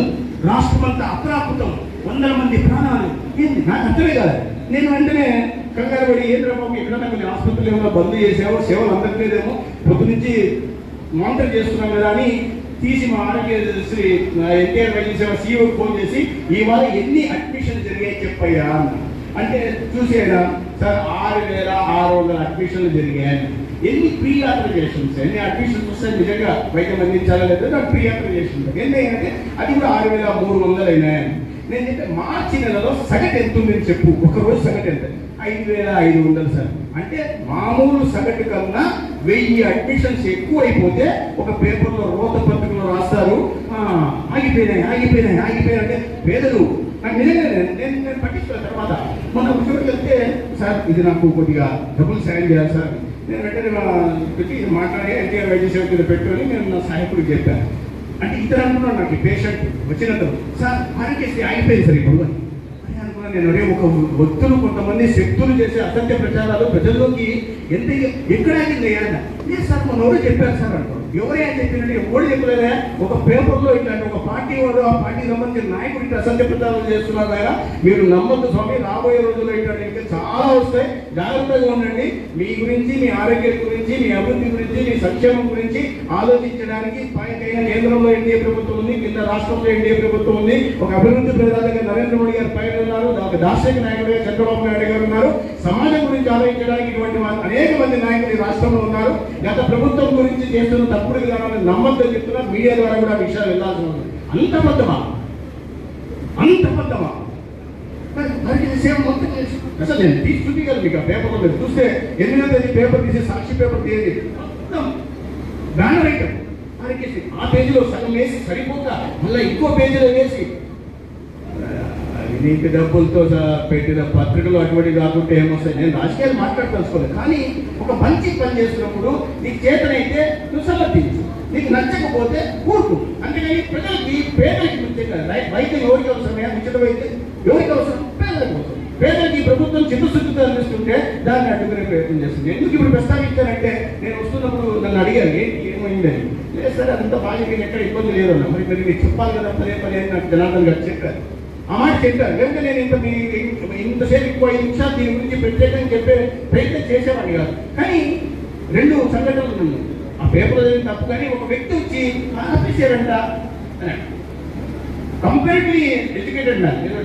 రాష్ట్రమంతా అప్రాకృతం, 100 మంది ప్రాణాలు. ఏంది నాకు అర్థమే కాదు. నేను వెంటనే కంగారు పడి ఏంద్రబాబు ఎక్కడన్నా కొన్ని ఆసుపత్రులు ఏమైనా బంద్ చేసావో, సేవలు అందట్లేదేమో, పొద్దు నుంచి మానిటర్ చేస్తున్నాం కదా అని తీసి మా ఆరోగ్యశ్రీ ఎన్టీఆర్ వైద్య సేవ సీఈఓకి ఫోన్ చేసి ఇవాళ ఎన్ని అడ్మిషన్ జరిగాయి చెప్పయ్యా అన్న. అంటే చూసేదా సార్ 6,600 అడ్మిషన్లు జరిగాయి. ఎన్ని ప్రీ ఆథరైజేషన్స్, ఎన్ని అడ్మిషన్స్ వస్తాయి నిజంగా వైద్యం అందించాలా లేదా నాకు ప్రీ ఆథరైజేషన్ ఎన్ని అయ్యాయంటే అది కూడా 6,300 అయినాయని. నేను చెప్పే మార్చి నెలలో సగటు ఎంత ఉందని చెప్పు, ఒకరోజు సగటు ఎంత? 5,500 సార్. అంటే మామూలు సగటు కన్నా 1000 అడ్మిషన్స్ ఎక్కువ అయిపోతే ఒక పేపర్లో రోత పత్రికలో రాస్తారు ఆగిపోయినాయి అంటే పేదలు నాకు నిజంగా నేను పట్టించుకున్న తర్వాత మనం ఒక చోటుకి వెళ్తే సార్ ఇది నాకు కొద్దిగా డబ్బులు సాయం చేయాలి సార్. నేను వెంటనే పెట్టి మాట్లాడి ఎన్టీఆర్ వైద్య సేవ కింద పెట్టుకొని నేను నా సహాయకుడికి చెప్పాను. అంటే ఇతర అనుకున్నాను నాకు పేషెంట్ వచ్చినంతలో సార్ ఆరోగ్యశ్రీ ఆగిపోయింది సార్ ఇప్పుడు అని అనుకున్నాను. నేను అదే ఒక వ్యక్తులు కొంతమంది శక్తులు చేసే అసత్య ప్రచారాలు ప్రజల్లోకి ఎంత ఎక్కడ ఆగింది అయ్యా లేదు సార్ మన ఎవరో చెప్పారు సార్ అనుకో. ఎవరైనా చెప్పినట్టు ఎవరు చెప్పలేదా? ఒక పేపర్లో ఇట్లాంటి ఒక పార్టీ వాడు ఆ పార్టీకి సంబంధించిన నాయకుడు ఇట్లా అసత్య ప్రచారాలు చేస్తున్నారు కదా, మీరు నమ్మద్దు స్వామి, రాబోయే రోజుల్లో ఇట్లాంటి ఇంకా చాలా వస్తాయి, జాగ్రత్తగా ఉండండి. మీ గురించి, మీ ఆరోగ్యం గురించి, మీ అభివృద్ధి గురించి, మీ సంక్షేమం గురించి ఆలోచించడానికి పైన కేంద్రంలో ఎన్డీఏ ప్రభుత్వం ఉంది, కింద రాష్ట్రంలో ఎన్డీఏ ప్రభుత్వం ఉంది. ఒక అభివృద్ధి ప్రధానంగా నరేంద్ర మోడీ గారు పైన ఉన్నారు, ఒక దార్శనిక నాయకుడిగా చంద్రబాబు నాయుడు గారు ఉన్నారు. సమాజం గురించి ఆలోచించడానికి ఇటువంటి అనేక మంది నాయకులు ఈ రాష్ట్రంలో ఉన్నారు. గత ప్రభుత్వం గురించి చేస్తున్న తప్పుడు విధానాలను నమ్మద్దని చెప్తున్నారు. మీడియా ద్వారా కూడా విషయాలు వెళ్ళాల్సి ఉంది. అంత బద్దమా సేవ మొత్తం చేసి అసలు నేను తీసి చూపించాలి మీకు ఆ పేపర్లో. మీరు చూస్తే 8వ తేదీ పేపర్ తీసి సాక్షి పేపర్ తీయండి, మొత్తం బ్యానర్ ఐటమ్ ఆరోగ్యశ్రీ ఆ పేజీలో సగం వేసి సరిపోక మళ్ళీ ఇంకో పేజీలో వేసి నీకు డబ్బులతో పెట్టిన పత్రికలు అటువంటి కాకుంటే ఏమొస్తాయి. నేను రాజకీయాలు మాట్లాడదలుచుకోలేదు, కానీ ఒక మంచి పని చేసినప్పుడు నీకు చేతనైతే నువ్వు సమర్థించు, నీకు నచ్చకపోతే ఊరుకు. అంతేగాని ప్రజలకి పేదలకి ముఖ్యంగా వైద్యం ఎవరికి అవసరమే? ఉచిత వైద్యం ఎవరికి అవసరం? పేదలకు అవసరం. పేదలకి ప్రభుత్వం చిత్తశుద్ధితో అందిస్తుంటే దాన్ని అడ్డుకునే ప్రయత్నం చేస్తుంది. ఎందుకు ఇప్పుడు ప్రస్తావించానంటే నేను వస్తున్నప్పుడు నన్ను అడిగాను ఏమైందని. లేదు సార్ అదంతా బాగా ఎక్కడ ఇబ్బంది లేదన్నా. మరి మీరు చెప్పాలి కదా పదే అని నాకు జనార్దన్ గారు చెప్పారు. ఆ మాట చెప్పారు. లేకపోతే నేను ఇంతసేపు ఎక్కువ 5 నిమిషాలు దీని గురించి ప్రత్యేకంగా చెప్పే ప్రయత్నం చేసేవాడిని కాదు. కానీ 2 సంఘటనలు ఉన్నాయి. ఆ పేపర్లో జరిగిన తప్పు. కానీ ఒక వ్యక్తి వచ్చి ఆఫీసరంట కంపారిటివ్లీ ఎడ్యుకేటెడ్ మ్యాన్, ఏదో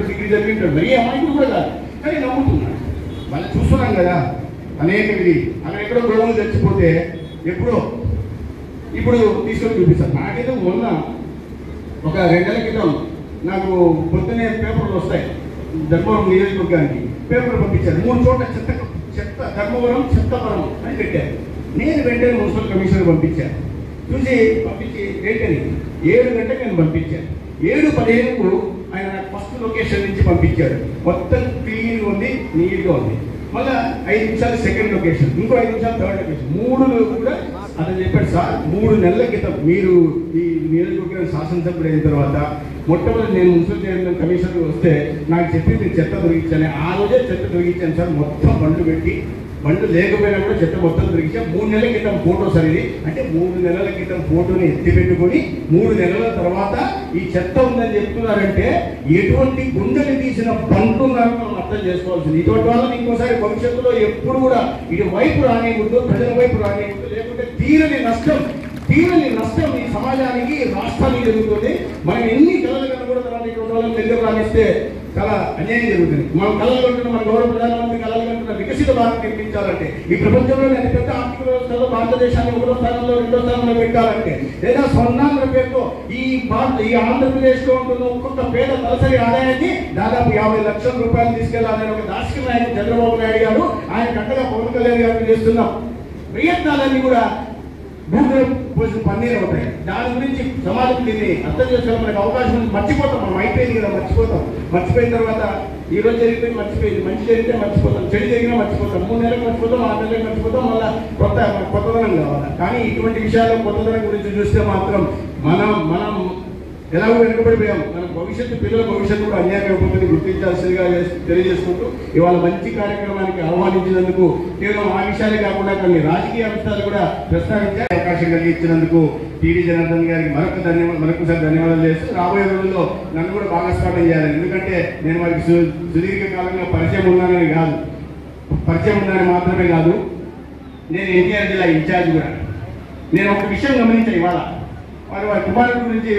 డిగ్రీ చదివింటాడు, మరీ అమాయకుడు కూడా కాదు, కానీ నమ్ముతున్నాడు. వాళ్ళు చూస్తున్నాం కదా అనేక విధి. అక్కడ ఎక్కడో గొడవలు చచ్చిపోతే ఎప్పుడో ఇప్పుడు తీసుకొని చూపిస్తాను. నాకేదో మొన్న ఒక 2 నెలల క్రితం నాకు పొద్దునే పేపర్లు వస్తాయి ధర్మవరం నియోజకవర్గానికి. పేపర్ పంపించారు 3 చోట్ల చెత్త ధర్మవరం చెత్తవరం అని పెట్టారు. నేను వెంటనే మున్సిపల్ కమిషనర్ పంపించాను. చూసి పంపించి ఏంటని 7 గంటలకు నేను పంపించాను. 7:15కు ఆయన నాకు ఫస్ట్ లొకేషన్ నుంచి పంపించాడు. మొత్తం క్లీన్గా ఉంది, నీట్గా ఉంది. మళ్ళీ 5 నిమిషాలు సెకండ్ లొకేషన్, ఇంకో 5 నిమిషాలు థర్డ్ లొకేషన్. 3 కూడా అతను చెప్పాడు సార్ 3 నెలల క్రితం మీరు ఈ నియోజకవర్గం శాసనసభ్యుడు అయిన తర్వాత మొట్టమొదటి నేను మున్సిపల్ చైర్మన్ కమిషనర్ వస్తే నాకు చెప్పింది చెత్త తొలగించాను. ఆ రోజే చెత్త తొలగించాను సార్. మొత్తం బండ్లు పెట్టి, బండ్లు లేకపోయినా కూడా చెత్త మొత్తం తొలగించాం. 3 నెలల క్రితం ఫోటో సార్ ఇది. అంటే 3 నెలల క్రితం ఫోటోని ఎత్తి పెట్టుకొని 3 నెలల తర్వాత ఈ చెత్త ఉందని చెప్తున్నారంటే ఎటువంటి గుండెలు తీసిన బండ్లు ఉన్నారో మనం అర్థం చేసుకోవాల్సింది. ఇటువంటి వాళ్ళని ఇంకోసారి భవిష్యత్తులో ఎప్పుడు కూడా ఇటు వైపు రానివ్వద్దు, ప్రజల వైపు రానివ్వద్దు. లేకుంటే తీరని నష్టం ఈ సమాజానికి, రాష్ట్రానికి జరుగుతుంది. మనం ఎన్ని కళలు కనబడుతున్నాం ఇటువంటి వాళ్ళని దగ్గర రానిస్తే చాలా అన్యాయం జరుగుతుంది. మనం కళలు కంటున్న మన గౌరవ ప్రధానమంత్రి కళలు కంటున్న వికసిత భారత్ నిర్మించాలంటే, ఈ ప్రపంచంలోని అతిపెద్ద ఆర్థిక వ్యవస్థలో భారతదేశాన్ని 1వ స్థానంలో 2వ స్థానంలో పెట్టాలంటే, లేదా స్వర్ణాంధ్ర పేరుతో ఈ ఆంధ్రప్రదేశ్ లో ఉంటున్న ఒక్కొక్క పేద తలసరి ఆదాయాన్ని దాదాపు 50 లక్షల రూపాయలు తీసుకెళ్లాలని ఒక దార్శనిక నాయకుడు చంద్రబాబు నాయుడు గారు, ఆయన కట్టగా పవన్ కళ్యాణ్ గారు చేస్తున్న ప్రయత్నాలన్నీ కూడా భూమి పన్నీరు అవుతాయి. దాని గురించి సమాజం దీన్ని అర్థం చేసుకోవడం మనకు అవకాశం ఉంది. మర్చిపోతాం, మనం అయిపోయింది కదా, మర్చిపోయిన తర్వాత ఈ రోజు జరిగిపోయి మర్చిపోయింది. మంచి జరిగితే మర్చిపోతాం, చెడు జరిగినా మర్చిపోతాం, 3 నెలలకు మర్చిపోతాం, 6 నెలలకు మర్చిపోతాం, మళ్ళీ కొత్తదనం కావాలి. కానీ ఇటువంటి విషయాల్లో కొత్తదనం గురించి చూస్తే మాత్రం మనం ఎలాగో వెనుకబడిపోయాం. మన పిల్లల భవిష్యత్తు కూడా అన్యాయం అయిపోతుంది గుర్తించాల్సిందిగా తెలియజేసుకుంటూ ఇవాళ మంచి కార్యక్రమానికి ఆహ్వానించినందుకు కేవలం ఆ విషయాలే కాకుండా కొన్ని రాజకీయ అంశాలు కూడా ప్రస్తావించే అవకాశం కలిగించినందుకు టీడీ జనార్దన్ గారికి మరొకసారి ధన్యవాదాలు చేస్తూ రాబోయే రోజుల్లో నన్ను కూడా భాగస్వామ్యం చేయాలి. ఎందుకంటే నేను వారికి సుదీర్ఘకాలంగా పరిచయం ఉన్నానని మాత్రమే కాదు, నేను ఎన్టీఆర్ జిల్లా ఇన్ఛార్జ్ కూడా. నేను ఒక విషయం గమనించాను, ఇవాళ వారి కుమారుడు గురించి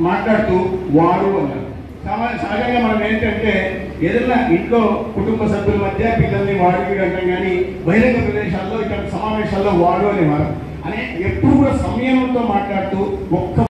మాట్లాడుతూ వాడు అన్నారు. సహజంగా మనం ఏంటంటే ఏదైనా ఇంట్లో కుటుంబ సభ్యుల మధ్య పిల్లల్ని వాడికి అంటాం, కానీ బహిరంగ ప్రదేశాల్లో ఇక్కడ సమావేశాల్లో వాడు అనేవారు అనే ఎప్పుడు కూడా సంయమనంతో మాట్లాడుతూ ఒక్క